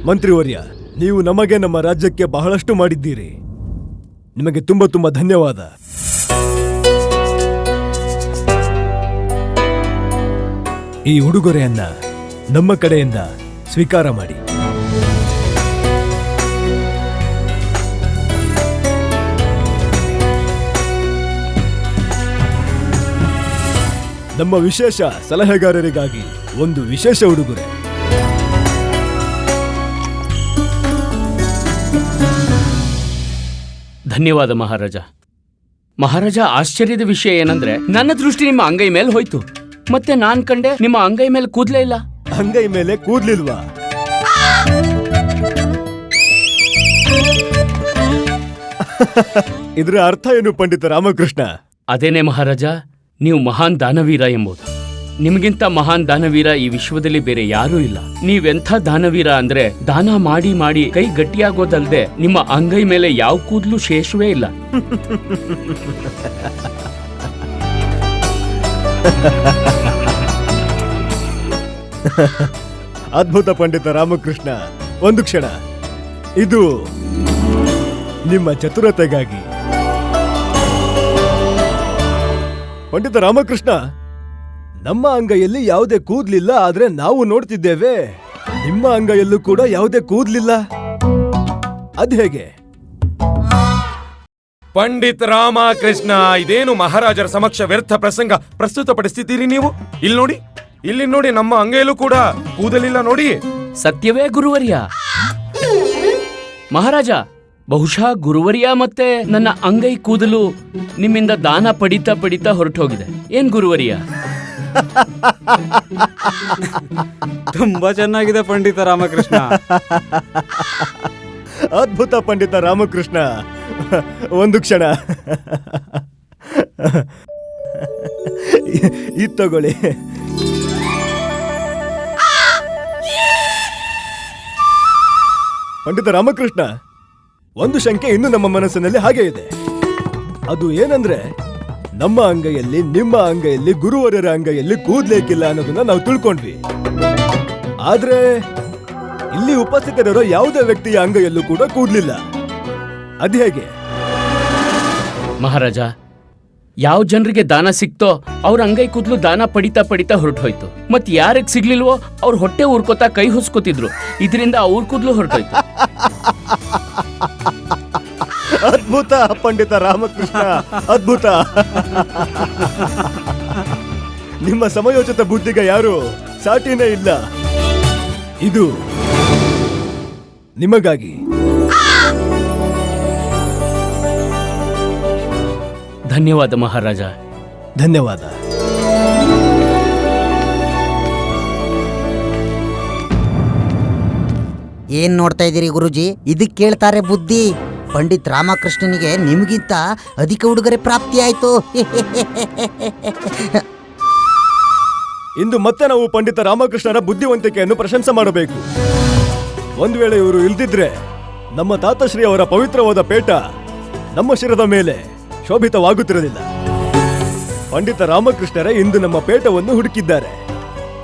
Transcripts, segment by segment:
ಮಂತ್ರಿವರ್ಯ, ನೀವು ನಮಗೆ ನಮ್ಮ ರಾಜ್ಯಕ್ಕೆ ಬಹಳಷ್ಟು ಮಾಡಿದ್ದೀರಿ. ನಿಮಗೆ ತುಂಬ ತುಂಬ ಧನ್ಯವಾದ. ಈ ಉಡುಗೊರೆಯನ್ನ ನಮ್ಮ ಕಡೆಯಿಂದ ಸ್ವೀಕಾರ ಮಾಡಿ. ನಮ್ಮ ವಿಶೇಷ ಸಲಹೆಗಾರರಿಗಾಗಿ ಒಂದು ವಿಶೇಷ ಉಡುಗೊರೆ. ಧನ್ಯವಾದ ಮಹಾರಾಜ. ಮಹಾರಾಜ, ಆಶ್ಚರ್ಯದ ವಿಷಯ ಏನಂದ್ರೆ ನನ್ನ ದೃಷ್ಟಿ ನಿಮ್ಮ ಅಂಗೈ ಮೇಲೆ ಹೋಯ್ತು. ಮತ್ತೆ ನಾನ್ ಕಂಡೆ ನಿಮ್ಮ ಅಂಗೈ ಮೇಲೆ ಕೂದ್ಲೇ ಇಲ್ಲ. ಅಂಗೈ ಮೇಲೆ ಕೂದ್ಲಿಲ್ವಾ? ಇದರ ಅರ್ಥ ಏನು ಪಂಡಿತ ರಾಮಕೃಷ್ಣ? ಅದೇನೇ ಮಹಾರಾಜ, ನೀವು ಮಹಾನ್ ದಾನವೀರ ಎಂಬುದು. ನಿಮಗಿಂತ ಮಹಾನ್ ದಾನವೀರ ಈ ವಿಶ್ವದಲ್ಲಿ ಬೇರೆ ಯಾರೂ ಇಲ್ಲ. ನೀವೆಂಥ ದಾನವೀರ ಅಂದ್ರೆ ದಾನ ಮಾಡಿ ಮಾಡಿ ಕೈ ಗಟ್ಟಿಯಾಗೋದಲ್ದೆ ನಿಮ್ಮ ಅಂಗೈ ಮೇಲೆ ಯಾವ ಕೂದಲು ಶೇಷವೇ ಇಲ್ಲ. ಅದ್ಭುತ ಪಂಡಿತ ರಾಮಕೃಷ್ಣ. ಒಂದು ಕ್ಷಣ, ಇದು ನಿಮ್ಮ ಚತುರತೆಗಾಗಿ. ಪಂಡಿತ ರಾಮಕೃಷ್ಣ, ನಮ್ಮ ಅಂಗೈಯಲ್ಲಿ ಯಾವುದೇ ಕೂದ್ಲಿಲ್ಲ, ಆದ್ರೆ ನಾವು ನೋಡ್ತಿದ್ದೇವೆ ನಿಮ್ಮ ಅಂಗೈಯಲ್ಲೂ ಕೂಡ ಯಾವುದೇ ಕೂದ್ಲಿಲ್ಲ. ಅದ್ ಹೇಗೆ? ಪಂಡಿತ್ ರಾಮಕೃಷ್ಣ, ಇದೇನು ಮಹಾರಾಜರ ಸಮಕ್ಷ ವ್ಯರ್ಥ ಪ್ರಸಂಗ ಪ್ರಸ್ತುತಪಡಿಸ್ತಿದ್ದೀರಿ ನೀವು? ಇಲ್ಲಿ ನೋಡಿ, ನಮ್ಮ ಅಂಗೈಯಲ್ಲೂ ಕೂಡ ಕೂದಲಿಲ್ಲ ನೋಡಿ. ಸತ್ಯವೇ ಗುರುವರ್ಯ. ಮಹಾರಾಜ, ಬಹುಶಃ ಗುರುವರ್ಯ ಮತ್ತೆ ನನ್ನ ಅಂಗೈ ಕೂದಲು ನಿಮ್ಮಿಂದ ದಾನ ಪಡಿತಾ ಪಡಿತಾ ಹೊರಟು ಹೋಗಿದೆ. ಏನ್ ಗುರುವರ್ಯ? ತುಂಬಾ ಚೆನ್ನಾಗಿದೆ ಪಂಡಿತ ರಾಮಕೃಷ್ಣ. ಅದ್ಭುತ ಪಂಡಿತ ರಾಮಕೃಷ್ಣ. ಒಂದು ಕ್ಷಣ, ಇದು ತಗೊಳ್ಳಿ. ಪಂಡಿತ ರಾಮಕೃಷ್ಣ, ಒಂದು ಶಂಕೆ ಇನ್ನು ನಮ್ಮ ಮನಸ್ಸಿನಲ್ಲಿ ಹಾಗೆ ಇದೆ. ಅದು ಏನಂದ್ರೆ, ನಮ್ಮ ಅಂಗೈಯಲ್ಲಿ, ನಿಮ್ಮ ಅಂಗೈಯಲ್ಲಿ, ಗುರುವರ್ಯರ ಅಂಗೈಯಲ್ಲಿ ಕೂದ್ಲೇಕಿಲ್ಲ ಅನ್ನೋದನ್ನ ನಾವು ತಿಳ್ಕೊಂಡ್ವಿ. ಆದ್ರೆ ಇಲ್ಲಿ ಉಪಸ್ಥಿತರಿರೋ ಯಾವುದೇ ವ್ಯಕ್ತಿಯ ಅಂಗೈಯಲ್ಲೂ ಕೂಡ ಕೂದ್ಲಿಲ್ಲ. ಅದ್ ಹೇಗೆ? ಮಹಾರಾಜ, ಯಾವ ಜನರಿಗೆ ದಾನ ಸಿಕ್ತೋ ಅವ್ರ ಅಂಗೈ ಕೂದಲು ದಾನ ಪಡಿತಾ ಪಡಿತಾ ಹೊರಟು ಹೋಯ್ತು. ಮತ್ ಯಾರಿಗೆ ಸಿಗ್ಲಿಲ್ವೋ ಅವ್ರ ಹೊಟ್ಟೆ ಉರ್ಕೋತಾ ಕೈ ಹುಸ್ಕೋತಿದ್ರು. ಇದರಿಂದ ಅವ್ರ ಕೂದಲು ಹೊರಟೋಯ್ತು. ಅದ್ಭುತ ಪಂಡಿತ ರಾಮಕೃಷ್ಣ, ಅದ್ಭುತ. ನಿಮ್ಮ ಸಮಯೋಚಿತ ಬುದ್ಧಿಗೆ ಯಾರು ಸಾಟಿನೇ ಇಲ್ಲ. ಇದು ನಿಮಗಾಗಿ. ಧನ್ಯವಾದ ಮಹಾರಾಜ. ಧನ್ಯವಾದ. ಏನ್ ನೋಡ್ತಾ ಇದ್ದೀರಿ ಗುರುಜಿ? ಇದಕ್ಕೆ ಕೇಳ್ತಾರೆ ಬುದ್ಧಿ. ಪಂಡಿತ್ ರಾಮಕೃಷ್ಣನಿಗೆ ನಿಮಗಿಂತ ಅಧಿಕ ಉಡುಗೊರೆ ಪ್ರಾಪ್ತಿಯಾಯ್ತು. ಇಂದು ಮತ್ತೆ ನಾವು ಪಂಡಿತ ರಾಮಕೃಷ್ಣರ ಬುದ್ಧಿವಂತಿಕೆಯನ್ನು ಪ್ರಶಂಸೆ ಮಾಡಬೇಕು. ಒಂದು ವೇಳೆ ಇವರು ಇಲ್ದಿದ್ರೆ ನಮ್ಮ ತಾತಶ್ರೀ ಅವರ ಪವಿತ್ರವಾದ ಪೇಟ ನಮ್ಮ ಶಿರದ ಮೇಲೆ ಶೋಭಿತವಾಗುತ್ತಿರಲಿಲ್ಲ. ಪಂಡಿತ ರಾಮಕೃಷ್ಣರೇ ಇಂದು ನಮ್ಮ ಪೇಟವನ್ನು ಹುಡುಕಿದ್ದಾರೆ.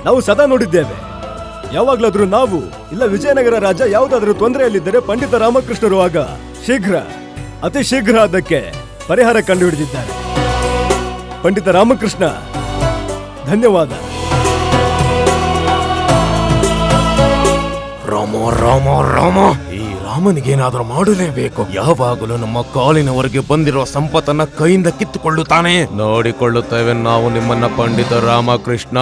ನಾವು ಸದಾ ನೋಡಿದ್ದೇವೆ. ಯಾವಾಗ್ಲಾದ್ರೂ ನಾವು ಇಲ್ಲ ವಿಜಯನಗರ ರಾಜ ಯಾವುದಾದ್ರೂ ತೊಂದರೆಯಲ್ಲಿದ್ದರೆ ಪಂಡಿತ ರಾಮಕೃಷ್ಣರು ಆಗ ಅತಿ ಶೀಘ್ರ ಅದಕ್ಕೆ ಪರಿಹಾರ ಕಂಡುಹಿಡಿದಿದ್ದಾರೆ. ಪಂಡಿತ ರಾಮಕೃಷ್ಣ, ಧನ್ಯವಾದ. ರಾಮ, ಈ ರಾಮನಿಗೇನಾದ್ರೂ ಮಾಡಲೇಬೇಕು. ಯಾವಾಗಲೂ ನಮ್ಮ ಕಾಲಿನವರೆಗೆ ಬಂದಿರುವ ಸಂಪತ್ತನ್ನ ಕೈಯಿಂದ ಕಿತ್ತುಕೊಳ್ಳುತ್ತಾನೆ. ನೋಡಿಕೊಳ್ಳುತ್ತೇವೆ ನಾವು ನಿಮ್ಮನ್ನ ಪಂಡಿತ ರಾಮಕೃಷ್ಣ.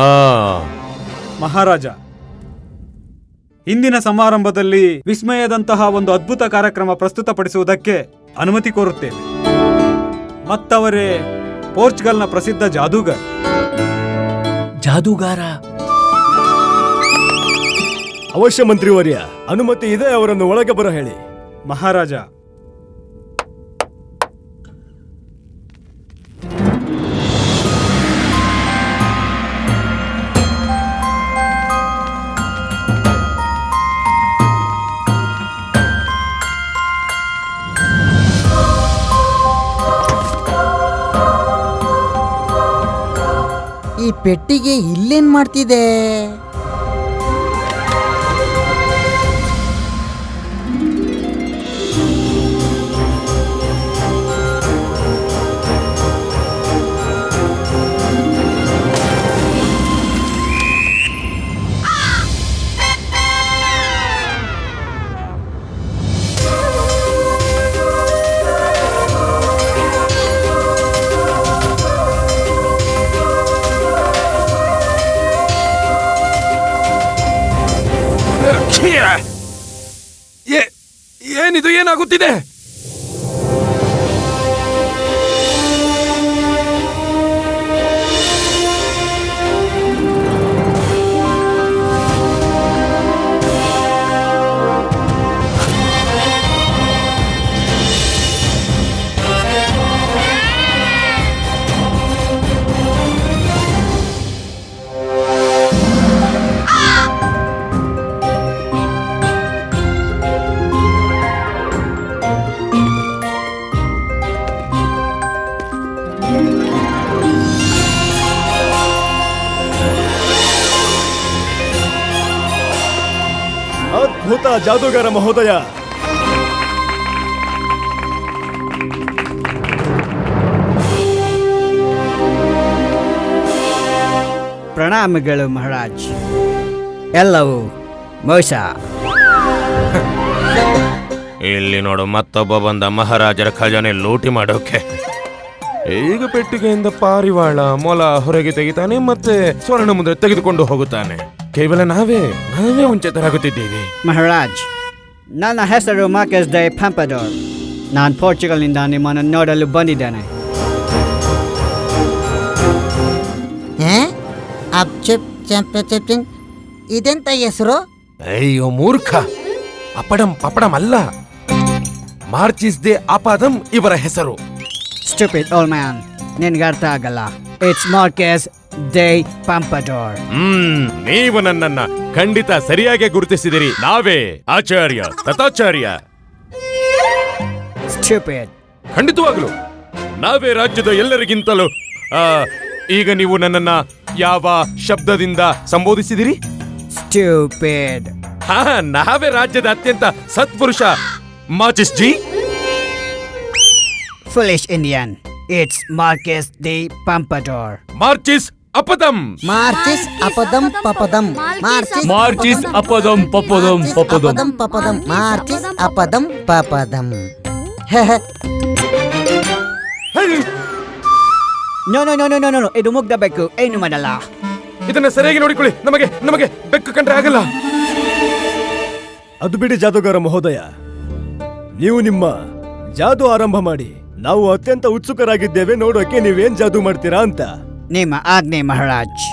ಮಹಾರಾಜ, ಇಂದಿನ ಸಮಾರಂಭದಲ್ಲಿ ವಿಸ್ಮಯದಂತಹ ಒಂದು ಅದ್ಭುತ ಕಾರ್ಯಕ್ರಮ ಪ್ರಸ್ತುತಪಡಿಸುವುದಕ್ಕೆ ಅನುಮತಿ ಕೋರುತ್ತೇವೆ. ಮತ್ತವರೇ ಪೋರ್ಚುಗಲ್ನ ಪ್ರಸಿದ್ಧ ಜಾದೂಗಾರ. ಅವಶ್ಯ ಮಂತ್ರಿವರ್ಯ, ಅನುಮತಿ ಇದೆ. ಅವರನ್ನು ಒಳಗೆ ಬರ ಹೇಳಿ. ಮಹಾರಾಜ, ಈ ಪೆಟ್ಟಿಗೆ ಇಲ್ಲೇನ್ ಮಾಡ್ತಿದೆ? ಏನಿದು, ಏನಾಗುತ್ತಿದೆ? ಅದ್ಭುತ ಜಾದೂಗಾರ ಮಹೋದಯ. ಪ್ರಣಾಮಗಳು ಮಹಾರಾಜ್. ಎಲ್ಲವೂ ಮೋಸ. ಇಲ್ಲಿ ನೋಡು, ಮತ್ತೊಬ್ಬ ಬಂದ ಮಹಾರಾಜರ ಖಜಾನೆ ಲೂಟಿ ಮಾಡೋಕೆ. ಈಗ ಪೆಟ್ಟಿಗೆಯಿಂದ ಪಾರಿವಾಳ ಮೊಲ ಹೊರಗೆ ತೆಗಿತಾನೆ, ಮತ್ತೆ ಸ್ವರ್ಣ ಮುದ್ರೆ ತೆಗೆದುಕೊಂಡು ಹೋಗುತ್ತಾನೆ. ಕೇವಲ ನಾವೇ ಮುಂಚೆತರಾಗುತ್ತಿದ್ದೀವಿ. ಮಹಾರಾಜ್, ನನ್ನ ಹೆಸರು ಮಾರ್ಕೆಸ್ ಡೆ ಪಂಪಡೋರ್. ನಾನು ಪೋರ್ಚುಗಲ್ನಿಂದ ನಿಮ್ಮನ್ನು ನೋಡಲು ಬಂದಿದ್ದೇನೆ. ಇದೆಂತ ಹೆಸರು? ಅಯ್ಯೋ ಮೂರ್ಖ, ಅಪಡಂ ಪಪಡಂ ಅಲ್ಲ, ಮಾರ್ಚಿಸ್ ದೆ ಅಪದಂ ಇವರ ಹೆಸರು. ಸ್ಟುಪಿಡ್ ಓಲ್ಡ್ ಮ್ಯಾನ್, ನಿನ್ಗೆ ಅರ್ಥ ಆಗಲ್ಲ. It's Marquise de ಪಂಪಡೋರ್. ನೀವು ನನ್ನನ್ನ ಖಂಡಿತ ಸರಿಯಾಗಿ ಗುರುತಿಸಿದಿರಿ. ನಾವೇ ಆಚಾರ್ಯ ತಥಾಚಾರ್ಯ. ಸ್ಟುಪಿಡ್. ಖಂಡಿತವಾಗ್ಲು ನಾವೇ ರಾಜ್ಯದ ಎಲ್ಲರಿಗಿಂತಲೂ. ಈಗ ನೀವು ನನ್ನನ್ನ ಯಾವ ಶಬ್ದದಿಂದ ಸಂಬೋಧಿಸಿದಿರಿ? ಸ್ಟುಪಿಡ್. ನಾವೇ ರಾಜ್ಯದ ಅತ್ಯಂತ ಸತ್ಪುರುಷ Marquis ji. Foolish Indian. It's Marquise de Pompadour. Marquis ಅಪದಂ. ಮಾರ್ಚಿಸ್ ಅಪದಂ ಪಪದಂ. ಮಾರ್ಚಿಸ್ ಅಪದಂ ಪಪದಂ ಪಪದಂ. ಅಪದಂ ಪಪದಂ. ಮಾರ್ಚಿಸ್ ಅಪದಂ papadum. No no no no no, ಇದು ಮುಗ್ಧ ಬೆಕ್ಕು, ಏನು ಮಾಡಲ್ಲ. ಇದನ್ನ ಸರಿಯಾಗಿ ನೋಡಿಕೊಳ್ಳಿ. ನಮಗೆ ಬೆಕ್ಕು ಕಂಡ್ರೆ ಆಗಲ್ಲ. ಅದು ಬಿಡಿ ಜಾದೂಗಾರ ಮಹೋದಯ, ನೀವು ನಿಮ್ಮ ಜಾದೂ ಆರಂಭ ಮಾಡಿ. ನಾವು ಅತ್ಯಂತ ಉತ್ಸುಕರಾಗಿದ್ದೇವೆ ನೋಡೋಕೆ ನೀವೇನ್ ಜಾದೂ ಮಾಡ್ತೀರಾ ಅಂತ. ನಿಮ್ಮ ಆಜ್ಞೆ ಮಹಾರಾಜ್.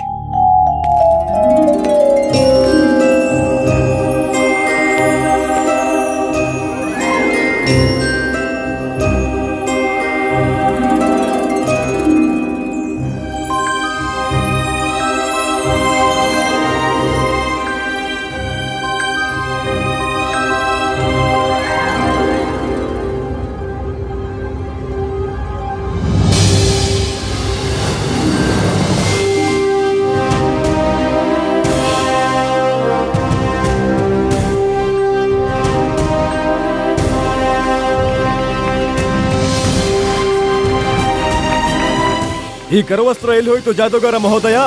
ಈ ಕರವಸ್ತ್ರ ಎಲ್ಲಿ ಹೋಯ್ತು ಜಾದೂಗಾರ ಮಹೋದಯ?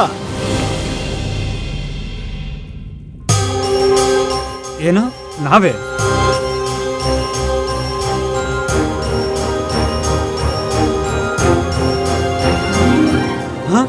ಏನು? ನಾವೇ? ಹ?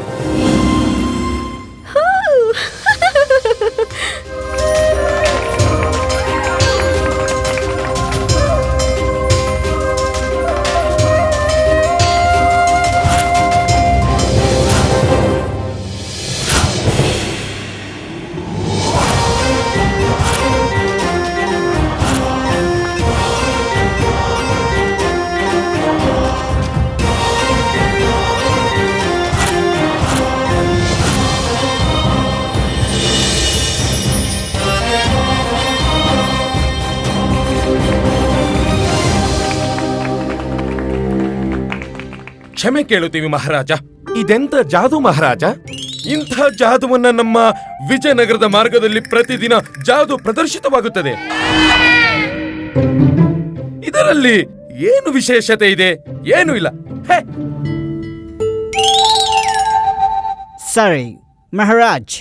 ಕ್ಷಮೆ ಕೇಳುತ್ತೀವಿ ಮಹಾರಾಜ. ಇದೆಂತ ಜಾದು ಮಹಾರಾಜ? ಇಂಥ ಜಾದುವನ್ನ ನಮ್ಮ ವಿಜಯನಗರದ ಮಾರ್ಗದಲ್ಲಿ ಪ್ರತಿದಿನ ಜಾದು ಪ್ರದರ್ಶಿತವಾಗುತ್ತದೆ. ಇದರಲ್ಲಿ ಏನು ವಿಶೇಷತೆ ಇದೆ? ಏನೂ ಇಲ್ಲ. ಸರಿ ಮಹಾರಾಜ್,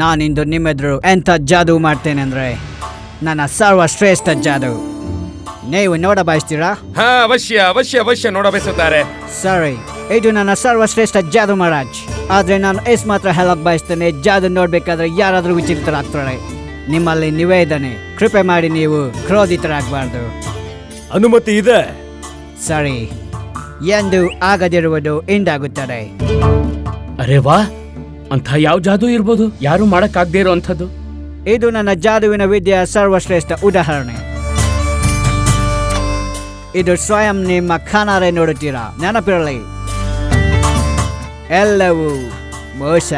ನಾನಿಂದು ನಿಮ್ಮೆದುರು ಎಂಥ ಜಾದೂ ಮಾಡ್ತೇನೆ ಅಂದ್ರೆ ನನ್ನ ಸರ್ವಶ್ರೇಷ್ಠ ಜಾದೂ. ನೀವು ನೋಡ ಬಯಸ್ತೀರಾ? ಅವಶ್ಯ ನೋಡಬಯಸುತ್ತಾರೆ. ಸರಿ, ಇದು ನನ್ನ ಸರ್ವಶ್ರೇಷ್ಠ ಜಾದೂ ಮಹಾರಾಜ್. ಆದ್ರೆ ನಾನು ಎಷ್ಟು ಮಾತ್ರ ಹೇಳಕ್ ಬಯಸ್ತೇನೆ, ಜಾದೂ ನೋಡ್ಬೇಕಾದ್ರೆ ಯಾರಾದ್ರೂ ವಿಚಿತ್ರರಾಗ್ತಾರೆ. ನಿಮ್ಮಲ್ಲಿ ನಿವೇದನೆ, ಕೃಪೆ ಮಾಡಿ ನೀವು ಕ್ರೋಧಿತರಾಗಬಾರ್ದು. ಅನುಮತಿ ಇದೆ. ಸರಿ, ಎಂದು ಆಗದಿರುವುದು ಇಂದಾಗುತ್ತದೆ. ಅರೆ ವಾ, ಅಂಥ ಯಾವ ಜಾದೂ ಇರ್ಬೋದು ಯಾರು ಮಾಡಕ್ಕಾಗದೇ ಇರೋ ಅಂಥದ್ದು? ಇದು ನನ್ನ ಜಾದುವಿನ ವಿದ್ಯೆಯ ಸರ್ವಶ್ರೇಷ್ಠ ಉದಾಹರಣೆ. ಇದು ಸ್ವಯಂ ನಿಮ್ಮ ಕಣ್ಣಾರೆ ನೋಡುತ್ತೀರಾ. ನೆನಪಿರಲಿ, ಎಲ್ಲವೂ ಮೋಸ.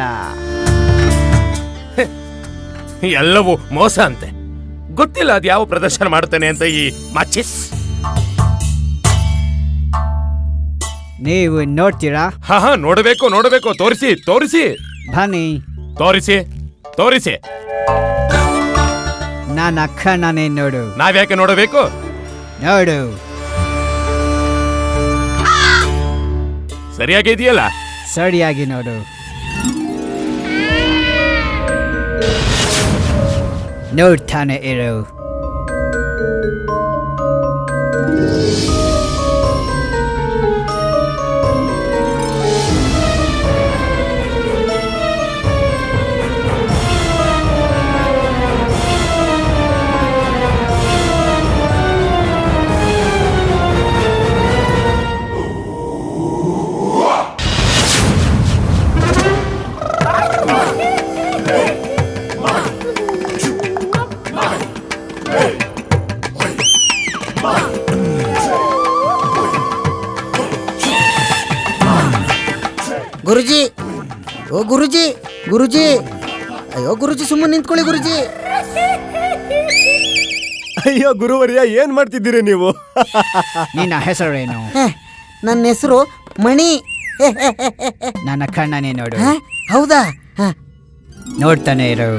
ಎಲ್ಲವೂ ಮೋಸ ಅಂತೆ. ಗೊತ್ತಿಲ್ಲ ಅದು ಯಾವ ಪ್ರದರ್ಶನ ಮಾಡ್ತಾನೆ ಅಂತ ಈ ಮಾಚಿಸ್. ನೀವು ನೋಡ್ತೀರಾ? ಹಾ, ನೋಡಬೇಕು. ತೋರಿಸಿ. ಬನ್ನಿ, ತೋರಿಸಿ. ನನ್ನ ಕಣ್ಣನೆ ನೋಡು. ನಾವ್ಯಾಕೆ ನೋಡಬೇಕು? ನೋಡು. ಸರಿಯಾಗಿದೆಯಲ್ಲ? ಸರಿಯಾಗಿ ನೋಡು. ನೋಡ್ತಾನೆ ಇರು. ಗುರುಜಿ, ಓ ಗುರುಜಿ, ಅಯ್ಯೋ ಗುರುಜಿ, ಸುಮ್ಮನೆ ನಿಂತ್ಕೊಳ್ಳಿ ಗುರುಜಿ. ಅಯ್ಯೋ ಗುರುವರ್ಯ, ಏನ್ ಮಾಡ್ತಿದ್ದೀರಿ ನೀವು? ನಿನ್ನ ಹೆಸರೇನು? ನನ್ನ ಹೆಸರು ಮಣಿ. ನನ್ನ ಕಣ್ಣನೆ ನೋಡು. ಹೌದಾ? ನೋಡ್ತಾನೆ ಇರು.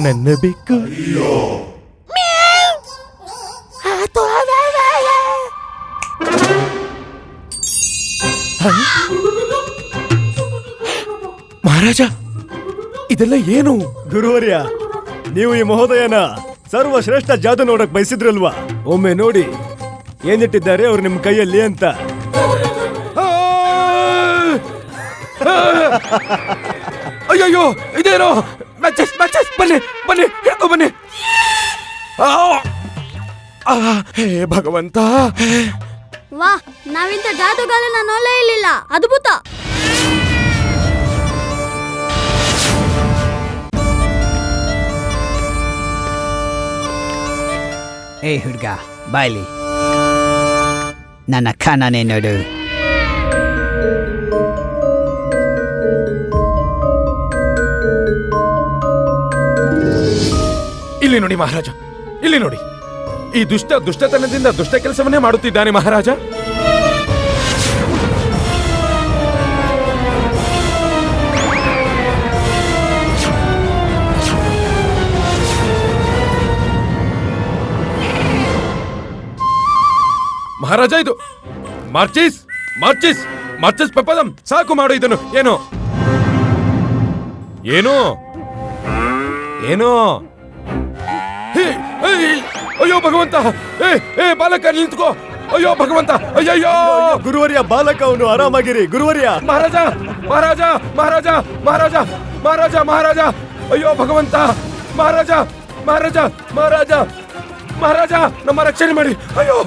ನನ್ನ ಬೇಕು. ಮಹಾರಾಜ, ಇದೆಲ್ಲ ಏನು? ಗುರುವರ್ಯ, ನೀವು ಈ ಮಹೋದಯನ ಸರ್ವಶ್ರೇಷ್ಠ ಜಾದು ನೋಡಕ್ ಬಯಸಿದ್ರಲ್ವಾ? ಒಮ್ಮೆ ನೋಡಿ ಏನಿಟ್ಟಿದ್ದಾರೆ ಅವ್ರು ನಿಮ್ ಕೈಯಲ್ಲಿ ಅಂತ. ಅಯ್ಯಯ್ಯೋ, ಇದೇನೋ? ಮ್ಯಾಚಸ್, ಬನ್ನಿ ಹಿಡ್ಕೊ ಬನ್ನಿ. ಹೇ ಭಗವಂತ, ವಾ, ನಾವಿಂತ ಜಾದುಗಾಲನ ನೋಡಲೇ ಇರಲಿಲ್ಲ. ಅದ್ಭುತ. ಏ ಹುಡ್ಗ, ಬಾಯ್ಲಿ. ನನ್ನ ಕಣ್ಣನೆ ನೋಡು. ಇಲ್ಲಿ ನೋಡಿ ಮಹಾರಾಜ, ಇಲ್ಲಿ ನೋಡಿ. ಈ ದುಷ್ಟತನದಿಂದ ದುಷ್ಟ ಕೆಲಸವನ್ನೇ ಮಾಡುತ್ತಿದ್ದಾನೆ ಮಹಾರಾಜ. ಮಹಾರಾಜ, ಇದು ಮಾರ್ಚಿಸ್ ಪೆಪ್ಪದಂ. ಸಾಕು ಮಾಡು ಇದನ್ನು. ಏನು? ಅಯ್ಯೋ ಭಗವಂತ, ಬಾಲಕ ನಿಂತ್ಕೋ. ಅಯ್ಯೋ ಭಗವಂತ, ಅಯ್ಯಯ್ಯೋ. ಗುರುವರ್ಯ, ಬಾಲಕ ಅವನು, ಆರಾಮಾಗಿರಿ ಗುರುವರ್ಯ. ಮಹಾರಾಜ, ಅಯ್ಯೋ ಭಗವಂತ, ಮಹಾರಾಜ, ನಮ್ಮ ರಕ್ಷಣೆ ಮಾಡಿ. ಅಯ್ಯೋ,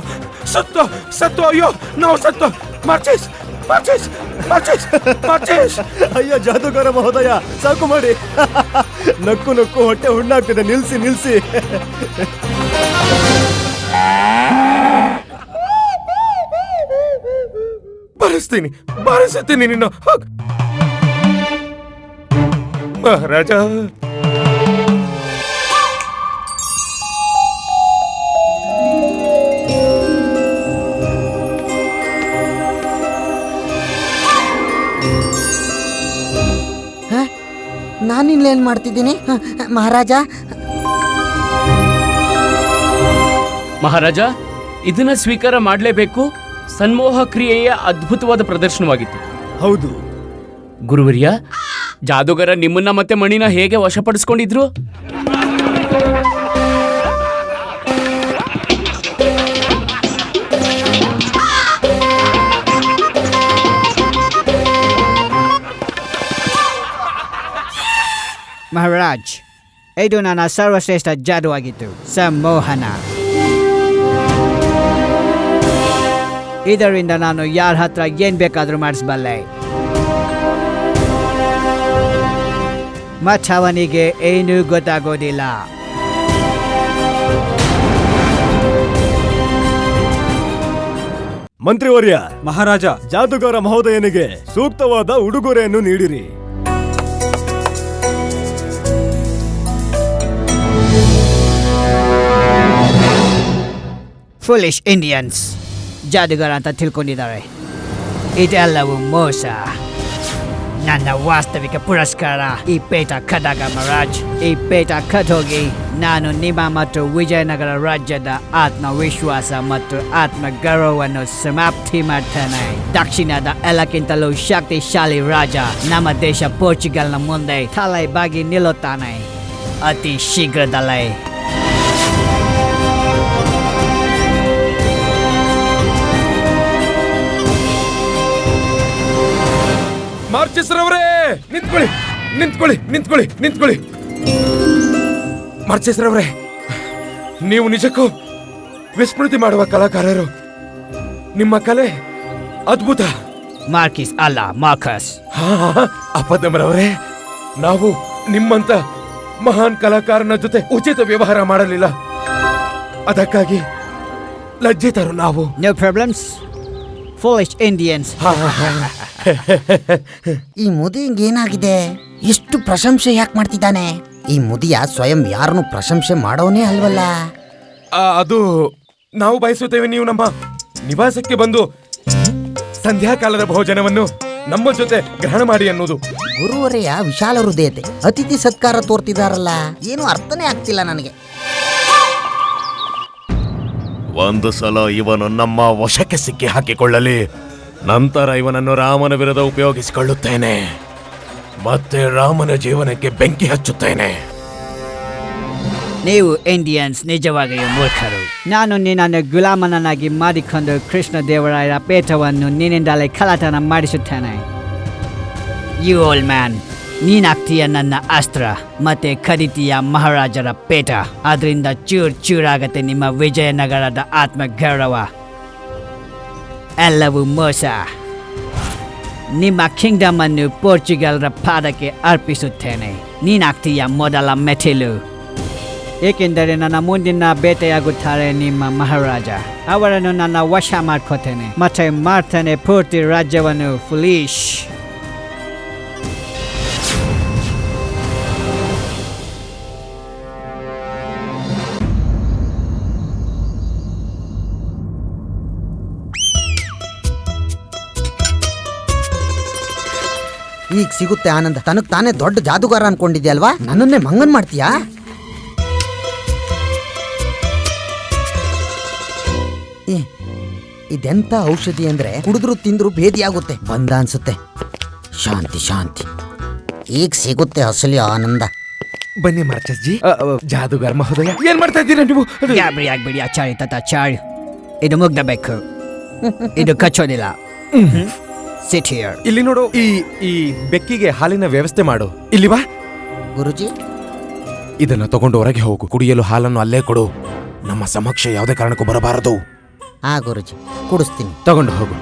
ಸತ್ತು, ಅಯ್ಯೋ, ನಾವು ಸತ್ತು. ಮಾರ್ಚಿಸ್. ಅಯ್ಯೋ ಜಾದೂಗಾರ ಮಹೋದಯ, ಸಾಕು ಮಾಡಿ. ನಕ್ಕು ಹೊಟ್ಟೆ ಹುಣ್ಣಾಗ್ತಿದೆ. ನಿಲ್ಸಿ. ಬಾರಿಸ್ತೀನಿ ನಿನ್ನ. ಮಹಾರಾಜ. ನಾನಿಲ್ಲೇನ್ ಮಾಡ್ತಿದ್ದೀನಿ ಮಹಾರಾಜ? ಮಹಾರಾಜ, ಇದನ್ನ ಸ್ವೀಕಾರ ಮಾಡಲೇಬೇಕು. ಸನ್ಮೋಹ ಕ್ರಿಯೆಯ ಅದ್ಭುತವಾದ ಪ್ರದರ್ಶನವಾಗಿತ್ತು. ಹೌದು. ಗುರುವರ್ಯ, ಜಾದೂಗರ ನಿಮ್ಮನ್ನ ಮತ್ತೆ ಮಣಿನ ಹೇಗೆ ವಶಪಡಿಸ್ಕೊಂಡಿದ್ರು? ಮಹಾರಾಜ್, ಇದು ನನ್ನ ಸರ್ವಶ್ರೇಷ್ಠ ಜಾದು ಆಗಿತ್ತು, ಸಂಮೋಹನ. ಇದರಿಂದ ನಾನು ಯಾರ ಹತ್ರ ಏನ್ ಬೇಕಾದ್ರೂ ಮಾಡಿಸಬಲ್ಲೆ. ಮತ್ತವನಿಗೆ ಏನೂ ಗೊತ್ತಾಗೋದಿಲ್ಲ. ಮಂತ್ರಿವರ್ಯ, ಮಹಾರಾಜ, ಜಾದುಗಾರ ಮಹೋದಯನಿಗೆ ಸೂಕ್ತವಾದ ಉಡುಗೊರೆಯನ್ನು ನೀಡಿರಿ. ಫುಲಿಶ್ ಇಂಡಿಯನ್ಸ್, ಜಾದುಗಾರ ಅಂತ ತಿಳ್ಕೊಂಡಿದ್ದಾರೆ. ಇದೆಲ್ಲವೂ ಮೋಸ. ನನ್ನ ವಾಸ್ತವಿಕ ಪುರಸ್ಕಾರ ಈ ಪೇಟ ಕದಾಗ ಮಹಾರಾಜ್. ಈ ಪೇಟ ಕದೋಗಿ ನಾನು ನಿಮ್ಮ ಮತ್ತು ವಿಜಯನಗರ ರಾಜ್ಯದ ಆತ್ಮವಿಶ್ವಾಸ ಮತ್ತು ಆತ್ಮ ಗೌರವವನ್ನು ಸಮಾಪ್ತಿ ಮಾಡ್ತೇನೆ. ದಕ್ಷಿಣದ ಎಲ್ಲಕ್ಕಿಂತಲೂ ಶಕ್ತಿಶಾಲಿ ರಾಜ ನಮ್ಮ ದೇಶ ಪೋರ್ಚುಗಲ್ನ ಮುಂದೆ ತಲೆ ಬಾಗಿ ನಿಲ್ಲುತ್ತಾನೆ ಅತಿ ಶೀಘ್ರದಲ್ಲೇ. ಮಾರ್ಚೆಸ್ರವರೇ, ನಿಂತ್ಕೊಳ್ಳಿ ನಿಂತ್ಕೊಳ್ಳಿ ನಿಂತ್ಕೊಳ್ಳಿ ನಿಂತ್ಕೊಳ್ಳಿ. ಮಾರ್ಚೆಸ್ರವರೇ, ನೀವು ನಿಜಕ್ಕೂ ವಿಸ್ಮೃತಿ ಮಾಡುವ ಕಲಾಕಾರರು. ನಿಮ್ಮ ಕಲೆ ಅದ್ಭುತ. ಮಾರ್ಕಿಸ್ ಅಲ್ಲ, ಮಾರ್ಕಸ್. ಅಪ್ಪದಮ್ಮರವರೇ, ನಾವು ನಿಮ್ಮಂತ ಮಹಾನ್ ಕಲಾಕಾರನ ಜೊತೆ ಉಚಿತ ವ್ಯವಹಾರ ಮಾಡಲಿಲ್ಲ. ಅದಕ್ಕಾಗಿ ಲಜ್ಜಿತರು ನಾವು. No problems. Foolish Indians. ಈ ಮುದಿಗೆ ಏನಾಗಿದೆ? ಎಷ್ಟು ಪ್ರಶಂಸೆ ಯಾಕೆ ಮಾಡ್ತಿದ್ದಾನೆ? ಈ ಮುದಿಯ ಸ್ವಯಂ ಯಾರನ್ನು ಪ್ರಶಂಸೆ ಮಾಡೋನೇ ಅಲ್ವಲ್ಲ. ಅದು ನಾವು ಬಯಸುತ್ತೇವೆ ನೀವು ನಮ್ಮ ನಿವಾಸಕ್ಕೆ ಬಂದು ಸಂಧ್ಯಾಕಾಲದ ಭೋಜನವನ್ನು ನಮ್ಮ ಜೊತೆ ಗ್ರಹಣ ಮಾಡಿ ಅನ್ನೋದು. ಗುರುವರೆಯ ವಿಶಾಲ ಹೃದಯತೆ, ಅತಿಥಿ ಸತ್ಕಾರ ತೋರ್ತಿದಾರಲ್ಲ, ಏನು ಅರ್ಥನೇ ಆಗ್ತಿಲ್ಲ ನನಗೆ. ಒಂದು ಸಲ ಇವನು ನಮ್ಮ ವಶಕ್ಕೆ ಸಿಕ್ಕಿ ಹಾಕಿಕೊಳ್ಳಲಿ, ನಂತರ ಇವನನ್ನು ರಾಮನ ವಿರುದ್ಧ ಉಪಯೋಗಿಸಿಕೊಳ್ಳುತ್ತೇನೆ, ಮತ್ತೆ ರಾಮನ ಜೀವನಕ್ಕೆ ಬೆಂಕಿ ಹಚ್ಚುತ್ತೇನೆ. ನೀವು ಇಂಡಿಯನ್ಸ್ ನಿಜವಾಗಿಯೂ ಮೂರ್ಖರು. ನಾನು ನಿನ್ನನ್ನು ಗುಲಾಮನನ್ನಾಗಿ ಮಾಡಿಕೊಂಡು ಕೃಷ್ಣ ದೇವರಾಯರ ಪೇಟವನ್ನು ನಿನ್ನಿಂದಲೇ ಕಳ್ಳತನ ಮಾಡಿಸುತ್ತೇನೆ. ಯು ಓಲ್ಡ್ ಮ್ಯಾನ್, ನೀನಾಗ್ತೀಯ ನನ್ನ ಅಸ್ತ್ರ, ಮತ್ತೆ ಕರಿತೀಯ ಮಹಾರಾಜರ ಪೇಟ. ಅದರಿಂದ ಚೂರ್ ಚೂರಾಗತ್ತೆ ನಿಮ್ಮ ವಿಜಯನಗರದ ಆತ್ಮಗೌರವ. ಎಲ್ಲವೂ ಮೋಸ. ನಿಮ್ಮ ಕಿಂಗ್ಡಮ್ ಅನ್ನು ಪೋರ್ಚುಗಲ್ರ ಪಾದಕ್ಕೆ ಅರ್ಪಿಸುತ್ತೇನೆ. ನೀನಾಗ್ತೀಯ ಮೊದಲ ಮೆಟ್ಟಿಲು, ಏಕೆಂದರೆ ನನ್ನ ಮುಂದಿನ ಬೇಟೆಯಾಗುತ್ತಾರೆ ನಿಮ್ಮ ಮಹಾರಾಜ. ಅವರನ್ನು ನನ್ನ ವಶ ಮಾಡ್ಕೋತೇನೆ ಮತ್ತೆ ಮಾಡ್ತೇನೆ ಪೂರ್ತಿ ರಾಜ್ಯವನ್ನು ಫುಲಿಶ್. ಈಗ ಸಿಗುತ್ತೆ ಆನಂದ. ತನಗ್ ತಾನೇ ದೊಡ್ಡ ಜಾದುಗಾರ ಅನ್ಕೊಂಡಿದ್ಯಲ್ವಾ? ನನ್ನನ್ನೇ ಮಂಗನ್ ಮಾಡ್ತೀಯಾ? ಇದೆಂತ ಔಷಧಿ ಅಂದ್ರೆ ಕುಡಿದ್ರು ತಿಂದ್ರು ಭೇದಿಯಾಗುತ್ತೆ. ಬಂದ ಅನ್ಸುತ್ತೆ. ಶಾಂತಿ ಶಾಂತಿ. ಈಗ ಸಿಗುತ್ತೆ ಅಸಲಿ ಆನಂದ. ಬನ್ನಿ ಮಾರ್ಚಸ್ ಜಿ. ಜಾದುಗಾರ ಮಹೋದಯ, ಏನ್ ಮಾಡ್ತಾ ಇದ್ದೀರಾ ನೀವು? ಗಾಬರಿ ಆಗ್ಬೇಡಿ ಆಚಾರ್ಯ ತಥಾಚಾರ್ಯ. ಇದು ಮುಗ್ದಬೇಕು, ಇದು ಕಚ್ಚೋದಿಲ್ಲ. Sit here. ಇಲ್ಲಿ ನೋಡು, ಈ ಬೆಕ್ಕಿಗೆ ಹಾಲಿನ ವ್ಯವಸ್ಥೆ ಮಾಡು. ಇಲ್ಲಿ ಬಾ ಗುರುಜಿ. ಇದನ್ನ ತಗೊಂಡು ಹೊರಗೆ ಹೋಗು. ಕುಡಿಯಲು ಹಾಲನ್ನು ಅಲ್ಲೇ ಕೊಡು. ನಮ್ಮ ಸಮಕ್ಷ ಯಾವುದೇ ಕಾರಣಕ್ಕೂ ಬರಬಾರದು. ಹಾ ಗುರುಜಿ, ಕುಡಿಸ್ತೀನಿ. ತಗೊಂಡು ಹೋಗು.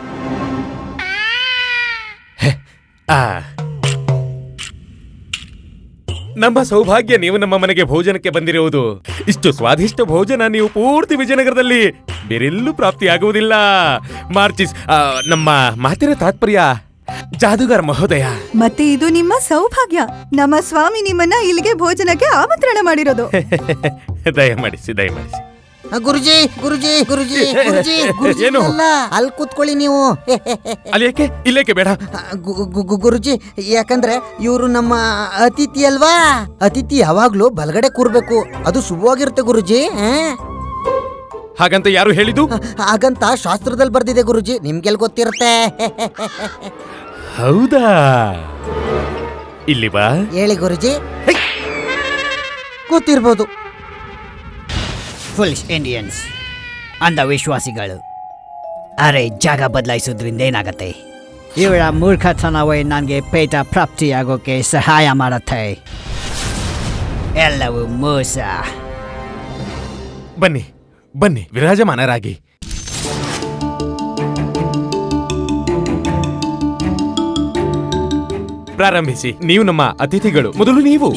ನಮ್ಮ ಸೌಭಾಗ್ಯ, ನೀವು ನಮ್ಮ ಮನೆಗೆ ಭೋಜನಕ್ಕೆ ಬಂದಿರುವುದು. ಇಷ್ಟು ಸ್ವಾದಿಷ್ಟ ಭೋಜನ ನೀವು ಪೂರ್ತಿ ವಿಜಯನಗರದಲ್ಲಿ ಬೇರೆಲ್ಲೂ ಪ್ರಾಪ್ತಿಯಾಗುವುದಿಲ್ಲ. ಮಾರ್ಚಿಸ್, ನಮ್ಮ ಮಾತಿನ ತಾತ್ಪರ್ಯ ಜಾದೂಗಾರ ಮಹೋದಯ. ಮತ್ತೆ ಇದು ನಿಮ್ಮ ಸೌಭಾಗ್ಯ. ನಮ್ಮ ಸ್ವಾಮಿ ನಿಮ್ಮನ್ನ ಇಲ್ಲಿಗೆ ಭೋಜನಕ್ಕೆ ಆಮಂತ್ರಣ ಮಾಡಿರೋದು. ದಯಮಾಡಿಸಿ ದಯಮಾಡಿಸಿ. ಗುರುಜಿ ಗುರುಜಿ ಗುರುಜಿ ಗುರುಜಿ ಗುರುಜಿ ಏನು? ಅಲ್ಲ, ಅಲ್ಲಿ ಕೂತ್ಕೊಳ್ಳಿ ನೀವು. ಅಲ್ಲಿ ಏಕೆ ಇಲ್ಲೇಕೆ ಬೇಡ? ಗುರುಜಿ, ಯಾಕಂದ್ರೆ ಇವರು ನಮ್ಮ ಅತಿಥಿ ಅಲ್ವಾ. ಅತಿಥಿ ಯಾವಾಗ್ಲೂ ಬಲಗಡೆ ಕೂರ್ಬೇಕು, ಅದು ಶುಭವಾಗಿರುತ್ತೆ ಗುರುಜಿ. ಹಾಗಂತ ಯಾರು ಹೇಳಿದ್ದು? ಹಾಗಂತ ಶಾಸ್ತ್ರದಲ್ಲಿ ಬರ್ದಿದೆ ಗುರುಜಿ, ನಿಮ್ಗೆಲ್ ಗೊತ್ತಿರುತ್ತೆ. ಹೌದಾ? ಇಲ್ಲಿ ಬಾ. ಹೇಳಿ ಗುರುಜಿ. ಗೊತ್ತಿರ್ಬೋದು. ಫುಲ್ ಇಂಡಿಯನ್ಸ್, ಅಂಧವಿಶ್ವಾಸಿಗಳು. ಅರೆ, ಜಾಗ ಬದಲಾಯಿಸೋದ್ರಿಂದ ಏನಾಗತ್ತೆ? ಇವಳ ಮೂರ್ಖತನವೇ ನನಗೆ ಪೇಟ ಪ್ರಾಪ್ತಿಯಾಗೋಕೆ ಸಹಾಯ ಮಾಡತ್ತೆ. ಎಲ್ಲವೂ ಮೋಸ. ಬನ್ನಿ ಬನ್ನಿ, ವಿರಾಜಮಾನರಾಗಿ. ಪ್ರಾರಂಭಿಸಿ. ನೀವು ನಮ್ಮ ಅತಿಥಿಗಳು, ಮೊದಲು ನೀವು.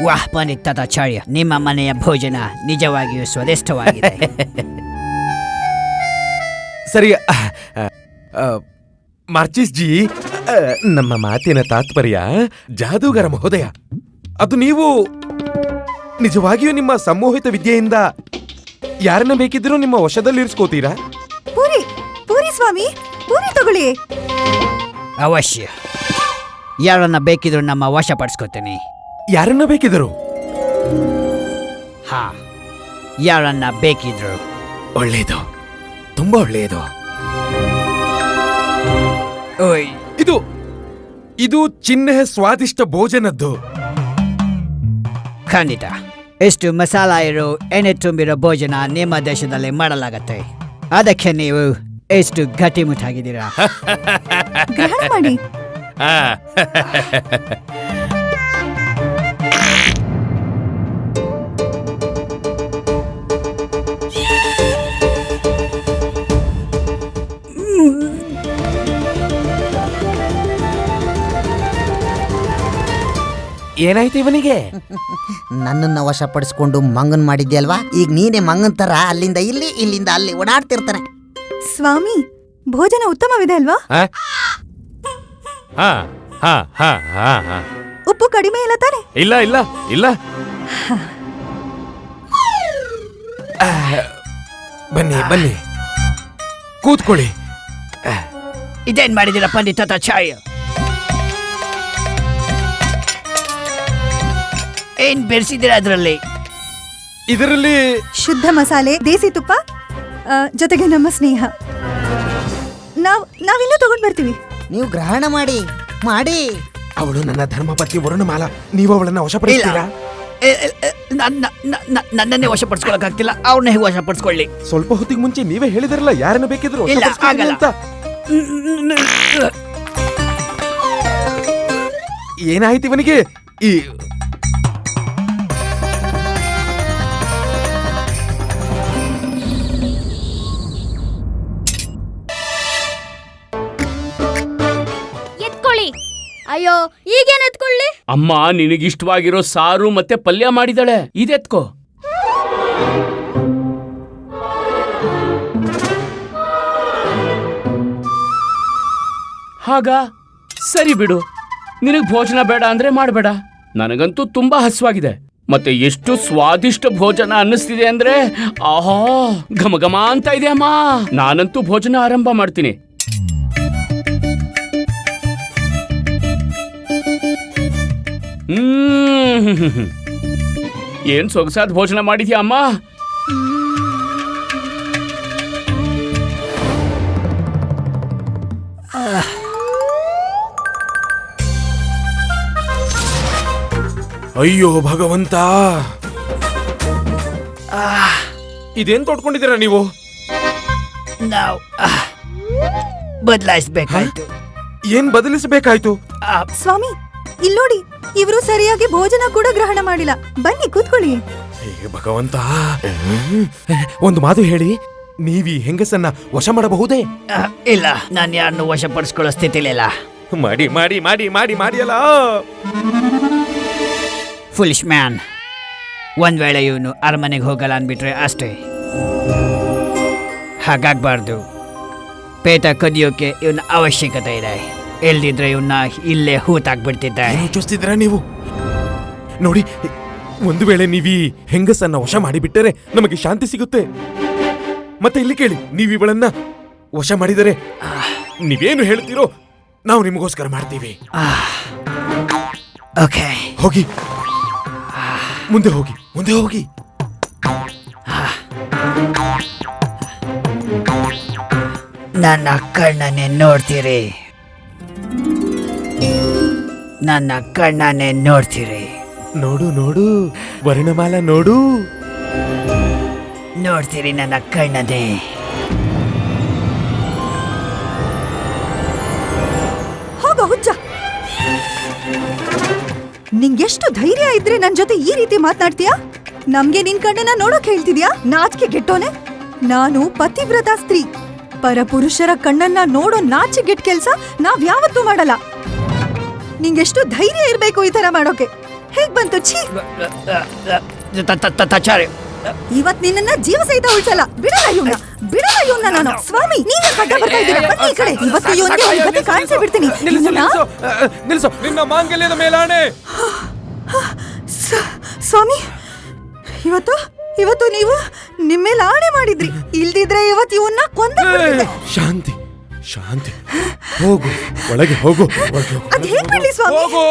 ವಾಹ್ ಪಂಡಿತ್ ತಾತಾಚಾರ್ಯ, ನಿಮ್ಮ ಮನೆಯ ಭೋಜನ ನಿಜವಾಗಿಯೂ ಸ್ವಾದಿಷ್ಟವಾಗಿದೆ. ಸರಿ, ಮಾರ್ಚಿಸ್ ಜಿ, ನಮ್ಮ ಮಾತಿನ ತಾತ್ಪರ್ಯ ಜಾದೂಗಾರ ಮಹೋದಯ, ಅದು ನೀವು ನಿಜವಾಗಿಯೂ ನಿಮ್ಮ ಸಂಮೋಹಿತ ವಿದ್ಯೆಯಿಂದ ಯಾರನ್ನ ಬೇಕಿದ್ರೂ ನಿಮ್ಮ ವಶದಲ್ಲಿರಿಸ್ಕೋತೀರಾ? ಪೂರಿ ಪೂರಿ ಸ್ವಾಮಿ, ಪೂರಿ ತಗೊಳ್ಳಿ. ಅವಶ್ಯ, ಯಾರನ್ನ ಬೇಕಿದ್ರು ನಮ್ಮ ವಶಪಡಿಸ್ಕೋತೀನಿ. ಯಾರನ್ನ ಬೇಕಿದ್ರು? ಹಾ, ಯಾರನ್ನ ಬೇಕಿದ್ರು. ಒಳ್ಳೆಯದು, ತುಂಬಾ ಒಳ್ಳೆಯದು. ಓಯ್, ಇದು ಚಿಹ್ನೆ ಸ್ವಾದಿಷ್ಟ ಭೋಜನದ್ದು. ಖಂಡಿತ. ಎಷ್ಟು ಮಸಾಲ ಇರೋ ಎಣ್ಣೆ ತುಂಬಿರೋ ಭೋಜನ ನಿಮ್ಮ ದೇಶದಲ್ಲಿ ಮಾಡಲಾಗತ್ತೆ. ಅದಕ್ಕೆ ನೀವು ಎಷ್ಟು ಗಟ್ಟಿಮುಟ್ಟಾಗಿದ್ದೀರಾ. ಗ್ರಹಣ ಮಾಡಿ. ಆ, ಏನಾಯ್ತು ಇವನಿಗೆ? ನನ್ನನ್ನ ವಶಪಡಿಸ್ಕೊಂಡು ಮಂಗನ್ ಮಾಡಿದ್ಯಲ್ವಾ, ಈಗ ನೀನೇ ಮಂಗನ್ ತರ ಅಲ್ಲಿಂದ ಇಲ್ಲಿ ಇಲ್ಲಿಂದ ಅಲ್ಲಿ ಓಡಾಡ್ತಿರ್ತಾನೆ. ಸ್ವಾಮಿ, ಭೋಜನ ಉತ್ತಮವಿದೆ ಅಲ್ವಾ? ಆ? ಹಾ ಹಾ ಹಾ ಹಾ ಹಾ. ಉಪ್ಪು ಕಡಿಮೆ ಇಲ್ಲ ತಾನೆ? ಇಲ್ಲ ಇಲ್ಲ ಇಲ್ಲ. ಬನ್ನಿ ಬನ್ನಿ, ಕೂತ್ಕೊಳ್ಳಿ. ಇದೇನ್ ಮಾಡಿದ್ದೀರಾ ಪಂಡಿತ ತಾತಾಚಾರ್ಯ? ಏನ್ ಬೆರೆಸಿದ್ದೀರಾ ಅದರಲ್ಲಿ? ಇದರಲ್ಲಿ ಶುದ್ಧ ಮಸಾಲೆ, ದೇಸಿ ತುಪ್ಪ, ಜೊತೆಗೆ ನಮ್ಮ ಸ್ನೇಹ. ನಾವಿನ್ನೂ ತಗೊಂಡ್ ಬರ್ತೀವಿ. ನೀವು ಗ್ರಹಣ ಮಾಡಿ ಮಾಡಿ. ಅವಳು ನನ್ನ ಧರ್ಮಪತ್ನಿ ವರುಣಮಾಲ, ನೀವು ಅವಳನ್ನ ವಶಪಡಿಸ್ತೀರಾ? ನನ್ನನ್ನೇ ವಶಪಡಿಸ್ಕೊಳಕ್ಕಾಗ್ತಿಲ್ಲ, ಅವ್ರನ್ನೇ ಹೇಗೆ ವಶಪಡಿಸ್ಕೊಳ್ಳಿ? ಸ್ವಲ್ಪ ಹೊತ್ತಿಗೆ ಮುಂಚೆ ನೀವೇ ಹೇಳಿದಿರಲ್ಲ ಯಾರನ್ನ ಬೇಕಿದ್ರು ಇಲ್ಲ, ವಶಪಡಿಸ್ಕೊಳ್ತೀನಿ ಆಗಲ್ಲ. ಅಂತ. ಏನಾಯ್ತು ಇವನಿಗೆ? ಈ ಎತ್ಕೊಳ್ಳಿ. ಅಯ್ಯೋ, ಈಗೇನ್ ಎತ್ಕೊಳ್ಳಿ? ಅಮ್ಮ ನಿನಗಿಷ್ಟವಾಗಿರೋ ಸಾರು ಮತ್ತೆ ಪಲ್ಯ ಮಾಡಿದಾಳೆ, ಇದೆತ್ಕೋ. ಹಾಗ ಸರಿ ಬಿಡು, ನಿನಗ್ ಭೋಜನ ಬೇಡ ಅಂದ್ರೆ ಮಾಡಬೇಡ. ನನಗಂತೂ ತುಂಬಾ ಹಸುವಾಗಿದೆ, ಮತ್ತೆ ಎಷ್ಟು ಸ್ವಾದಿಷ್ಟ ಭೋಜನ ಅನ್ನಿಸ್ತಿದೆ ಅಂದ್ರೆ ಆಹಾ ಘಮ ಘಮ ಅಂತ ಇದೆ ಅಮ್ಮ. ನಾನಂತೂ ಭೋಜನ ಆರಂಭ ಮಾಡ್ತೀನಿ. ಏನ್ ಸೊಗಸಾದ ಭೋಜನ ಮಾಡಿದ್ಯಾ ಅಮ್ಮ. ಅಯ್ಯೋ ಭಗವಂತ, ಇದೇನ್ ತೊಡ್ಕೊಂಡಿದ್ದೀರಾ ನೀವು? ನಾವು ಬದಲಾಯಿಸ್ಬೇಕಾಯ್ತು. ಏನ್ ಬದಲಿಸಬೇಕಾಯ್ತು? ಸ್ವಾಮಿ, ಇಲ್ಲೋಡಿ, ಇವರು ಸರಿಯಾಗಿ ಭೋಜನ ಕೂಡ ಗ್ರಹಣ ಮಾಡಿಲ್ಲ. ಬನ್ನಿ ಕೂತ್ಕೊಳ್ಳಿ. ಹೇ ಭಗವಂತ, ಒಂದು ಮಾತು ಹೇಳಿ, ನೀವೀ ಹೆಂಗಸನ್ನ ವಶ ಮಾಡಬಹುದೇ? ಇಲ್ಲ, ನಾನು ಯಾರನ್ನು ವಶಪಡಿಸ್ಕೊಳ್ಳೋ ಸ್ಥಿತಿಲಿಲ್ಲ. ಮಾಡಿ ಮಾಡಿ ಮಾಡಿ ಮಾಡಿ ಮಾಡಿಯಲ್ಲ. ಫುಲಿಶ್ ಮ್ಯಾನ್, ಒಂದ್ ವೇಳೆ ಇವನು ಅರಮನೆಗೆ ಹೋಗಲ್ಲ ಅನ್ಬಿಟ್ರೆ ಅಷ್ಟೇ. ಹಾಗಾಗ್ಬಾರ್ದು. ಪೇಟ ಕದಿಯೋಕೆ ಇವನ ಅವಶ್ಯಕತೆ ಇದೆ. ಇಲ್ದಿದ್ರೆ ಇವನ್ನ ಇಲ್ಲೇ ಹೂತಾಕ್ಬಿಡ್ತಿದ್ದೆ. ಏನು ಯೋಚಿಸ್ತಿದ್ದೀರಾ ನೀವು? ನೋಡಿ, ಒಂದು ವೇಳೆ ನೀವೀ ಹೆಂಗಸನ್ನ ವಶ ಮಾಡಿಬಿಟ್ಟರೆ ನಮಗೆ ಶಾಂತಿ ಸಿಗುತ್ತೆ. ಮತ್ತೆ ಇಲ್ಲಿ ಕೇಳಿ, ನೀವು ಇವಳನ್ನ ವಶ ಮಾಡಿದರೆ ನೀವೇನು ಹೇಳ್ತೀರೋ ನಾವು ನಿಮಗೋಸ್ಕರ ಮಾಡ್ತೀವಿ. ಓಕೆ, ಹೋಗಿ, ಮುಂದೆ ಹೋಗಿ, ಮುಂದೆ ಹೋಗಿ. ನನ್ನ ಕಣ್ಣನ್ನೇ ನೋಡ್ತೀರಿ, ನನ್ನ ಕಣ್ಣನ್ನೇ ನೋಡ್ತೀರಿ. ನೋಡು ನೋಡು, ವರ್ಣಮಾಲ ನೋಡು. ನೋಡ್ತೀರಿ ನನ್ನ ಕಣ್ಣನ್ನೇ. ಹೋಗ ಹುಚ್ಚ, ನಿಂಗೆಷ್ಟು ಧೈರ್ಯ ಇದ್ರೆ ನನ್ ಜೊತೆ ಈ ರೀತಿ ಮಾತನಾಡ್ತೀಯಾ? ನಮ್ಗೆ ನಿನ್ ಕಣ್ಣನ್ನ ನೋಡೋಕ್ ಹೇಳ್ತಿದ್ಯಾ? ನಾಚಿಕೆ ಗೆಟ್ಟೋನೆ. ನಾನು ಪತಿವ್ರತ ಸ್ತ್ರೀ. ಪರಪುರುಷರ ಕಣ್ಣನ್ನ ನೋಡೋ ನಾಚಿಗೆಟ್ ಕೆಲ್ಸ ನಾವ್ ಯಾವತ್ತೂ ಮಾಡಲ್ಲ. ನಿಂಗೆಷ್ಟು ಧೈರ್ಯ ಇರ್ಬೇಕು ಈ ತರ ಮಾಡೋಕೆ? ಹೇಗ್ ಬಂತು? ಛೀ! ಇವತ್ ನಿನ್ನ ಜೀವ ಸಹಿತ ಉಳಿಸಲ್ಲ. ಬಿಡಲ್ಲ ಇವ್ನ, ಬಿಡಲ್ಲ ಇವ್ನ ನಾನು. ಸ್ವಾಮಿ, ನೀವೇ ಕಡ್ಡ ಬರ್ತಾ ಇದ್ದೀರಾ? ಬನ್ನಿ ಈ ಕಡೆ. ಇವತ್ತು ಇವನ್ಗೆ ಒಂದ್ ಗತಿ ಕಾಣಿಸೇ ಬಿಡ್ತೀನಿ. ನಿಲ್ಸು, ನಿನ್ನ ಮಾಂಗಲ್ಯದ ಮೇಲಾಣೆ. ಸ್ವಾಮಿ, ಇವತ್ತು ನೀವು ನಿಮ್ಮೇಲೆ ಆಣೆ ಮಾಡಿದ್ರಿ. ಇಲ್ದಿದ್ರೆ ಇವತ್ತು ಇವನ್ನ ಕೊಂದ. ಶಾಂತಿ, ಶಾಂತಿ. ಹೋಗು, ಒಳಗೆ ಹೋಗು. ಅದ್ ಹೇಗ್ ಮಾಡ್ಲಿ ಸ್ವಾಮಿ? ಹೋಗು,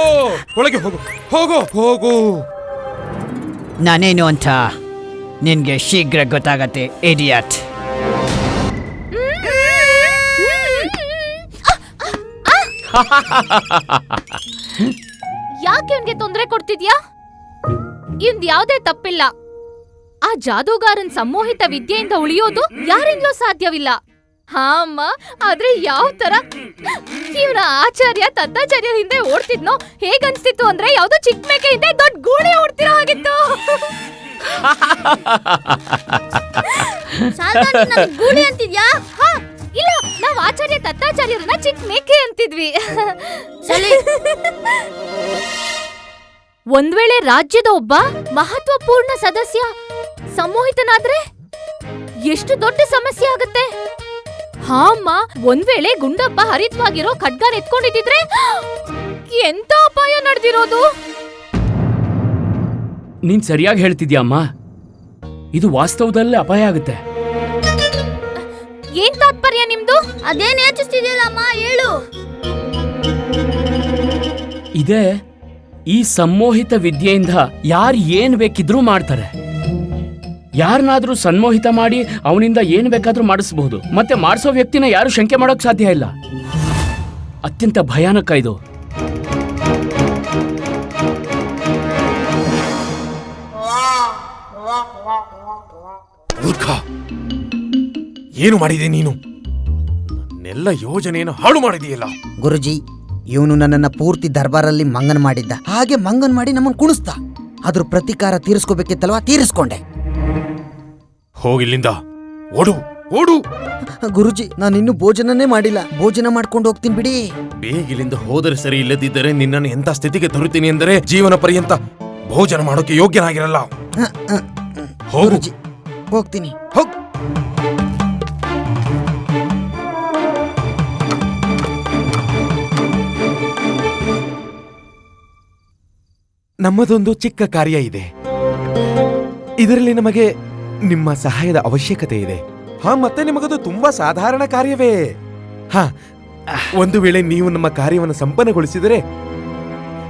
ಒಳಗೆ ಹೋಗು, ಹೋಗು, ಹೋಗು. ನಾನೇನು ಅಂತ ನಿನ್ಗೆ ಶೀಘ್ರ ಗೊತ್ತಾಗತ್ತೆ, ಇಡಿಯಟ್. ಯಾಕೆ ಇವನ್ಗೆ ತೊಂದರೆ ಕೊಡ್ತಿದ್ಯಾ? ಇವ್ನ್ ಯಾವ್ದೇ ತಪ್ಪಿಲ್ಲ. ಆ ಜಾದೂಗಾರನ್ ಸಂಮೋಹಿತ ವಿದ್ಯೆಯಿಂದ ಉಳಿಯೋದು ಯಾರಿಂದಲೂ ಸಾಧ್ಯವಿಲ್ಲ. ಹಾ ಅಮ್ಮ, ಆದ್ರೆ ಯಾವ ತರ ಇವನ ಆಚಾರ್ಯ ತತ್ತಾಚಾರ್ಯ ಹಿಂದೆ ಓಡ್ತಿದ್ನೋ ಹೇಗನ್ಸ್ತಿತ್ತು ಅಂದ್ರೆ ಯಾವ್ದೋ ಚಿಕ್ಕ ಮೇಕೆ ಹಿಂದೆ ದೊಡ್ಡ ಗೂಳಿ ಓಡ್ತಿರೋ ಹಾಗಿತ್ತು. ಗೂಳಿ ಅಂತಿದ್ಯಾ? ಇಲ್ಲ, ನಾವ್ ಆಚಾರ್ಯ ತತ್ತಾಚಾರ್ಯರನ್ನ ಚಿಕ್ಕ ಮೇಕೆ ಅಂತಿದ್ವಿ. ಒಂದ್ ವೇಳೆ ರಾಜ್ಯದ ಒಬ್ಬ ಮಹತ್ವಪೂರ್ಣ ಸದಸ್ಯ ಸಂಮೋಹಿತನಾದ್ರೆ ಎಷ್ಟು ದೊಡ್ಡ ಸಮಸ್ಯೆ ಆಗುತ್ತೆ. ಹಾ ಅಮ್ಮ, ಒಂದ್ ವೇಳೆ ಗುಂಡಪ್ಪ ಹರಿತವಾಗಿರೋ ಖಡ್ಗಾನ್ ಎತ್ಕೊಂಡಿದ್ರೆ ಎಂತ ಅಪಾಯ ನಡೆದಿರೋದು. ನೀನ್ ಸರಿಯಾಗಿ ಹೇಳ್ತಿದ್ಯಾ ಅಮ್ಮ. ಇದು ವಾಸ್ತವದಲ್ಲೇ ಅಪಾಯ ಆಗುತ್ತೆ. ಏನ್ ತಾತ್ಪರ್ಯ ನಿಮ್ದು? ಅದೇನ್ ಯೋಚಿಸ್ತಿದ್ಯಲ್ಲಮ್ಮ, ಹೇಳು. ಇದೇ, ಈ ಸಂಮೋಹಿತ ವಿದ್ಯೆಯಿಂದ ಯಾರು ಏನ್ ಬೇಕಿದ್ರೂ ಮಾಡ್ತಾರೆ. ಯಾರನ್ನಾದ್ರೂ ಸನ್ಮೋಹಿತ ಮಾಡಿ ಅವನಿಂದ ಏನ್ ಬೇಕಾದ್ರೂ ಮಾಡಿಸಬಹುದು. ಮತ್ತೆ ಮಾಡಿಸೋ ವ್ಯಕ್ತಿನ ಯಾರು ಶಂಕೆ ಮಾಡೋಕ್ ಸಾಧ್ಯ ಇಲ್ಲ. ಅತ್ಯಂತ ಭಯಾನಕ ಇದು. ಮೂರ್ಖ, ಏನು ಮಾಡಿದೆ ನೀನು? ನನ್ನೆಲ್ಲ ಯೋಜನೆಯನ್ನು ಹಾಳು ಮಾಡಿದೆಯಲ್ಲ. ಗುರುಜಿ, ಇವನು ನನ್ನನ್ನ ಪೂರ್ತಿ ದರ್ಬಾರಲ್ಲಿ ಮಂಗನ್ ಮಾಡಿದ್ದ. ಹಾಗೆ ಮಂಗನ್ ಮಾಡಿ ನಮ್ಮನ್ ಕುಣಿಸ್ದ. ಅದ್ರ ಪ್ರತೀಕಾರ ತೀರಿಸ್ಕೋಬೇಕಿತ್ತಲ್ವಾ? ತೀರಿಸ್ಕೊಂಡೆ. ಹೋಗಿಲ್ಲಿಂದ, ಓಡು, ಓಡು. ಗುರುಜಿ, ನಾನಿನ್ನು ಭೋಜನನೇ ಮಾಡಿಲ್ಲ. ಭೋಜನ ಮಾಡ್ಕೊಂಡು ಹೋಗ್ತೀನಿ ಬಿಡಿ. ಬೇಗಿಲಿಂದ ಹೋದರೆ ಸರಿ, ಇಲ್ಲದಿದ್ದರೆ ನಿನ್ನನ್ನು ಎಂತ ಸ್ಥಿತಿಗೆ ತರುತ್ತೀನಿ ಎಂದರೆ ಜೀವನ ಪರ್ಯಂತ ಭೋಜನ ಮಾಡೋಕೆ ಯೋಗ್ಯನಾಗಿರಲ್ಲ. ಹೋಗು. ಗುರುಜಿ, ಹೋಗ್ತೀನಿ. ಹೋಗ್. ನಮ್ಮದೊಂದು ಚಿಕ್ಕ ಕಾರ್ಯ ಇದೆ. ಇದರಲ್ಲಿ ನಮಗೆ ನಿಮ್ಮ ಸಹಾಯದ ಅವಶ್ಯಕತೆ ಇದೆ. ಮತ್ತೆ ನಿಮಗದು ತುಂಬಾ ಸಾಧಾರಣ ಕಾರ್ಯವೇ. ಒಂದು ವೇಳೆ ನೀವು ನಮ್ಮ ಕಾರ್ಯವನ್ನು ಸಂಪನ್ನಗೊಳಿಸಿದರೆ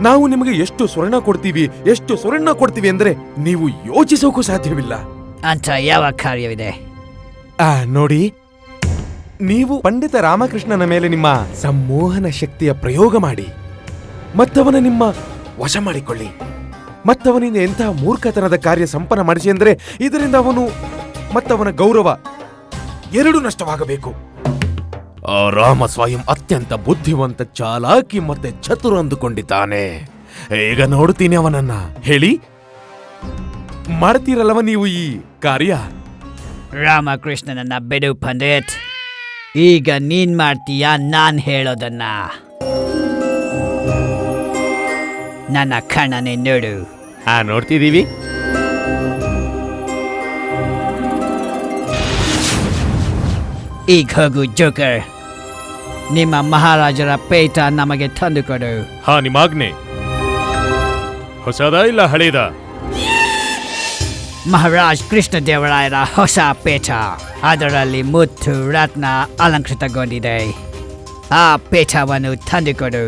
ನಾವು ನಿಮಗೆ ಎಷ್ಟು ಸ್ವರ್ಣ ಕೊಡ್ತೀವಿ ಅಂದ್ರೆ ನೀವು ಯೋಚಿಸೋಕು ಸಾಧ್ಯವಿಲ್ಲ. ಅಂತ ಯಾವ ಕಾರ್ಯವಿದೆ? ನೋಡಿ, ನೀವು ಪಂಡಿತ ರಾಮಕೃಷ್ಣನ ಮೇಲೆ ನಿಮ್ಮ ಸಂಮೋಹನ ಶಕ್ತಿಯ ಪ್ರಯೋಗ ಮಾಡಿ ಮತ್ತವನ ನಿಮ್ಮ ವಶ ಮಾಡಿಕೊಳ್ಳಿ. ಮತ್ತವನಿಂದ ಎಂತಹ ಮೂರ್ಖತನದ ಕಾರ್ಯ ಸಂಪನ್ನ ಮಾಡಿಸಿ ಅಂದರೆ ಇದರಿಂದ ಅವನು ಮತ್ತವನ ಗೌರವ ಎರಡೂ ನಷ್ಟವಾಗಬೇಕು. ಆ ರಾಮ ಸ್ವಯಂ ಅತ್ಯಂತ ಬುದ್ಧಿವಂತ, ಚಾಲಾಕಿ ಮತ್ತೆ ಚತುರ ಅಂದುಕೊಂಡಿದ್ದಾನೆ. ಈಗ ನೋಡ್ತೀನಿ ಅವನನ್ನ. ಹೇಳಿ, ಮಾಡ್ತೀರಲ್ಲವ ನೀವು ಈ ಕಾರ್ಯ? ರಾಮಕೃಷ್ಣನನ್ನ ಬಿಡು ಪಂಡಿತ್. ಈಗ ನೀನ್ ಮಾಡ್ತೀಯಾ ನಾನ್ ಹೇಳೋದನ್ನ? ನನ್ನ ಕಣ್ಣನೆ ನೋಡು. ಈಗ ಹೋಗು ಜೋಕರ್, ನಿಮ್ಮ ಮಹಾರಾಜರ ಪೇಟ ನಮಗೆ ತಂದುಕೊಡು. ಹಾ, ನಿಮಾಗ್ನೆ. ಹೊಸದ ಇಲ್ಲ ಹಳೇದ? ಮಹಾರಾಜ್ ಕೃಷ್ಣದೇವರಾಯರ ಹೊಸ ಪೇಟ, ಅದರಲ್ಲಿ ಮುತ್ತು ರತ್ನ ಅಲಂಕೃತಗೊಂಡಿದೆ. ಆ ಪೇಟವನ್ನು ತಂದುಕೊಡು.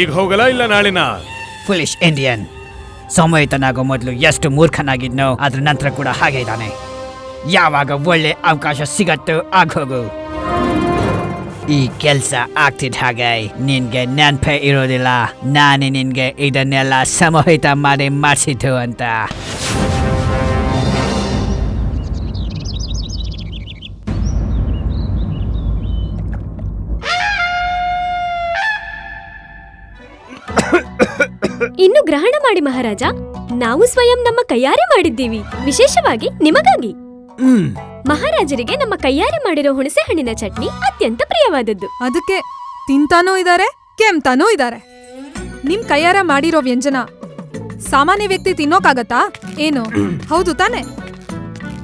ಈಗ ಹೋಗಲ್ಲ ಇಲ್ಲ ನಾಳಿನ? ಫುಲಿಶ್ ಇಂಡಿಯನ್, ಸಮಯತನಾಗೋ ಮೊದಲು ಎಷ್ಟು ಮೂರ್ಖನಾಗಿದ್ನೋ ಅದ್ರ ನಂತರ ಕೂಡ ಹಾಗೆ ಇದ್ದಾನೆ. ಯಾವಾಗ ಒಳ್ಳೆ ಅವಕಾಶ ಸಿಗತ್ತೋ ಆಗೋಗು. ಈ ಕೆಲ್ಸ ಆಗ್ತಿದ್ದ ಹಾಗೆ ನಿನ್ಗೆ ನೆನ್ಪೆ ಇರೋದಿಲ್ಲ ನಾನೇ ನಿನ್ಗೆ ಇದನ್ನೆಲ್ಲ ಸಮೋಹಿತ ಮಾಡಿ ಮಾಡಿಸಿದ್ದು ಅಂತ. ಇನ್ನು ಗ್ರಹಣ ಮಾಡಿ ಮಹಾರಾಜ, ನಾವು ಸ್ವಯಂ ನಮ್ಮ ಕೈಯಾರೆ ಮಾಡಿದ್ದೀವಿ, ವಿಶೇಷವಾಗಿ ನಿಮಗಾಗಿ. ಮಹಾರಾಜರಿಗೆ ನಮ್ಮ ಕೈಯಾರೆ ಮಾಡಿರೋ ಹುಣಸೆ ಹಣ್ಣಿನ ಚಟ್ನಿ ಅತ್ಯಂತ ಪ್ರಿಯವಾದದ್ದು. ಅದಕ್ಕೆ ತಿಂತಾನೂ ಇದಾರೆ, ಕೆಮ್ತಾನೂ ಇದಾರೆ. ನಿಮ್ ಕೈಯಾರ ಮಾಡಿರೋ ವ್ಯಂಜನ ಸಾಮಾನ್ಯ ವ್ಯಕ್ತಿ ತಿನ್ನೋಕಾಗತ್ತಾ ಏನು? ಹೌದು ತಾನೆ?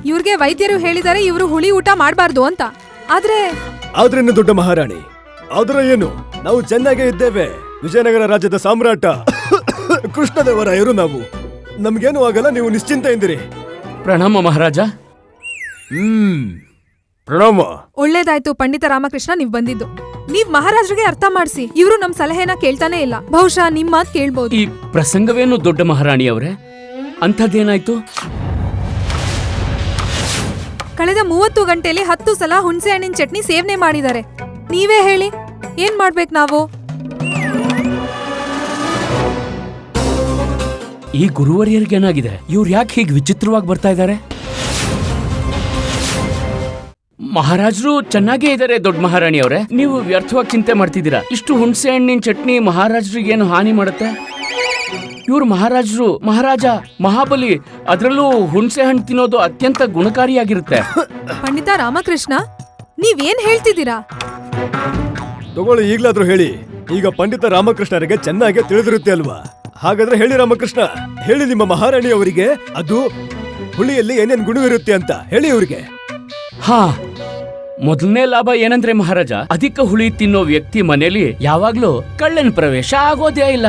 ಇವ್ರಿಗೆ ವೈದ್ಯರು ಹೇಳಿದಾರೆ ಇವರು ಹುಳಿ ಊಟ ಮಾಡಬಾರ್ದು ಅಂತ. ಆದ್ರೇನು ದೊಡ್ಡ ಮಹಾರಾಣಿ, ಆದ್ರೆ ಏನು, ನಾವು ಚೆನ್ನಾಗೇ ಇದ್ದೇವೆ. ವಿಜಯನಗರ ರಾಜ್ಯದ ಸಾಮ್ರಾಟ ಕೃಷ್ಣದೇವರಾಯರು ನಾವು. ನಮ್ಗೇನು ಆಗಲ್ಲ, ನೀವು ನಿಶ್ಚಿಂತ ಎಂದಿರಿ. ಪ್ರಣಾಮ ಮಹಾರಾಜ. ಪ್ರಣಾಮ. ಒಳ್ಳೇದಾಯ್ತು ಪಂಡಿತ ರಾಮಕೃಷ್ಣ ನೀವ್ ಬಂದಿದ್ದು. ನೀವ್ ಮಹಾರಾಜರಿಗೆ ಅರ್ಥ ಮಾಡಿಸಿ, ಇವರು ನಮ್ ಸಲಹೆನ ಕೇಳ್ತಾನೆ ಇಲ್ಲ. ಬಹುಶಃ ನಿಮ್ ಮಾತ್ ಕೇಳ್ಬೋದು. ಈ ಪ್ರಸಂಗವೇನು ದೊಡ್ಡ ಮಹಾರಾಣಿಯವರೇ? ಅಂಥದ್ದೇನಾಯ್ತು? ಕಳೆದ 30 ಗಂಟೆಯಲ್ಲಿ 10 ಸಲ ಹುಣಸೆ ಹಣ್ಣಿನ ಚಟ್ನಿ ಸೇವನೆ ಮಾಡಿದ್ದಾರೆ. ನೀವೇ ಹೇಳಿ, ಏನ್ ಮಾಡ್ಬೇಕು ನಾವು? ಈ ಗುರುವರಿಯರಿಗೇನಾಗಿದೆ? ಇವ್ರು ಯಾಕೆ ಹೀಗೆ ವಿಚಿತ್ರವಾಗಿ ಬರ್ತಾ ಇದ್ದಾರೆ? ಮಹಾರಾಜರು ಚೆನ್ನಾಗೇ ಇದ್ದಾರೆ ದೊಡ್ಡ ಮಹಾರಾಣಿಯವರೇ. ನೀವು ವ್ಯರ್ಥವಾಗಿ ಚಿಂತೆ ಮಾಡ್ತಿದ್ದೀರಾ. ಇಷ್ಟು ಹುಣಸೆ ಹಣ್ಣಿನ ಚಟ್ನಿ ಮಹಾರಾಜರಿಗೆ ಏನು ಹಾನಿ ಮಾಡುತ್ತೆ? ಇವ್ರು ಮಹಾರಾಜರು, ಮಹಾರಾಜ ಮಹಾಬಲಿ, ಅದರಲ್ಲೂ ಹುಣಸೆ ಹಣ್ಣು ತಿನ್ನೋದು ಅತ್ಯಂತ ಗುಣಕಾರಿಯಾಗಿರುತ್ತೆ. ಪಂಡಿತ ರಾಮಕೃಷ್ಣ, ನೀವೇನ್ ಹೇಳ್ತಿದ್ದೀರಾ? ತಗೊಳ್ಳಿ, ಈಗ್ಲಾದ್ರೂ ಹೇಳಿ. ಈಗ ಪಂಡಿತ ರಾಮಕೃಷ್ಣರಿಗೆ ಚೆನ್ನಾಗಿ ತಿಳಿದಿರುತ್ತೆ ಅಲ್ವಾ? ಹಾಗಾದ್ರೆ ಹೇಳಿ ರಾಮಕೃಷ್ಣ, ಹೇಳಿ ನಿಮ್ಮ ಮಹಾರಾಣಿ ಅವರಿಗೆ ಅದು ಹುಳಿಯಲ್ಲಿ ಏನೇನ್ ಗುಣವಿರುತ್ತೆ ಅಂತ ಹೇಳಿ ಇವ್ರಿಗೆ. ಹಾ, ಮೊದಲನೇ ಲಾಭ ಏನಂದ್ರೆ ಮಹಾರಾಜ, ಅಧಿಕ ಹುಳಿ ತಿನ್ನೋ ವ್ಯಕ್ತಿ ಮನೆಯಲ್ಲಿ ಯಾವಾಗ್ಲೂ ಕಳ್ಳನ ಪ್ರವೇಶ ಆಗೋದೇ ಇಲ್ಲ.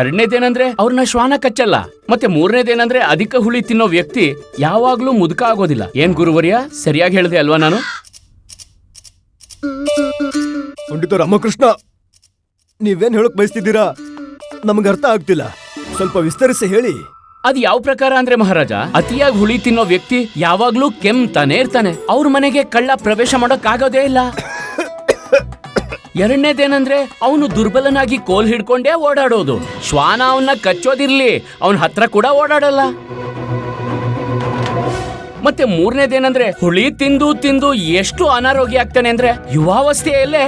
ಎರಡನೇದೇನಂದ್ರೆ ಅವ್ರನ್ನ ಶ್ವಾನ ಕಚ್ಚಲ್ಲ. ಮತ್ತೆ ಮೂರನೇದೇನಂದ್ರೆ ಅಧಿಕ ಹುಳಿ ತಿನ್ನೋ ವ್ಯಕ್ತಿ ಯಾವಾಗ್ಲೂ ಮುದುಕ ಆಗೋದಿಲ್ಲ. ಏನ್ ಗುರುವರ್ಯ, ಸರಿಯಾಗಿ ಹೇಳಿದೆ ಅಲ್ವಾ ನಾನು? ಪಂಡಿತ ರಾಮಕೃಷ್ಣ, ನೀವೇನ್ ಹೇಳಕ್ ಬಯಸ್ತಿದ್ದೀರಾ? ನಮ್ಗೆ ಅರ್ಥ ಆಗ್ತಿಲ್ಲ, ಸ್ವಲ್ಪ ವಿಸ್ತರಿಸಿ ಹೇಳಿ. ಅದ್ ಯಾವ ಪ್ರಕಾರ ಅಂದ್ರೆ ಮಹಾರಾಜ, ಅತಿಯಾಗಿ ಹುಳಿ ತಿನ್ನೋ ವ್ಯಕ್ತಿ ಯಾವಾಗ್ಲೂ ಕೆಮ್ತಾನೆ ಇರ್ತಾನೆ. ಅವ್ರ ಮನೆಗೆ ಕಳ್ಳ ಪ್ರವೇಶ ಮಾಡೋಕ್ ಆಗೋದೇ ಇಲ್ಲ. ಎರಡನೇದೇನಂದ್ರೆ ಅವನು ದುರ್ಬಲನಾಗಿ ಕೋಲ್ ಹಿಡ್ಕೊಂಡೇ ಓಡಾಡೋದು. ಶ್ವಾನ ಅವನ್ನ ಕಚ್ಚೋದಿರ್ಲಿ, ಅವನ ಹತ್ರ ಕೂಡ ಓಡಾಡಲ್ಲ. ಮತ್ತೆ ಮೂರನೇದೇನಂದ್ರೆ ಹುಳಿ ತಿಂದು ತಿಂದು ಎಷ್ಟು ಅನಾರೋಗ್ಯ ಆಗ್ತಾನೆ ಅಂದ್ರೆ ಯುವಾವಸ್ಥೆಯಲ್ಲೇ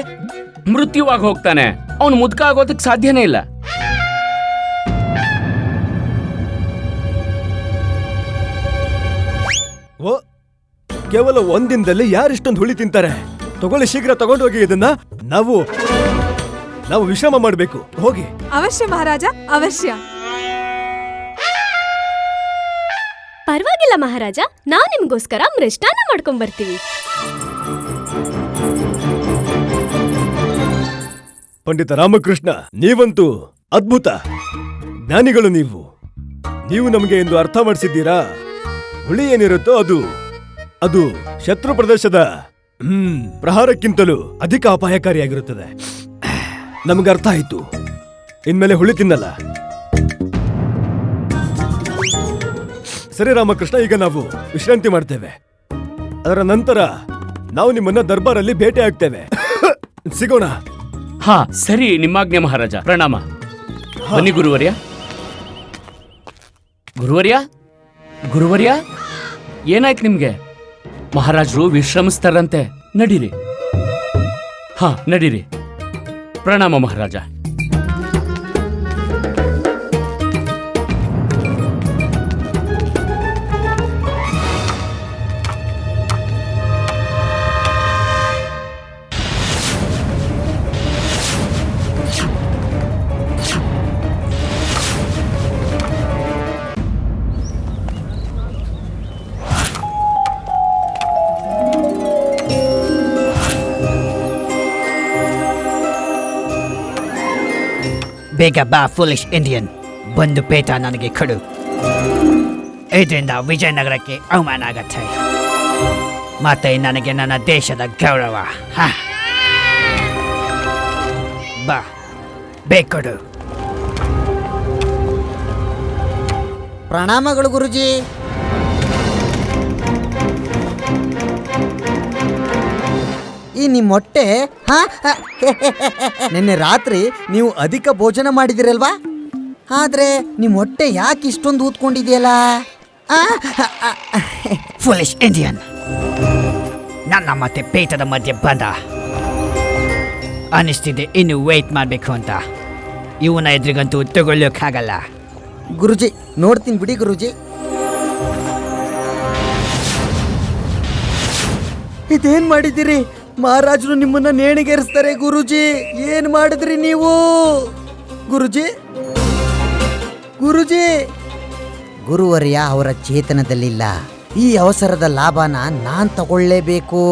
ಮೃತ್ಯುವಾಗಿ ಹೋಗ್ತಾನೆ. ಅವನು ಮುದುಕ ಆಗೋದಕ್ಕೆ ಸಾಧ್ಯನೇ ಇಲ್ಲ. ಓ, ಕೇವಲ ಒಂದಿನದಲ್ಲಿ ಯಾರಿಷ್ಟೊಂದು ಹುಳಿ ತಿಂತಾರೆ? ತಗೊಳ್ಳಿ, ಶೀಘ್ರ ತಗೊಂಡೋಗಿ ಇದನ್ನ. ನಾವು ವಿಶ್ರಾಮ ಮಾಡಬೇಕು. ಹೋಗಿ. ಅವಶ್ಯ ಮಹಾರಾಜ, ಅವಶ್ಯ. ಪರವಾಗಿಲ್ಲ ಮಹಾರಾಜ, ನಾವು ನಿಮ್ಗೋಸ್ಕರ ಮೃಷ್ಟಾನ್ನ ಮಾಡ್ಕೊಂಡ್ ಬರ್ತೀವಿ. ಪಂಡಿತ ರಾಮಕೃಷ್ಣ, ನೀವಂತೂ ಅದ್ಭುತ ಜ್ಞಾನಿಗಳು. ನೀವು ನಮಗೆ ಎಂದು ಅರ್ಥ ಮಾಡಿಸಿದ್ದೀರಾ. ಹುಳಿ ಏನಿರುತ್ತೋ ಅದು ಶತ್ರು ಪ್ರದೇಶದ ಪ್ರಹಾರಕ್ಕಿಂತಲೂ ಅಧಿಕ ಅಪಾಯಕಾರಿಯಾಗಿರುತ್ತದೆ. ನಮ್ಗೆ ಅರ್ಥ ಆಯ್ತು. ಇನ್ಮೇಲೆ ಹುಳಿ ತಿನ್ನಲ್ಲ. ಸರಿ ರಾಮಕೃಷ್ಣ, ಈಗ ನಾವು ವಿಶ್ರಾಂತಿ ಮಾಡ್ತೇವೆ. ಅದರ ನಂತರ ನಾವು ನಿಮ್ಮನ್ನ ದರ್ಬಾರಲ್ಲಿ ಭೇಟಿ ಆಗ್ತೇವೆ. ಸಿಗೋಣ. ಹಾ ಸರಿ, ನಿಮ್ಮಾಜ್ಞೆ ಮಹಾರಾಜ. ಪ್ರಣಾಮ. ಬನ್ನಿ ಗುರುವರ್ಯ. ಗುರುವರ್ಯ, ಏನಾಯ್ತು ನಿಮ್ಗೆ? ಮಹಾರಾಜರು ವಿಶ್ರಮಿಸ್ತಾರಂತೆ. ನಡೀರಿ. ಹಾ ನಡೀರಿ. ಪ್ರಣಾಮ ಮಹಾರಾಜ. ಬೇಗ ಬಾ ಫುಲಿಶ್ ಇಂಡಿಯನ್. ಬಂದು ಪೇಟ ನನಗೆ ಕೊಡು. ಇದರಿಂದ ವಿಜಯನಗರಕ್ಕೆ ಅವಮಾನ ಆಗತ್ತೆ, ಮತ್ತೆ ನನಗೆ ನನ್ನ ದೇಶದ ಗೌರವ. ಬಾ, ಬೇಕೊಡು. ಪ್ರಣಾಮಗಳು ಗುರುಜಿ. ಈ ನಿಮ್ಮ ಹೊಟ್ಟೆ ನಿನ್ನೆ ರಾತ್ರಿ ನೀವು ಅಧಿಕ ಭೋಜನ ಮಾಡಿದಿರಲ್ವಾ? ಆದ್ರೆ ನಿಮ್ಮ ಹೊಟ್ಟೆ ಯಾಕೆ ಇಷ್ಟೊಂದು ಊದ್ಕೊಂಡಿದೆಯಲ್ಲ? ಫುಲಿಶ್ ಇಂಡಿಯನ್, ನನ್ನ ಮತ್ತೆ ಪೇಟದ ಮಧ್ಯೆ ಬಂದ. ಅನಿಸ್ತಿದೆ ಇನ್ನು ವೇಟ್ ಮಾಡಬೇಕು ಅಂತ. ಇವನ ಎದುರಿಗಂತೂ ತಗೊಳ್ಳೋಕ್ಕಾಗಲ್ಲ. ಗುರುಜಿ ನೋಡ್ತೀನಿ ಬಿಡಿ ಗುರುಜಿ. ಇದೇನ್ ಮಾಡಿದಿರಿ? ಮಹಾರಾಜರು ನಿಮ್ಮನ್ನ ನೇಣಿಗೇರಿಸ್ತಾರೆ ಗುರುಜಿ. ಏನ್ ಮಾಡಿದ್ರಿ ನೀವು ಗುರುಜಿ? ಗುರುಜಿ, ಗುರುವರ್ಯ ಅವರ ಚೇತನದಲ್ಲಿಲ್ಲ. ಈ ಅವಸರದ ಲಾಭನ ನಾನ್ ತಗೊಳ್ಳೇಬೇಕು.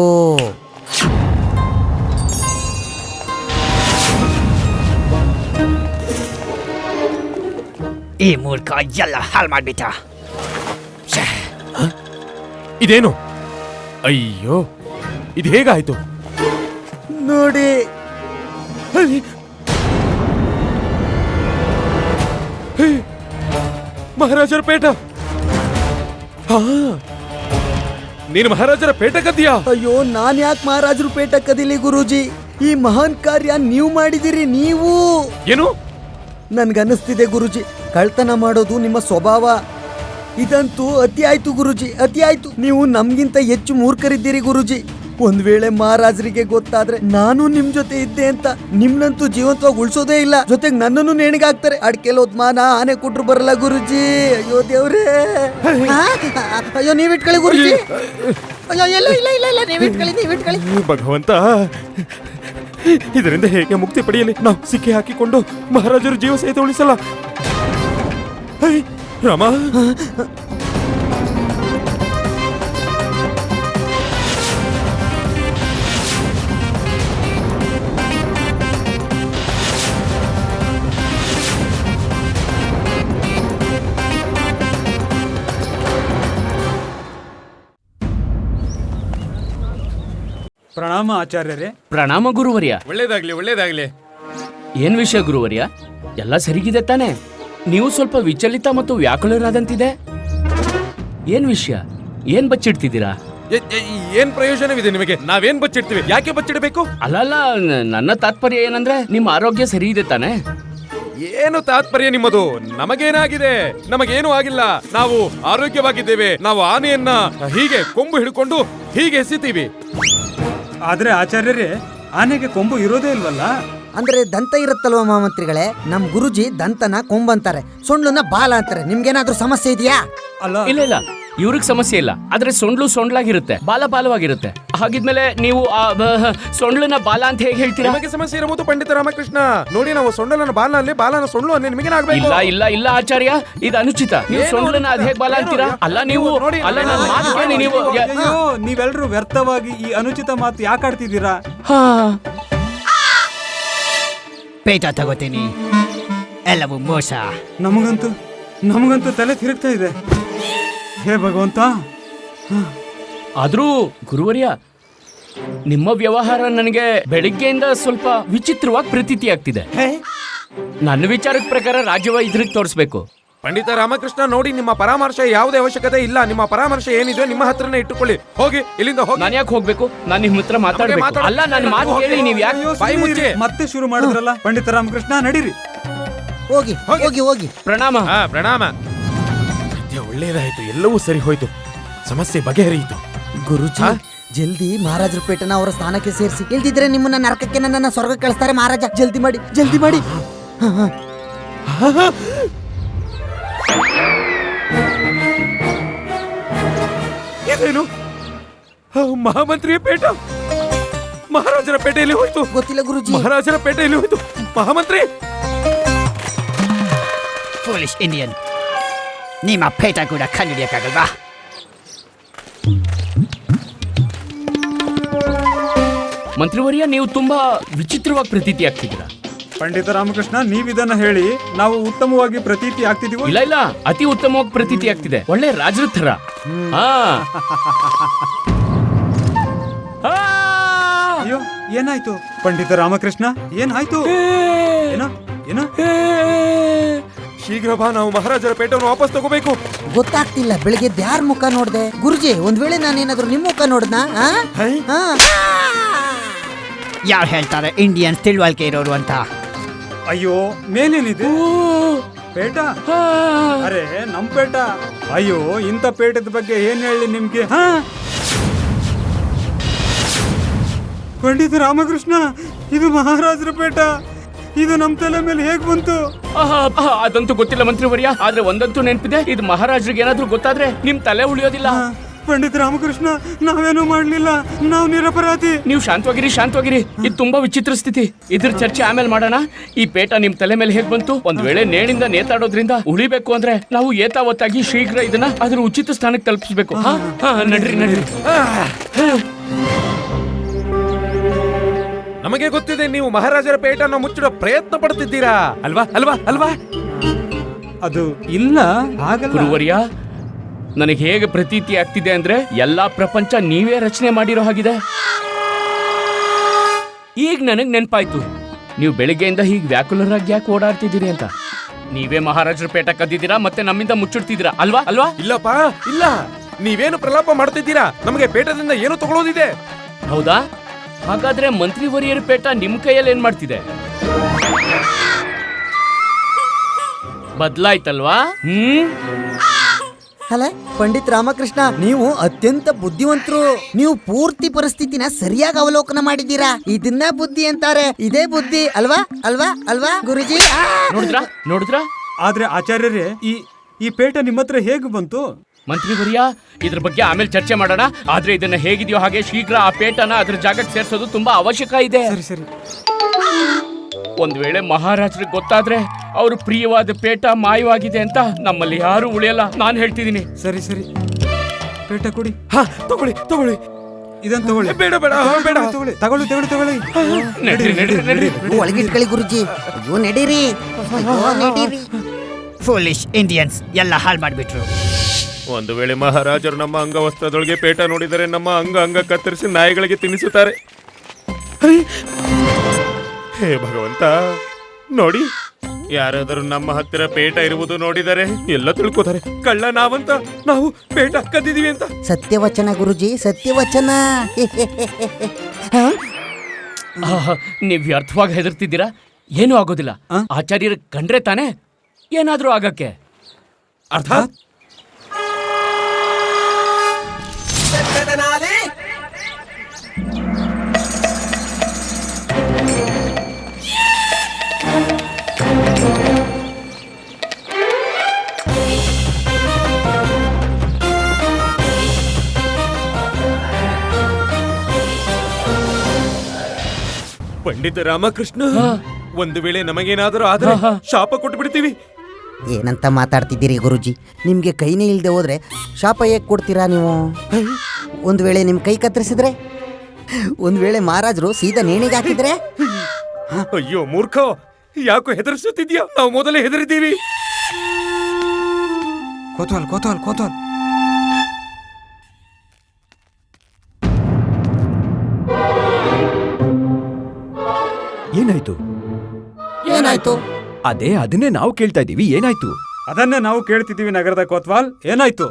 ಈ ಮೂರ್ಖ ಎಲ್ಲ ಹಾಳು ಮಾಡ್ಬಿಟ್ಟ. ಇದೇನು? ಅಯ್ಯೋ, ಇದು ಹೇಗಾಯ್ತು ನೋಡಿ. ಮಹಾರಾಜರ ಪೇಟ. ನೀನು ಮಹಾರಾಜರ ಪೇಟ ಕದ್ದಿಯಾ? ಅಯ್ಯೋ, ನಾನ್ ಯಾಕೆ ಮಹಾರಾಜರು ಪೇಟ ಕದಿಲಿ ಗುರುಜಿ? ಈ ಮಹಾನ್ ಕಾರ್ಯ ನೀವು ಮಾಡಿದಿರಿ. ನೀವು ಏನು? ನನ್ಗನ್ನಿಸ್ತಿದೆ ಗುರುಜಿ, ಕಳ್ತನ ಮಾಡೋದು ನಿಮ್ಮ ಸ್ವಭಾವ. ಇದಂತೂ ಅತಿ ಆಯ್ತು ಗುರುಜಿ, ಅತಿ ಆಯ್ತು. ನೀವು ನಮ್ಗಿಂತ ಹೆಚ್ಚು ಮೂರ್ಖರಿದ್ದೀರಿ ಗುರುಜಿ. ಒಂದ್ ವೇಳೆ ಮಹಾರಾಜರಿಗೆ ಗೊತ್ತಾದ್ರೆ ನಾನು ನಿಮ್ ಜೊತೆ ಇದ್ದೆ ಅಂತ ನಿಮ್ನಂತೂ ಜೀವಂತವಾಗಿ ಉಳ್ಸೋದೇ ಇಲ್ಲ. ಜೊತೆಗೆ ನನ್ನನ್ನು ನೇಣಿಗಾಕ್ತಾರೆ. ಅಡ್ಕೆಲ್ ಹೋದ್ಮಾನ ಆನೆ ಕೊಟ್ರು ಬರಲ್ಲ ಗುರುಜಿ. ಅಯ್ಯೋ ದೇವ್ರೇ. ಅಯ್ಯೋ, ನೀವ್ ಇಟ್ಕೊಳ್ಳಿ ಗುರುಜಿ. ಅಯ್ಯೋ, ಇಲ್ಲ ಇಲ್ಲ ಇಲ್ಲ ಇಲ್ಲ, ನೀವ್ ಇಟ್ಕೊಳ್ಳಿ. ಭಗವಂತ, ಇದರಿಂದ ಹೇಗೆ ಮುಕ್ತಿ ಪಡೆಯಲಿ? ನಾವು ಸಿಕ್ಕಿ ಹಾಕಿಕೊಂಡು ಮಹಾರಾಜರು ಜೀವ ಸಹಿತ ಉಳಿಸಲ್ಲ. ರಾಮ, ಪ್ರಣಾಮ ಆಚಾರ್ಯರೇ. ಪ್ರಣಾಮ ಗುರುವರ್ಯ. ಒಳ್ಳೇದಾಗ್ಲಿ ಒಳ್ಳೇದಾಗ್ಲಿ. ಏನ್ ವಿಷಯ ಗುರುವರ್ಯ? ಎಲ್ಲ ಸರಿಗಿದೆ ತಾನೆ? ನೀವು ಸ್ವಲ್ಪ ವಿಚಲಿತ ಮತ್ತು ವ್ಯಾಕುಲರಾದಂತಿದೆ. ಏನ್ ವಿಷಯ? ಏನ್ ಬಚ್ಚಿಡ್ತಿದ್ದೀರಾ? ಏನ್ ಪ್ರಯೋಜನವಿದೆ ನಿಮಗೆ? ನಾವೇನ್ ಬಚ್ಚಿಡ್ತೀವಿ? ಯಾಕೆ ಬಚ್ಚಿಡಬೇಕು? ಅಲ್ಲ, ನನ್ನ ತಾತ್ಪರ್ಯ ಏನಂದ್ರೆ ನಿಮ್ಮ ಆರೋಗ್ಯ ಸರಿ ಇದೆ ತಾನೆ? ಏನು ತಾತ್ಪರ್ಯ ನಿಮ್ಮದು? ನಮಗೇನಾಗಿದೆ? ನಮಗೇನು ಆಗಿಲ್ಲ. ನಾವು ಆರೋಗ್ಯವಾಗಿದ್ದೇವೆ. ನಾವು ಆನೆಯನ್ನ ಹೀಗೆ ಕೊಂಬು ಹಿಡ್ಕೊಂಡು ಹೀಗೆ ಎಸಿತೀವಿ. ಆದ್ರೆ ಆಚಾರ್ಯರೇ, ಆನೆಗೆ ಕೊಂಬು ಇರೋದೇ ಇಲ್ವಲ್ಲ? ಅಂದ್ರೆ ದಂತ ಇರುತ್ತಲ್ವ ಮಹಾಮಂತ್ರಿಗಳೇ? ನಮ್ ಗುರುಜಿ ದಂತನ ಕೊಂಬಂತಾರೆ, ಸೊಂಡ್ಲನ್ನ ಬಾಲ ಅಂತಾರೆ. ನಿಮ್ಗೇನಾದ್ರೂ ಸಮಸ್ಯೆ ಇದೆಯಾ? ಅಲ್ಲ ಇಲ್ಲ ಇಲ್ಲ, ಇವ್ರಿಗೆ ಸಮಸ್ಯೆ ಇಲ್ಲ. ಆದ್ರೆ ಸೊಂಡ್ಲು ಸೊಂಡ್ಲಾಗಿರುತ್ತೆ, ಬಾಲ ಬಾಲವಾಗಿರುತ್ತೆ. ಹಾಗಿದ್ಮೇಲೆ ನೀವು ಸೊಂಡ್ಲನ್ನ ಬಾಲ ಅಂತ ಹೇಗೆ ಹೇಳ್ತೀರಾ? ನಿಮಗೆ ಸಮಸ್ಯೆ ಇರಬಹುದು ಪಂಡಿತ ರಾಮಕೃಷ್ಣ. ನೋಡಿ, ನಾವು ಸೊಂಡಲನ ಬಾಲ ಅಲ್ಲಿ, ಬಾಲನ ಸೊಂಡ್ಲು ಅಲ್ಲಿ. ನಿಮಗೇನಾಗಬೇಕು? ಇಲ್ಲ ಇಲ್ಲ ಇಲ್ಲ ಆಚಾರ್ಯ, ಇದು ಅನುಚಿತ. ನೀವು ಸೊಂಡ್ಲನ್ನ ಅದ್ ಹೇಗೆ ಬಾಲ ಅಂತೀರಾ? ಅಲ್ಲ ನೀವು ನೋಡಿ, ಅಲ್ಲ, ನನ್ನ ಮಾತು ಕೇಳಿ ನೀವು. ಅಯ್ಯೋ, ನೀವೆಲ್ರೂ ವ್ಯರ್ಥವಾಗಿ ಈ ಅನುಚಿತ ಮಾತು ಯಾಕಾಡ್ತಿದ್ದೀರಾ? ಹಾ, ಪೇಟ ತಗೋತೀನಿ. ಎಲ್ಲವೂ ಮೋಸ. ನಮಗಂತೂ ತಲೆ ತಿರುಗ್ತಾ ಇದೆ. ಹೇ ಭಗವಂತ. ಆದ್ರೂ ಗುರುವರ್ಯ, ನಿಮ್ಮ ವ್ಯವಹಾರ ನನಗೆ ಬೆಳಿಗ್ಗೆಯಿಂದ ಸ್ವಲ್ಪ ವಿಚಿತ್ರವಾಗಿ ಪ್ರತೀತಿ ಆಗ್ತಿದೆ. ನನ್ನ ವಿಚಾರದ ಪ್ರಕಾರ ರಾಜ್ಯವೈದ್ಯರಿಗೆ ತೋರಿಸ್ಬೇಕು. ಪಂಡಿತ ರಾಮಕೃಷ್ಣ, ನೋಡಿ, ನಿಮ್ಮ ಪರಾಮರ್ಶೆ ಯಾವುದೇ ಅವಶ್ಯಕತೆ ಇಲ್ಲ. ನಿಮ್ಮ ಪರಾಮರ್ಶೆ ಏನಿದೆ ನಿಮ್ಮ ಹತ್ರನೇ ಇಟ್ಟುಕೊಳ್ಳಿ. ಹೋಗಿ ಇಲ್ಲಿಂದ ಹೋಗಿ. ನಾನು ಯಾಕೆ ಹೋಗ್ಬೇಕು? ನಾನು ನಿಮ್ಮ ಹತ್ರ ಮಾತಾಡ್ಬೇಕು. ಅಲ್ಲ, ನನ್ನ ಮಾತು ಕೇಳಿ. ನೀವು ಯಾಕೆ ಅಯ್ಯೋ, ಬಾಯಿ ಮುಚ್ಚಿ. ಮತ್ತೆ ಶುರು ಮಾಡಿದ್ರಲ್ಲ ಪಂಡಿತ ರಾಮಕೃಷ್ಣ. ನಡೀರಿ. ಹೋಗಿ ಹೋಗಿ ಹೋಗಿ. ಪ್ರಣಾಮ. ಪ್ರಣಾಮ. ಸದ್ಯ ಒಳ್ಳೇದಾಯ್ತು, ಎಲ್ಲವೂ ಸರಿ ಹೋಯ್ತು, ಸಮಸ್ಯೆ ಬಗೆಹರಿಯಿತು. ಗುರುಜಿ, ಜಲ್ದಿ ಮಹಾರಾಜರ ಪೇಟನ ಅವರ ಸ್ಥಾನಕ್ಕೆ ಸೇರಿಸಿ. ಇಲ್ದಿದ್ರೆ ನಿಮ್ಮನ್ನ ನರಕಕ್ಕೆ, ನನ್ನನ್ನ ಸ್ವರ್ಗ ಕಳಿಸ್ತಾರೆ ಮಹಾರಾಜ. ಜಲ್ದಿ ಮಾಡಿ, ಜಲ್ದಿ ಮಾಡಿ. ಏನು? ಮಹಾಮಂತ್ರಿಯ ಪೇಟ ಮಹಾರಾಜರ ಪೇಟೆಯಲ್ಲಿ ಹೋಯ್ತು. ಗೊತ್ತಿಲ್ಲ ಗುರುಜಿ. ಮಹಾರಾಜರ ಪೇಟೆಯಲ್ಲಿ ಹೋಯ್ತು. ಮಹಾಮಂತ್ರಿ, ಫೂಲಿಶ್ ಇಂಡಿಯನ್, ನಿಮ್ಮ ಪೇಟ ಕೂಡ ಕಂಡುಹಿಡಿಯಕ್ಕಾಗಲ್ವಾ? ಮಂತ್ರಿವರ್ಯ, ನೀವು ತುಂಬಾ ವಿಚಿತ್ರವಾಗಿ ಪ್ರತೀತಿ ಆಗ್ತಿದ್ದೀರಾ. ಪಂಡಿತ ರಾಮಕೃಷ್ಣ ನೀವಿದನ್ನ ಹೇಳಿ ನಾವು ಉತ್ತಮವಾಗಿ ಪ್ರತೀತಿ ಆಗ್ತಿದೀವಿ. ಇಲ್ಲ ಇಲ್ಲ, ಅತಿ ಉತ್ತಮವಾಗಿ ಪ್ರತೀತಿ ಆಗ್ತಿದೆ, ಒಳ್ಳೆ ರಾಜರ ಥರ. ಆ. ಆ. ಅಯ್ಯೋ ಏನಾಯ್ತು ಪಂಡಿತ ರಾಮಕೃಷ್ಣ, ಏನಾಯ್ತು? ಏನೋ ಏನೋ ಶೀಘ್ರ ಬಾ, ನಾವು ಮಹಾರಾಜರ ಪೇಟವನ್ನು ವಾಪಸ್ ತಗೋಬೇಕು. ಗೊತ್ತಾಗ್ತಿಲ್ಲ, ಬೆಳಿಗ್ಗೆ ಯಾರ ಮುಖ ನೋಡ್ದೆ ಗುರುಜಿ? ಒಂದ್ ವೇಳೆ ನಾನೇನಾದ್ರೂ ನಿಮ್ ಮುಖ ನೋಡ್ದಾ? ಯಾರು ಹೇಳ್ತಾರೆ ಇಂಡಿಯನ್ಸ್ ತಿಳುವಳಿಕೆ ಇರೋರು ಅಂತ? ಅಯ್ಯೋ ಮೇಲೇನಿದೆ ಪೇಟ? ಅರೆ ನಮ್ ಪೇಟ. ಅಯ್ಯೋ ಇಂಥ ಪೇಟದ ಬಗ್ಗೆ ಏನ್ ಹೇಳಿ ನಿಮ್ಗೆ? ಪಂಡಿತ ರಾಮಕೃಷ್ಣ, ಇದು ಮಹಾರಾಜರ ಪೇಟ. ಇದು ನಮ್ ತಲೆ ಮೇಲೆ ಹೇಗ್ ಬಂತು? ಅದಂತೂ ಗೊತ್ತಿಲ್ಲ ಮಂತ್ರಿವರ್ಯ, ಆದ್ರೆ ಒಂದಂತೂ ನೆನಪಿದೆ, ಇದು ಮಹಾರಾಜರಿಗೆ ಏನಾದ್ರೂ ಗೊತ್ತಾದ್ರೆ ನಿಮ್ ತಲೆ ಉಳಿಯೋದಿಲ್ಲ. ಪಂಡಿತ ರಾಮಕೃಷ್ಣ, ನಾವೇನೂ ಮಾಡ್ಲಿಲ್ಲ, ನಾವು ನಿರಪರಾಧಿ. ನೀವು ಶಾಂತವಾಗಿರಿ. ಇದು ತುಂಬಾ ವಿಚಿತ್ರ ಸ್ಥಿತಿ. ಇದ್ರ ಚರ್ಚೆ ಆಮೇಲೆ ಮಾಡೋಣ. ಈ ಪೇಟ ನಿಮ್ ತಲೆ ಮೇಲೆ ಹೇಗ್ ಬಂತು? ಒಂದ್ ವೇಳೆ ನೇಣಿಂದ ನೇತಾಡೋದ್ರಿಂದ ಉಳಿಬೇಕು ಅಂದ್ರೆ ನಾವು ಏತಾವತ್ತಾಗಿ ಶೀಘ್ರ ಇದನ್ನ ಅದ್ರ ಉಚಿತ ಸ್ಥಾನಕ್ಕೆ ತಲುಪಿಸ್ಬೇಕು. ನಡ್ರಿ. ನಮಗೆ ಗೊತ್ತಿದೆ, ನೀವು ಮಹಾರಾಜರ ಪೇಟನ್ನು ಮುಚ್ಚಿಡೋ ಪ್ರಯತ್ನ ಪಡ್ತಿದ್ದೀರಾ ಅಲ್ವಾ? ಅದು ಇಲ್ಲ, ಹಾಗಲ್ಲ ಗುರುವರ್ಯ. ನನಗೆ ಹೇಗೆ ಪ್ರತೀತಿ ಆಗ್ತಿದೆ ಅಂದ್ರೆ ಎಲ್ಲಾ ಪ್ರಪಂಚ ನೀವೇ ರಚನೆ ಮಾಡಿರೋ ಹಾಗಿದೆ. ಈಗ ನನಗ್ ನೆನಪಾಯ್ತು, ನೀವು ಬೆಳಿಗ್ಗೆಯಿಂದ ಹೀಗೆ ವ್ಯಾಕುಲರಾಗಿ ಯಾಕೆ ಓಡಾಡ್ತಿದ್ದೀರಿ ಅಂತ. ನೀವೇ ಮಹಾರಾಜರ ಪೇಟ ಕದ್ದಿದ್ದೀರಾ, ಮತ್ತೆ ನಮ್ಮಿಂದ ಮುಚ್ಚಿಡ್ತಿದ್ದೀರಾ ಅಲ್ವಾ? ಇಲ್ಲಪ್ಪ, ಇಲ್ಲ. ನೀವೇನು ಪ್ರಲಾಪ ಮಾಡ್ತಿದ್ದೀರಾ? ನಮಗೆ ಪೇಟದಿಂದ ಏನು ತಗೊಳ್ಳೋದಿದೆ? ಹೌದಾ? ಹಾಗಾದ್ರೆ ಮಂತ್ರಿವರಿಯರ ಪೇಟ ನಿಮ್ ಕೈಯಲ್ಲಿ ಏನ್ ಮಾಡ್ತಿದೆ? ಬದ್ಲಾಯ್ತಲ್ವಾ? ಅಲ್ಲ ಪಂಡಿತ್ ರಾಮಕೃಷ್ಣ, ನೀವು ಅತ್ಯಂತ ಬುದ್ಧಿವಂತರು. ನೀವು ಪೂರ್ತಿ ಪರಿಸ್ಥಿತಿನ ಸರಿಯಾಗಿ ಅವಲೋಕನ ಮಾಡಿದ್ದೀರಾ. ಇದನ್ನ ಬುದ್ಧಿ ಅಂತಾರೆ. ಇದೇ ಬುದ್ಧಿ ಅಲ್ವಾ ಗುರುಜಿ? ನೋಡಿದ್ರಾ? ಆದ್ರೆ ಆಚಾರ್ಯರೇ, ಈ ಪೇಟ ನಿಮ್ಮ ಹತ್ರ ಹೇಗೆ ಬಂತು? ಮಂತ್ರಿವರ್ಯ, ಇದ್ರ ಬಗ್ಗೆ ಆಮೇಲೆ ಚರ್ಚೆ ಮಾಡೋಣ. ಆದ್ರೆ ಇದನ್ನ ಹೇಗಿದೆಯೋ ಹಾಗೆ ಶೀಘ್ರ ಆ ಪೇಟನ ಅದ್ರ ಜಾಗಕ್ಕೆ ಸೇರ್ಸೋದು ತುಂಬಾ ಅವಶ್ಯಕ ಇದೆ. ಸರಿ. ಒಂದ್ ವೇಳೆ ಮಹಾರಾಜರಿಗೆ ಗೊತ್ತಾದ್ರೆ ಅವ್ರ ಪ್ರಿಯವಾದ ಪೇಟ ಮಾಯವಾಗಿದೆ ಅಂತ ನಮ್ಮಲ್ಲಿ ಯಾರು ಉಳಿಯಲ್ಲ. ನಾನು ಹೇಳ್ತಿದ್ದೀನಿ. ಸರಿ ಪೇಟ ಕೊಡಿ. ತಗೊಳ್ಳಿ. ಇದನ್ನ ತಗೊಳ್ಳಿ. ಬೇಡ ತಗೊಳ್ಳಿ. ನಡೀರಿ. ಒಳಗಿಟ್ಕೊಳ್ಳಿ ಗುರುಜಿ. ಅಯ್ಯೋ ನಡೀರಿ. ಫೂಲಿಶ್ ಇಂಡಿಯನ್ಸ್ ಎಲ್ಲ ಹಾಳು ಮಾಡ್ಬಿಟ್ರು. ಒಂದು ವೇಳೆ ಮಹಾರಾಜರು ನಮ್ಮ ಅಂಗವಸ್ತ್ರದೊಳಗೆ ಪೇಟ ನೋಡಿದರೆ ನಮ್ಮ ಅಂಗ ಕತ್ತರಿಸಿ ನಾಯಿಗಳಿಗೆ ತಿನ್ನಿಸುತ್ತಾರೆ. ಹೇ ಭಗವಂತ, ನೋಡಿ, ಯಾರಾದರೂ ನಮ್ಮ ಹತ್ತಿರ ಪೇಟ ಇರುವುದು ನೋಡಿದರೆ ಎಲ್ಲ ತಿಳ್ಕೋತಾರೆ ಕಳ್ಳ ನಾವಂತ, ನಾವು ಪೇಟ ಕದ್ದಿದೀವಿ ಅಂತ. ಸತ್ಯವಚನ ಗುರುಜಿ, ಸತ್ಯವಚನ. ನೀವ್ ವ್ಯರ್ಥವಾಗಿ ಹೆದರ್ತಿದ್ದೀರಾ? ಏನೂ ಆಗೋದಿಲ್ಲ. ಆಚಾರ್ಯರ ಕಂಡ್ರೆ ತಾನೇ ಏನಾದ್ರೂ ಆಗಕ್ಕೆ. ಅರ್ಥಾತ್ ಪಂಡಿತ ರಾಮಕೃಷ್ಣ, ಒಂದು ವೇಳೆ ನಮಗೇನಾದರೂ ಆದ್ರೆ ಶಾಪ ಕೊಟ್ಟು ಬಿಡ್ತೀವಿ. ಏನಂತ ಮಾತಾಡ್ತಿದ್ದೀರಿ ಗುರುಜಿ? ನಿಮ್ಗೆ ಕೈನೇ ಇಲ್ದೆ ಹೋದ್ರೆ ಶಾಪ ಹೇಗೆ ಕೊಡ್ತೀರಾ ನೀವು? ಒಂದ್ ವೇಳೆ ನಿಮ್ ಕೈ ಕತ್ತರಿಸಿದ್ರೆ, ಒಂದ್ ವೇಳೆ ಮಹಾರಾಜರು ಸೀದಾ ನೇಣಿಗೆ ಹಾಕಿದ್ರೆ? ಅಯ್ಯೋ ಮೂರ್ಖ, ಯಾಕೋ ಹೆದರಿಸುತ್ತಿದ್ಯಾ? ನಾವು ಮೊದಲೇ ಹೆದರಿದ್ದೀವಿ. ಕೋತವಾಲ್. ಏನಾಯ್ತು? ಅದನ್ನೇ ನಾವು ಕೇಳ್ತಾ ಇದೀವಿ. ಏನಾಯ್ತು? ಅದನ್ನೇ ನಾವು ಕೇಳ್ತಿದ್ದೀವಿ ನಗರದ ಕೋತ್ವಾಲ್. ಏನಾಯ್ತು?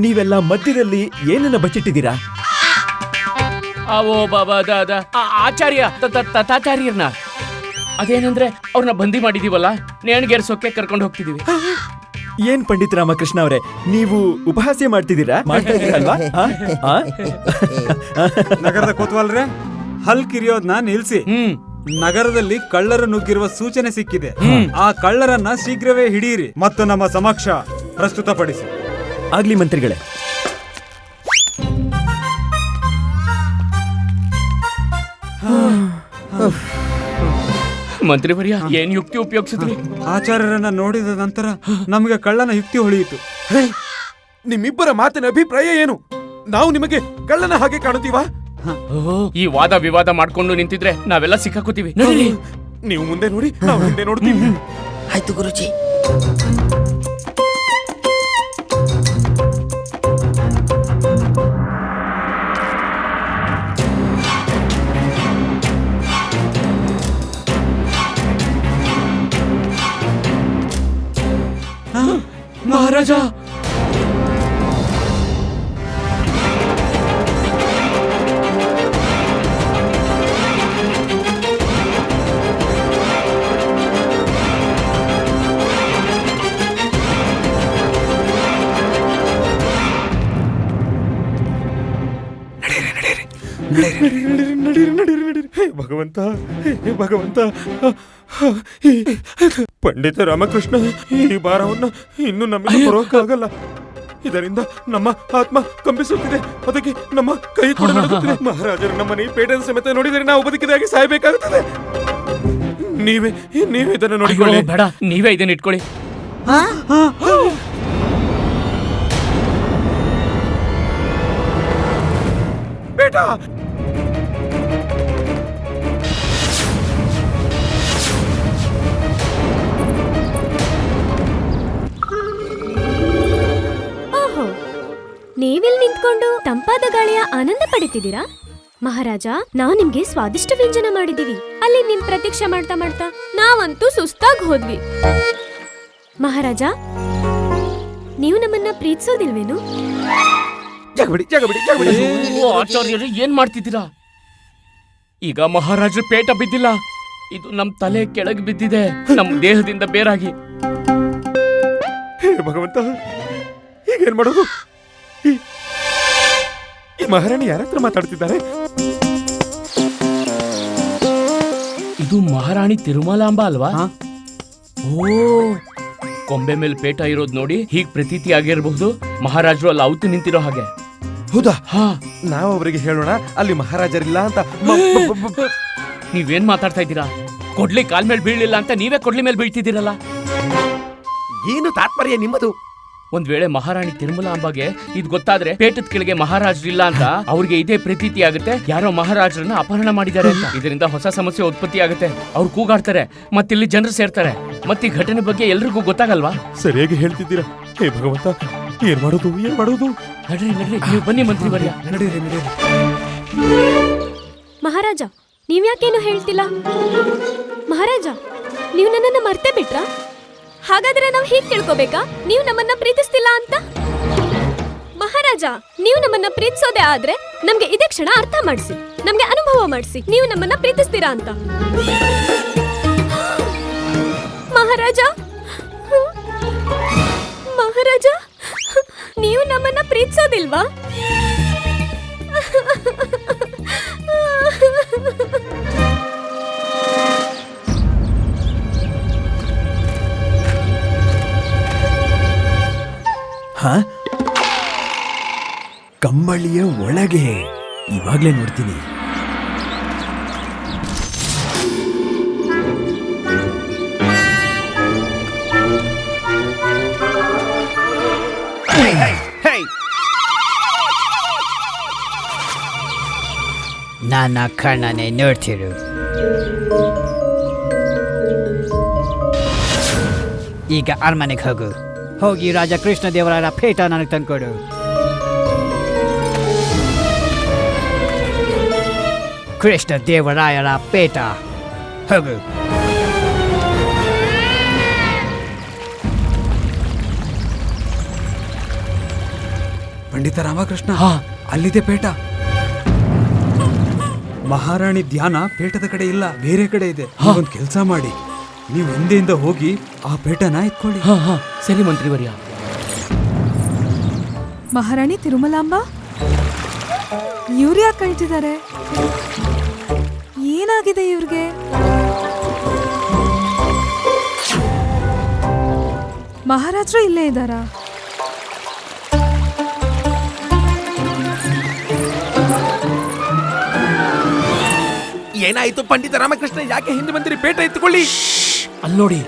ನೀವೆಲ್ಲ ಮಧ್ಯದಲ್ಲಿ ಏನನ್ನ ಬಚ್ಚಿಟ್ಟಿದ್ದೀರಾ? ಅವೋ ಬಾಬಾ ಆಚಾರ್ಯ ತಾಚಾರ್ಯರ್ನ ಅದೇನಂದ್ರೆ ಅವ್ರನ್ನ ಬಂದಿ ಮಾಡಿದೀವಲ್ಲ, ನೇಣಿಗೇರ್ಸೋಕೆ ಕರ್ಕೊಂಡು ಹೋಗ್ತಿದೀವಿ. ಏನ್ ಪಂಡಿತ್ ರಾಮಕೃಷ್ಣ ಅವರೇ, ನೀವು ಉಪಹಾಸ್ಯ ಮಾಡ್ತಿದ್ದೀರಾ? ನಗರದ ಕೋತ್ವಾಲ್ರೆ, ಹಲ್ ಕಿರಿಯೋದ್ನ ನಿಲ್ಸಿ. ನಗರದಲ್ಲಿ ಕಳ್ಳರು ನುಗ್ಗಿರುವ ಸೂಚನೆ ಸಿಕ್ಕಿದೆ. ಆ ಕಳ್ಳರನ್ನ ಶೀಘ್ರವೇ ಹಿಡಿಯಿರಿ ಮತ್ತು ನಮ್ಮ ಸಮಕ್ಷ ಪ್ರಸ್ತುತಪಡಿಸಿ. ಆಗ್ಲಿ ಮಂತ್ರಿಗಳೇ. ಮಂತ್ರಿವರ್ಯ ಏನ್ ಯುಕ್ತಿ ಉಪಯೋಗಿಸಿದ್ರಿ? ಆಚಾರ್ಯರನ್ನ ನೋಡಿದ ನಂತರ ನಮಗೆ ಕಳ್ಳನ ಯುಕ್ತಿ ಹೊಳೆಯಿತು. ನಿಮ್ಮಿಬ್ಬರ ಮಾತಿನ ಅಭಿಪ್ರಾಯ ಏನು? ನಾವು ನಿಮಗೆ ಕಳ್ಳನ ಹಾಗೆ ಕಾಣುತ್ತೀವಾ? ಈ ವಾದ ವಿವಾದ ಮಾಡ್ಕೊಂಡು ನಿಂತಿದ್ರೆ ನಾವೆಲ್ಲ ಸಿಕ್ಕಾಕೋತೀವಿ. ನಡೀರಿ. ನೀವು ಮುಂದೆ ನೋಡಿ, ನಾವು ಹಿಂದೆ ನೋಡ್ತೀವಿ. ಆಯ್ತು ಗುರುಜಿ. ಮಹಾರಾಜ, ಭಗವಂತ, ಭಗವಂತ, ಪಂಡಿತ ರಾಮಕೃಷ್ಣ ಈ ಭಾರವನ್ನ ಇನ್ನು ನಮಗೆ ಬರೋಕ್ಕಾಗಲ್ಲ. ಇದರಿಂದ ನಮ್ಮ ಆತ್ಮ ಕಂಪಿಸುತ್ತಿದೆ, ಅದಕ್ಕೆ ನಮ್ಮ ಕೈ ಕೂಡ ನಡುಗುತ್ತಿದೆ. ಮಹಾರಾಜರು ನಮ್ಮನೆ ಪೇಟೆಯ ಸಮೇತ ನೋಡಿದರೆ ನಾವು ಬದುಕಿದಾಗಿ ಸಾಯಬೇಕಾಗುತ್ತದೆ. ನೀವೇ ಇದನ್ನು ನೋಡಿಕೊಳ್ಳಿ. ಬೇಡ, ನೀವೇ ಇದನ್ನ ಇಟ್ಕೊಳ್ಳಿ. ಬೇಟ, ಓಹೋ, ನೀವಿಲ್ಲಿ ನಿಂತ್ಕೊಂಡು ತಂಪಾದ ಗಾಳಿಯ ಆನಂದ ಪಡಿತಿದ್ದೀರಾ? ಮಹಾರಾಜ, ನಾವು ನಿಮ್ಗೆ ಸ್ವಾದಿಷ್ಟ ವ್ಯಂಜನ ಮಾಡಿದೀವಿ. ಅಲ್ಲಿ ನಿಮ್ ಪ್ರತೀಕ್ಷೆ ಮಾಡ್ತಾ ಮಾಡ್ತಾ ನಾವಂತೂ ಸುಸ್ತಾಗಿ ಹೋದ್ವಿ. ಮಹಾರಾಜ, ನೀವು ನಮ್ಮನ್ನ ಪ್ರೀತಿಸೋದಿಲ್ವೇನು? ಓ, ಆಚಾರ್ಯರೇ, ಏನ್ ಮಾಡ್ತಿದ್ದೀರಾ? ಈಗ ಮಹಾರಾಜರ ಪೇಟ ಬಿದ್ದಿಲ್ಲ, ಇದು ನಮ್ ತಲೆ ಕೆಳಗೆ ಬಿದ್ದಿದೆ, ನಮ್ ದೇಹದಿಂದ ಬೇರಾಗಿ. ಹೇ ಭಗವಂತ, ಈಗೇನ್ ಮಾಡೋದು? ಈ ಮಹಾರಾಣಿ ಯಾರ ಹತ್ರ ಮಾತಾಡ್ತಿದ್ದಾರೆ? ಇದು ಮಹಾರಾಣಿ ತಿರುಮಲಾಂಬ ಅಲ್ವಾ? ಓ, ಕೊಂಬೆ ಮೇಲೆ ಪೇಟ ಇರೋದ್ ನೋಡಿ ಹೀಗ್ ಪ್ರತೀತಿ ಆಗಿರಬಹುದು. ಮಹಾರಾಜರು ಅಲ್ಲಿ ಅವತ್ತು ನಿಂತಿರೋ ಹಾಗೆ. ಹೌದಾ? ಹಾ, ನಾವು ಅವರಿಗೆ ಹೇಳೋಣ ಅಲ್ಲಿ ಮಹಾರಾಜರಿಲ್ಲ ಅಂತ. ನೀವೇನ್ ಮಾತಾಡ್ತಾ ಇದ್ದೀರಾ? ಕೊಡ್ಲಿ ಕಾಲ್ ಮೇಲೆ ಬೀಳಿಲ್ಲ ಅಂತ ನೀವೇ ಕೊಡ್ಲಿ ಮೇಲೆ ಬೀಳ್ತಿದ್ದೀರಲ್ಲ. ಏನು ತಾತ್ಪರ್ಯ ನಿಮ್ಮದು? ಒಂದ್ ವೇಳೆ ಮಹಾರಾಣಿ ತಿರುಮಲಾಂಬಗೆ ಇದು ಗೊತ್ತಾದ್ರೆ ಪೇಟದ ಕೆಳಗೆ ಮಹಾರಾಜರಿಲ್ಲ ಅಂತ ಅವ್ರಿಗೆ ಇದೇ ಪ್ರತೀತಿ ಆಗುತ್ತೆ, ಯಾರೋ ಮಹಾರಾಜರನ್ನ ಅಪಹರಣ ಮಾಡಿದ್ದಾರೆ ಅಂತ. ಇದರಿಂದ ಹೊಸ ಸಮಸ್ಯೆ ಉತ್ಪತ್ತಿ ಆಗುತ್ತೆ. ಅವ್ರು ಕೂಗಾಡ್ತಾರೆ, ಮತ್ತಿಲ್ಲಿ ಜನರು ಸೇರ್ತಾರೆ, ಮತ್ತೆ ಈ ಘಟನೆ ಬಗ್ಗೆ ಎಲ್ರಿಗೂ ಗೊತ್ತಾಗಲ್ವಾ? ಸರಿಯಾಗಿ ಹೇಳ್ತಿದ್ದೀರಾ. ಹೇ ಭಗವಂತ, ಏನ್ ಮಾಡೋದು? ನಡ್ರಿ, ನೀವು ಬನ್ನಿ ಮಂತ್ರಿವರ್ಯ. ಮಹಾರಾಜ, ನೀವ್ಯಾಕೇನು ಹೇಳ್ತಿಲ್ಲ? ಮಹಾರಾಜ, ನೀವು ನನ್ನನ್ನ ಮರ್ತೇ ಬಿಟ್ರಾ? ಹಾಗಾದ್ರೆ ನಾವು ಹೀಗೆ ತಿಳ್ಕೊಬೇಕಾ ನೀವು ನಮ್ಮನ್ನ ಪ್ರೀತಿಸ್ತಿಲ್ಲ ಅಂತ? ಮಹಾರಾಜ, ನೀವು ನಮ್ಮನ್ನ ಪ್ರೀತಿಸೋದೇ ಆದ್ರೆ ನಮ್ಗೆ ಇದೇ ಕ್ಷಣ ಅರ್ಥ ಮಾಡಿಸಿ, ನಮ್ಗೆ ಅನುಭವ ಮಾಡಿಸಿ ನೀವು ನಮ್ಮನ್ನ ಪ್ರೀತಿಸ್ತೀರಾ ಅಂತ. ಮಹಾರಾಜ, ಮಹಾರಾಜ, ನೀವು ನಮ್ಮನ್ನ ಪ್ರೀತಿಸೋದಿಲ್ವಾ? ಕಂಬಳಿಯ ಒಳಗೆ ಇವಾಗ್ಲೇ ನೋಡ್ತೀನಿ. ನನ್ನ ಕಣ್ಣನೆ ನೋಡ್ತಿರು. ಈಗ ಅರಮನೆಗೆ ಹೋಗಿ ರಾಜ ಕೃಷ್ಣ ದೇವರಾಯರ ಪೇಟ ನನಗೆ ತಂದ್ಕೊಡು. ಕೃಷ್ಣ ದೇವರಾಯರ ಪೇಟ, ಹೋಗು. ಪಂಡಿತ ರಾಮಕೃಷ್ಣ, ಅಲ್ಲಿದೆ ಪೇಟ. ಮಹಾರಾಣಿ ಧ್ಯಾನ ಪೇಟದ ಕಡೆ ಇಲ್ಲ, ಬೇರೆ ಕಡೆ ಇದೆ. ಒಂದು ಕೆಲಸ ಮಾಡಿ, ನೀವು ಹಿಂದೆಯಿಂದ ಹೋಗಿ ಆ ಪೇಟನ ಎತ್ಕೊಳ್ಳಿ. ಸರಿ ಮಂತ್ರಿವರ್ಯ. ಮಹಾರಾಣಿ ತಿರುಮಲಾಂಬ, ಇವ್ರು ಯಾಕೆ ಕಳ್ತಿದ್ದಾರೆ? ಏನಾಗಿದೆ ಇವ್ರಿಗೆ? ಮಹಾರಾಜರು ಇಲ್ಲೇ ಇದ್ದಾರಾ? ಏನಾಯ್ತು ಪಂಡಿತ ರಾಮಕೃಷ್ಣ? ಯಾಕೆ ಹಿಂದೆ ಬಂದಿರಿ? ಪೇಟ ಎತ್ತುಕೊಳ್ಳಿ. ಅಲ್ಲಿ ನೋಡಿ.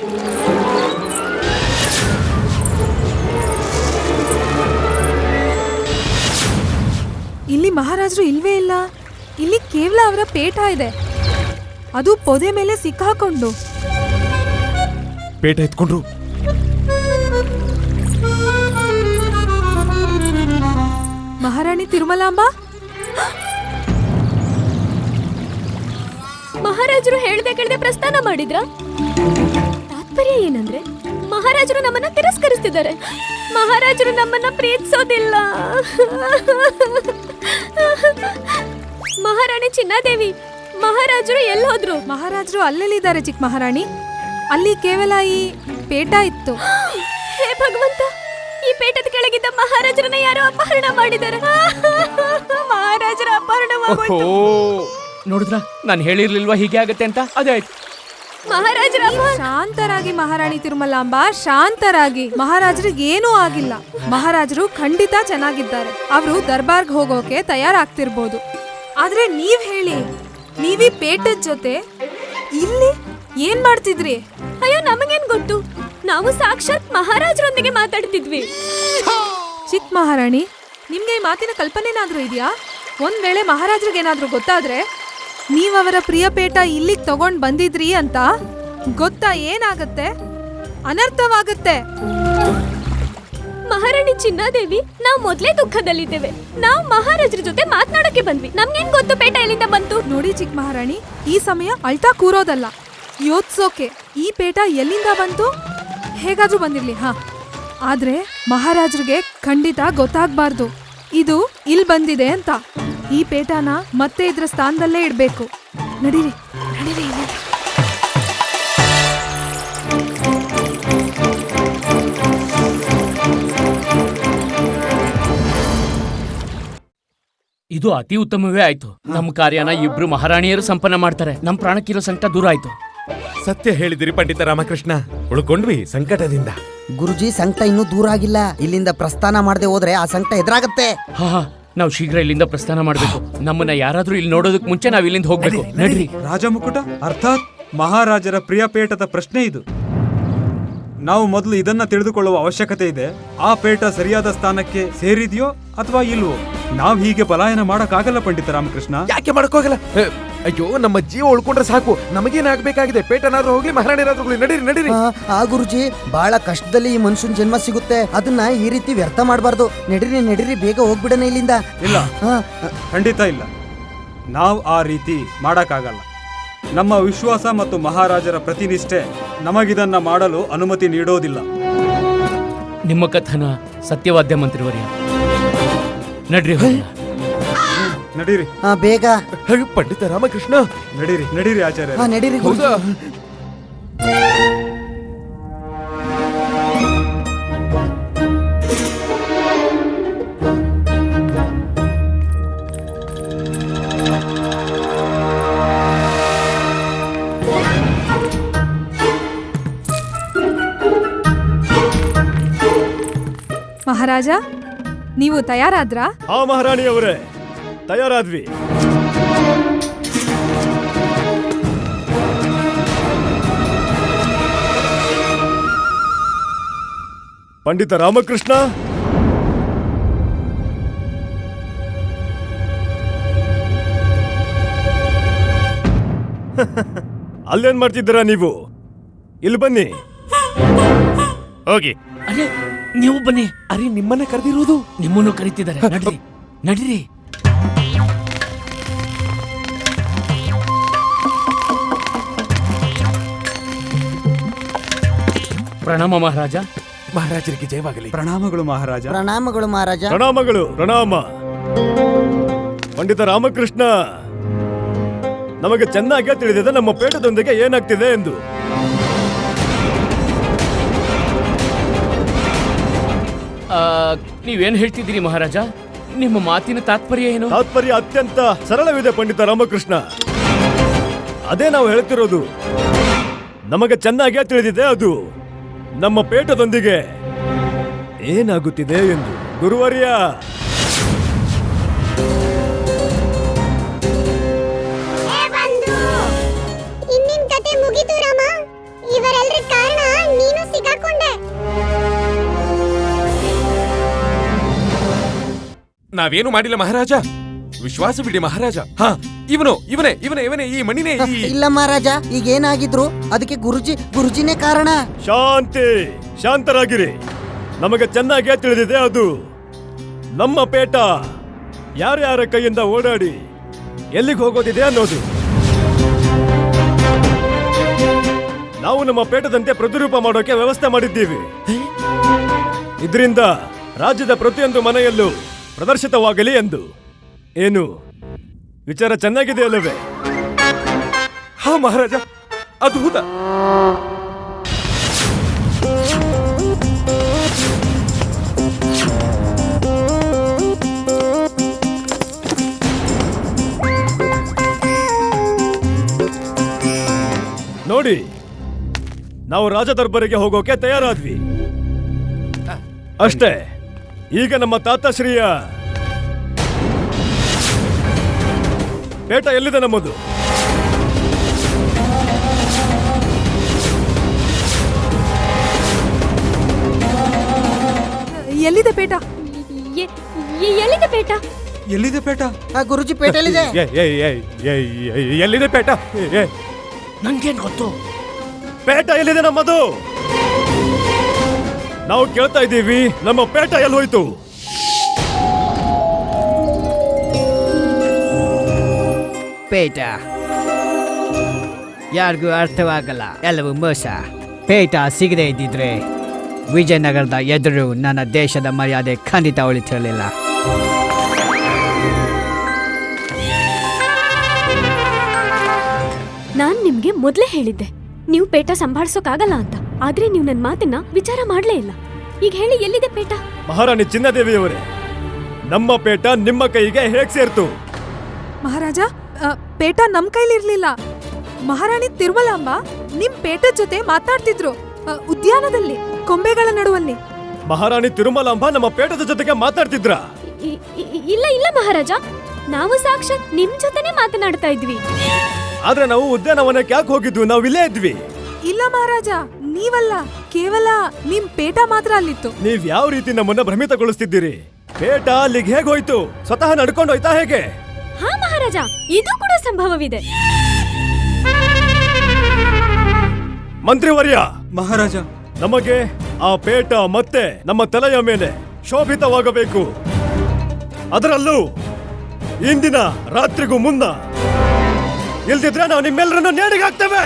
ಇಲ್ಲಿ ಮಹಾರಾಜರು ಇಲ್ವೇ ಇಲ್ಲ. ಇಲ್ಲಿ ಕೇವಲ ಅವರ ಪೇಟ ಇದೆ, ಅದು ಪೊದೆ ಮೇಲೆ ಸಿಕ್ಕಾಕೊಂಡು. ಪೇಟ ಎತ್ಕೊಂಡ್ರು. ಮಹಾರಾಣಿ ತಿರುಮಲಾಂಬ, ಮಹಾರಾಜರು ಹೇಳ್ದೆ ಕೇಳದೆ ಪ್ರಸ್ಥಾನ ಮಾಡಿದ್ರ? ತಾತ್ಪರ್ಯ ಏನಂದ್ರೆ ಮಹಾರಾಜರು ನಮ್ಮನ್ನ ತಿರಸ್ಕರಿಸ್ತಿದ್ದಾರೆ. ಮಹಾರಾಜರು ನಮ್ಮನ್ನ ಪ್ರೀತಿಸೋದಿಲ್ಲ. ಮಹಾರಾಣಿ ಚಿನ್ನಾದೇವಿ, ಮಹಾರಾಜರು ಎಲ್ಲಿ ಹೋದ್ರು? ಮಹಾರಾಜರು ಅಲ್ಲೆಲ್ಲಿದ್ದಾರೆ ಚಿಕ್ಕ ಮಹಾರಾಣಿ. ಅಲ್ಲಿ ಕೇವಲ ಈ ಪೇಟ ಇತ್ತು. ಹೇ ಭಗವಂತ, ಈ ಪೇಟದ ಕೆಳಗಿದ್ದ ಮಹಾರಾಜರನ್ನ ಯಾರೋ ಅಪಹರಣ ಮಾಡಿದ್ದಾರೆ. ಮಹಾರಾಜರ ಅಪಹರಣವಾಗೋಯ್ತು. ನೋಡಿದ್ರ, ನಾನು ಹೇಳಿರ್ಲಿಲ್ವಾ ಹೀಗೆ ಆಗತ್ತೆ ಅಂತ? ಅದೇ ಆಯ್ತು. ಮಹಾರಾಜರ ಶಾಂತರಾಗಿ ಮಹಾರಾಣಿ ತಿರುಮಲಾಂಬ, ಶಾಂತರಾಗಿ. ಮಹಾರಾಜರಿಗೆ ಏನೂ ಆಗಿಲ್ಲ. ಮಹಾರಾಜರು ಖಂಡಿತ ಚೆನ್ನಾಗಿದ್ದಾರೆ. ಅವರು ದರ್ಬಾರ್ಗೆ ಹೋಗೋಕೆ ತಯಾರಾಗ್ತಿರ್ಬೋದು. ಆದ್ರೆ ನೀವ್ ಹೇಳಿ, ನೀವೀ ಪೇಟದ ಜೊತೆ ಇಲ್ಲಿ ಏನ್ ಮಾಡ್ತಿದ್ರಿ? ಅಯ್ಯೋ, ನಮಗೇನ್ ಗೊತ್ತು? ನಾವು ಸಾಕ್ಷಾತ್ ಮಹಾರಾಜರೊಂದಿಗೆ ಮಾತಾಡ್ತಿದ್ವಿ. ಚಿಕ್ಕ ಮಹಾರಾಣಿ, ನಿಮ್ಗೆ ಈ ಮಾತಿನ ಕಲ್ಪನೆನಾದ್ರೂ ಇದೆಯಾ? ಒಂದ್ ವೇಳೆ ಮಹಾರಾಜರಿಗೇನಾದ್ರೂ ಗೊತ್ತಾದ್ರೆ ನೀವವರ ಪ್ರಿಯ ಪೇಟ ಇಲ್ಲಿಗೆ ತಗೊಂಡ್ ಬಂದಿದ್ರಿ ಅಂತ ಗೊತ್ತಾ ಏನಾಗತ್ತೆ? ಅನರ್ಥವಾಗತ್ತೆ. ಮಹಾರಾಣಿ ಚಿನ್ನಾದೇವಿ, ನಾವು ಮೊದ್ಲೇ ದುಃಖದಲ್ಲಿದ್ದೇವೆ. ನಾವು ಮಹಾರಾಜರ ಜೊತೆ ಮಾತನಾಡಕ್ಕೆ ಬಂದ್ವಿ. ನಮ್ಗೇನ್ ಗೊತ್ತು ಪೇಟ ಎಲ್ಲಿಂದ ಬಂತು? ನೋಡಿ ಚಿಕ್ಕ ಮಹಾರಾಣಿ, ಈ ಸಮಯ ಅಳ್ತಾ ಕೂರೋದಲ್ಲ, ಯೋಚಿಸೋಕೆ. ಈ ಪೇಟ ಎಲ್ಲಿಂದ ಬಂತು? ಹೇಗಾದ್ರೂ ಬಂದಿರ್ಲಿ, ಹಾ. ಆದ್ರೆ ಮಹಾರಾಜರಿಗೆ ಖಂಡಿತ ಗೊತ್ತಾಗ್ಬಾರ್ದು ಇದು ಇಲ್ಲಿ ಬಂದಿದೆ ಅಂತ. ಈ ಪೇಟನ ಮತ್ತೆ ಇದ್ರ ಸ್ಥಾನದಲ್ಲೇ ಇಡ್ಬೇಕು. ನಡೀರಿ ನಡೀರಿ. ಇದು ಅತಿ ಉತ್ತಮವೇ ಆಯ್ತು. ನಮ್ಮ ಕಾರ್ಯನ ಇಬ್ರು ಮಹಾರಾಣಿಯರು ಸಂಪನ್ನ ಮಾಡ್ತಾರೆ. ನಮ್ಮ ಪ್ರಾಣಕ್ಕಿರೋ ಸಂಕಟ ದೂರ ಆಯ್ತು. ಸತ್ಯ ಹೇಳಿದಿರಿ ಪಂಡಿತ ರಾಮಕೃಷ್ಣ, ಉಳ್ಕೊಂಡ್ವಿ ಸಂಕಟದಿಂದ. ಗುರುಜಿ, ಸಂಕಟ ಇನ್ನೂ ದೂರ ಆಗಿಲ್ಲ. ಇಲ್ಲಿಂದ ಪ್ರಸ್ಥಾನ ಮಾಡದೆ ಹೋದ್ರೆ ಆ ಸಂಕಟ ಎದುರಾಗತ್ತೆ. ಹಾ, ನಾವು ಶೀಘ್ರ ಇಲ್ಲಿಂದ ಪ್ರಸ್ಥಾನ ಮಾಡ್ಬೇಕು. ನಮ್ಮನ್ನ ಯಾರಾದ್ರೂ ಇಲ್ಲಿ ನೋಡೋದಕ್ ಮುಂಚೆ ನಾವ್ ಇಲ್ಲಿಂದ ಹೋಗ್ಬೇಕು. ನಡ್ರಿ. ರಾಜಮುಕುಟ ಅರ್ಥಾತ್ ಮಹಾರಾಜರ ಪ್ರಿಯಪೇಟದ ಪ್ರಶ್ನೆ ಇದು. ನಾವು ಮೊದಲು ಇದನ್ನ ತಿಳಿದುಕೊಳ್ಳುವ ಅವಶ್ಯಕತೆ ಇದೆ. ಆ ಪೇಟ ಸರಿಯಾದ ಸ್ಥಾನಕ್ಕೆ ಸೇರಿದೆಯೋ ಅಥವಾ ಇಲ್ವೋ? ನಾವ್ ಹೀಗೆ ಪಲಾಯನ ಮಾಡಕ್ಕಾಗಲ್ಲ ಪಂಡಿತ ರಾಮಕೃಷ್ಣ. ಯಾಕೆ ಮಾಡಕ್ಕೋಗಲ್ಲ? ಅಯ್ಯೋ, ನಮ್ಮ ಜೀವ ಉಳ್ಕೊಂಡ್ರೆ ಸಾಕು. ನಮಗೇನಾಗ್ಬೇಕಾಗಿದೆ? ಪೇಟನಾದ್ರೂ ಹೋಗ್ಲಿ, ಮಹಾರಾಣಿರಾದ್ರೂ ಹೋಗ್ಲಿ. ನಡೀರಿ ನಡೀರಿ. ಆ ಗುರುಜಿ, ಬಹಳ ಕಷ್ಟದಲ್ಲಿ ಈ ಮನುಷ್ಯನ್ ಜನ್ಮ ಸಿಗುತ್ತೆ. ಅದನ್ನ ಈ ರೀತಿ ವ್ಯರ್ಥ ಮಾಡಬಾರ್ದು. ನಡೀರಿ ನಡೀರಿ, ಬೇಗ ಹೋಗ್ಬಿಡಣ ಇಲ್ಲಿಂದ. ಇಲ್ಲ, ಖಂಡಿತ ಇಲ್ಲ. ನಾವು ಆ ರೀತಿ ಮಾಡಕ್ಕಾಗಲ್ಲ. ನಮ್ಮ ವಿಶ್ವಾಸ ಮತ್ತು ಮಹಾರಾಜರ ಪ್ರತಿನಿಷ್ಠೆ ನಮಗಿದನ್ನ ಮಾಡಲು ಅನುಮತಿ ನೀಡೋದಿಲ್ಲ. ನಿಮ್ಮ ಕಥನ ಸತ್ಯವಾದ್ಯ ಮಂತ್ರಿವರ್ಯ. ನಡ್ರಿ ಹೋಗೋಣ. ನಡೀರಿ ಬೇಗ. ಪಂಡಿತ ರಾಮಕೃಷ್ಣ, ನಡೀರಿ ನಡೀರಿ ಆಚಾರ್ಯ. ನಡೀರಿ. ಹೌದಾ? ಮಹಾರಾಜ, ನೀವು ತಯಾರಾದ್ರಾ? ಹಾ ಮಹಾರಾಣಿಯವರೇ, ತಯಾರಾದ್ವಿ. ಪಂಡಿತ ರಾಮಕೃಷ್ಣ, ಅಲ್ಲೇನ್ ಮಾಡ್ತಿದ್ದೀರಾ ನೀವು? ಇಲ್ಲಿ ಬನ್ನಿ. ಹೋಗಿ. ಅರೆ, ನೀವು ಬನ್ನಿ. ಅರೆ, ನಿಮ್ಮನ್ನ ಕರೆದಿರುವುದು. ನಿಮ್ಮನ್ನು ಕರೀತಿದ್ದಾರೆ. ನಡ್ರಿ ನಡ್ರಿ. ಪ್ರಣಾಮ ಮಹಾರಾಜ. ಮಹಾರಾಜರಿಗೆ ಜಯವಾಗಲಿ. ಪ್ರಣಾಮಗಳು ಮಹಾರಾಜ. ಪ್ರಣಾಮಗಳು ಮಹಾರಾಜ. ಪ್ರಣಾಮಗಳು. ಪ್ರಣಾಮ. ಪಂಡಿತ ರಾಮಕೃಷ್ಣ, ನಮಗೆ ಚೆನ್ನಾಗಿ ತಿಳಿದಿದೆ ನಮ್ಮ ಪೇಟದೊಂದಿಗೆ ಏನಾಗ್ತಿದೆ ಎಂದು. ನೀವೇನ್ ಹೇಳ್ತಿದ್ದೀರಿ ಮಹಾರಾಜ? ನಿಮ್ಮ ಮಾತಿನ ತಾತ್ಪರ್ಯ ಏನು? ತಾತ್ಪರ್ಯ ಅತ್ಯಂತ ಸರಳವಿದೆ ಪಂಡಿತ ರಾಮಕೃಷ್ಣ. ಅದೇ ನಾವು ಹೇಳ್ತಿರೋದು. ನಮಗೆ ಚೆನ್ನಾಗಿ ತಿಳಿದಿದೆ ಅದು ನಮ್ಮ ಪೇಟದೊಂದಿಗೆ ಏನಾಗುತ್ತಿದೆ ಎಂದು. ಗುರುವರ್ಯ, ನಾವೇನು ಮಾಡಿಲ್ಲ ಮಹಾರಾಜ. ವಿಶ್ವಾಸವಿಡಿ ಮಹಾರಾಜ. ಹಾ, ಇವನೇ ಈ ಮಣಿನೇ ಈ ಇಲ್ಲ ಮಹಾರಾಜ, ಈಗ ಏನಾಗಿದ್ರು ಅದಕ್ಕೆ ಗುರುಜಿನೇ ಕಾರಣ. ಶಾಂತರಾಗಿರಿ. ನಮಗೆ ಚೆನ್ನಾಗೇ ತಿಳಿದಿದೆ ಅದು ನಮ್ಮ ಪೇಟ ಯಾರ್ಯಾರ ಕೈಯಿಂದ ಓಡಾಡಿ ಎಲ್ಲಿಗೆ ಹೋಗೋದಿದೆ ಅನ್ನೋದು. ನಾವು ನಮ್ಮ ಪೇಟದಂತೆ ಪ್ರತಿರೂಪ ಮಾಡೋಕೆ ವ್ಯವಸ್ಥೆ ಮಾಡಿದ್ದೀವಿ. ಇದರಿಂದ ರಾಜ್ಯದ ಪ್ರತಿಯೊಂದು ಮನೆಯಲ್ಲೂ ಪ್ರದರ್ಶಿತವಾಗಲಿ ಎಂದು. ಏನು ವಿಚಾರ ಚೆನ್ನಾಗಿದೆ ಅಲ್ಲವೇ? ಹಾ ಮಹಾರಾಜ, ಅದ್ಭುತ. ನೋಡಿ, ನಾವು ರಾಜದರ್ಬರಿಗೆ ಹೋಗೋಕೆ ತಯಾರಾದ್ವಿ ಅಷ್ಟೇ. ಈಗ ನಮ್ಮ ತಾತಶ್ರೀಯ ಪೇಟ ಎಲ್ಲಿದೆ ನಮ್ಮದು? ಎಲ್ಲಿದೆ ಪೇಟ? ಎಲ್ಲಿದೆ ಪೇಟ? ಎಲ್ಲಿದೆ ಪೇಟ? ಗುರುಜಿ ಪೇಟ ಎಲ್ಲಿದೆ? ಎಲ್ಲಿದೆ ಪೇಟ? ನನ್ಗೇನ್ ಗೊತ್ತು? ಪೇಟ ಎಲ್ಲಿದೆ ನಮ್ಮದು? ನಾವು ಕೇಳ್ತಾ ಇದ್ದೀವಿ, ನಮ್ಮ ಪೇಟ ಎಲ್ಲಿ ಹೋಯ್ತು? ಪೇಟ ಯಾರಿಗೂ ಅರ್ಥವಾಗಲ್ಲ, ಎಲ್ಲವೂ ಮೋಸ. ಪೇಟ ಸಿಗದೆ ಇದ್ದಿದ್ರೆ ವಿಜಯನಗರದ ಎದುರು ನನ್ನ ದೇಶದ ಮರ್ಯಾದೆ ಖಂಡಿತ ಉಳಿತಿರಲಿಲ್ಲ. ನಾನ್ ನಿಮ್ಗೆ ಮೊದ್ಲೇ ಹೇಳಿದ್ದೆ ನೀವು ಪೇಟ ಸಂಭಾಳಿಸೋಕಾಗಲ್ಲ ಅಂತ. ಆದ್ರೆ ನೀವು ನನ್ನ ಮಾತನ್ನ ವಿಚಾರ ಮಾಡ್ಲೇ ಇಲ್ಲ. ಈಗ ಹೇಳಿ, ಎಲ್ಲಿದೆ ಪೇಟ? ಮಹಾರಾಣಿ ಚಿನ್ನದೇವಿಯವರೇ, ನಮ್ಮ ಪೇಟ ನಿಮ್ಮ ಕೈಗೆ ಹೇಗ್ ಸೇರ್ತು? ಮಹಾರಾಜ, ಪೇಟ ನಮ್ ಕೈಲಿರ್ಲಿಲ್ಲ. ಮಹಾರಾಣಿ ತಿರುಮಲಾಂಬ ನಿಮ್ ಪೇಟದ ಜೊತೆ ಮಾತಾಡ್ತಿದ್ರು ಉದ್ಯಾನದಲ್ಲಿ, ಕೊಂಬೆಗಳ ನಡುವಲ್ಲಿ. ಮಹಾರಾಣಿ ತಿರುಮಲಾಂಬ ನಮ್ಮ ಪೇಟದ ಜೊತೆಗೆ ಮಾತಾಡ್ತಿದ್ರ? ಇಲ್ಲ ಇಲ್ಲ ಮಹಾರಾಜ, ನಾವು ಸಾಕ್ಷಾತ್ ನಿಮ್ ಜೊತೆನೆ ಮಾತನಾಡ್ತಾ ಇದ್ವಿ. ಆದ್ರೆ ನಾವು ಉದ್ಯಾನವನಕ್ಕೆ ಯಾಕೆ ಹೋಗಿದ್ವಿ? ನಾವು ಇಲ್ಲೇ ಇದ್ವಿ. ಇಲ್ಲ ಮಹಾರಾಜ, ನೀವಲ್ಲ, ಕೇವಲ ನಿಮ್ ಪೇಟ ಮಾತ್ರ ಅಲ್ಲಿತ್ತು. ನೀವ್ ಯಾವ ರೀತಿ ನಮ್ಮನ್ನ ಭ್ರಮಿತಗೊಳಿಸ್ತಿದ್ದೀರಿ? ಪೇಟ ಅಲ್ಲಿಗೆ ಹೇಗೆ ಹೋಯ್ತು? ಸ್ವತಃ ನಡ್ಕೊಂಡು ಹೋಯ್ತಾ ಹೇಗೆ? ಹಾ ಮಹಾರಾಜ, ಇದು ಕೂಡ ಸಂಭವವಿದೆ. ಮಂತ್ರಿವರ್ಯ, ಮಹಾರಾಜ, ನಮಗೆ ಆ ಪೇಟ ಮತ್ತೆ ನಮ್ಮ ತಲೆಯ ಮೇಲೆ ಶೋಭಿತವಾಗಬೇಕು. ಅದರಲ್ಲೂ ಇಂದಿನ ರಾತ್ರಿಗೂ ಮುನ್ನ. ಇಲ್ದಿದ್ರೆ ನಾವು ನಿಮ್ಮೆಲ್ಲರನ್ನು ನೇಣಿಗೆ ಹಾಕ್ತೇವೆ.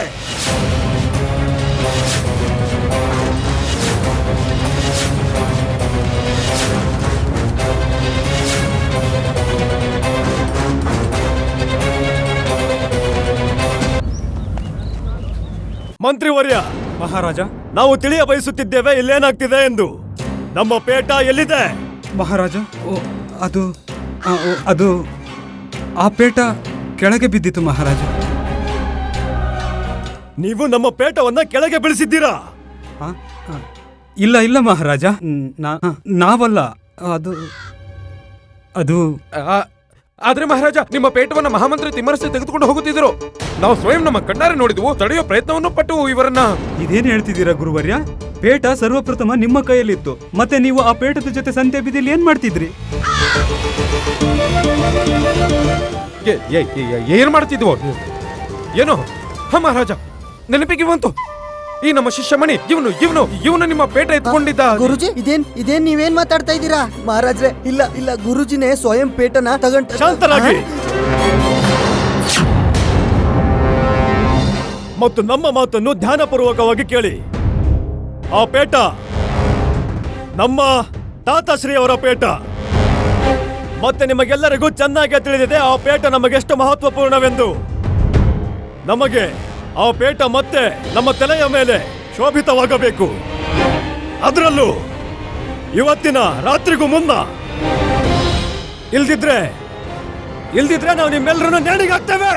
ಮಂತ್ರಿವರ್ಯ, ಮಹಾರಾಜ, ನಾವು ತಿಳಿಯ ಬಯಸುತ್ತಿದ್ದೇವೆ ಇಲ್ಲೇನಾಗ್ತಿದೆ ಎಂದು. ನಮ್ಮ ಪೇಟ ಎಲ್ಲಿದೆ? ಮಹಾರಾಜ, ಅದು ಆ ಪೇಟ ಕೆಳಗೆ ಬಿದ್ದಿತ್ತು ಮಹಾರಾಜ. ನೀವು ನಮ್ಮ ಪೇಟವನ್ನ ಕೆಳಗೆ ಬೀಳಿಸಿದ್ದೀರಾ? ಇಲ್ಲ ಮಹಾರಾಜ, ನಾವಲ್ಲ. ಅದು ಆದ್ರೆ ಮಹಾರಾಜ, ನಿಮ್ಮ ಪೇಟವನ್ನ ಮಹಾಮಂತ್ರಿ ತಿಮ್ಮರಸಿ ತೆಗೆದುಕೊಂಡು ಹೋಗುತ್ತಿದ್ರು. ನಾವು ಸ್ವಯಂ ನಮ್ಮ ಕಣ್ಣಾರೆ ನೋಡಿದ್ವು, ತಡೆಯೋ ಪ್ರಯತ್ನವನ್ನು ಪಟ್ಟು ಇವರನ್ನ. ಇದೇನು ಹೇಳ್ತಿದ್ದೀರಾ ಗುರುವರ್ಯ? ಪೇಟ ಸರ್ವಪ್ರಥಮ ನಿಮ್ಮ ಕೈಯಲ್ಲಿತ್ತು, ಮತ್ತೆ ನೀವು ಆ ಪೇಟದ ಜೊತೆ ಸಂತೆ ಬೀದಿಲಿ ಏನ್ ಮಾಡ್ತಿದ್ರಿ? ಏನ್ ಮಾಡ್ತಿದ್ವು? ಏನೋ? ಹ ಮಹಾರಾಜ, ನೆನಪಿಗೆ ಬಂತು. ಈ ನಮ್ಮ ಶಿಷ್ಯಮಣಿ ಇವನು ನಿಮ್ಮ ಪೇಟ ಎತ್ಕೊಂಡಿದ್ದ. ಗುರುಜಿ, ಇದೇನ್ ನೀವೇನ್ ಮಾತಾಡ್ತಾ ಇದ್ದೀರಾ? ಮಹಾರಾಜ್ರೆ, ಇಲ್ಲ ಗುರುಜಿನೇ ಸ್ವಯಂ ಪೇಟನ ತಗೊಂಡ. ಶಾಂತರಾಗಿ. ಮತ್ತು ನಮ್ಮ ಮಾತನ್ನು ಧ್ಯಾನಪೂರ್ವಕವಾಗಿ ಕೇಳಿ. ಆ ಪೇಟ ನಮ್ಮ ತಾತಶ್ರೀ ಅವರ ಪೇಟ. ಮತ್ತೆ ನಿಮಗೆಲ್ಲರಿಗೂ ಚೆನ್ನಾಗಿ ತಿಳಿದಿದೆ ಆ ಪೇಟ ನಮಗೆಷ್ಟು ಮಹತ್ವಪೂರ್ಣವೆಂದು. ನಮಗೆ ಆ ಪೇಟ ಮತ್ತೆ ನಮ್ಮ ತಲೆಯ ಮೇಲೆ ಶೋಭಿತವಾಗಬೇಕು. ಅದರಲ್ಲೂ ಇವತ್ತಿನ ರಾತ್ರಿಗೂ ಮುನ್ನ. ಇಲ್ದಿದ್ರೆ ನಾವು ನಿಮ್ಮೆಲ್ಲರನ್ನು ನೇಣಿಗೆ ಹಾಕ್ತೇವೆ.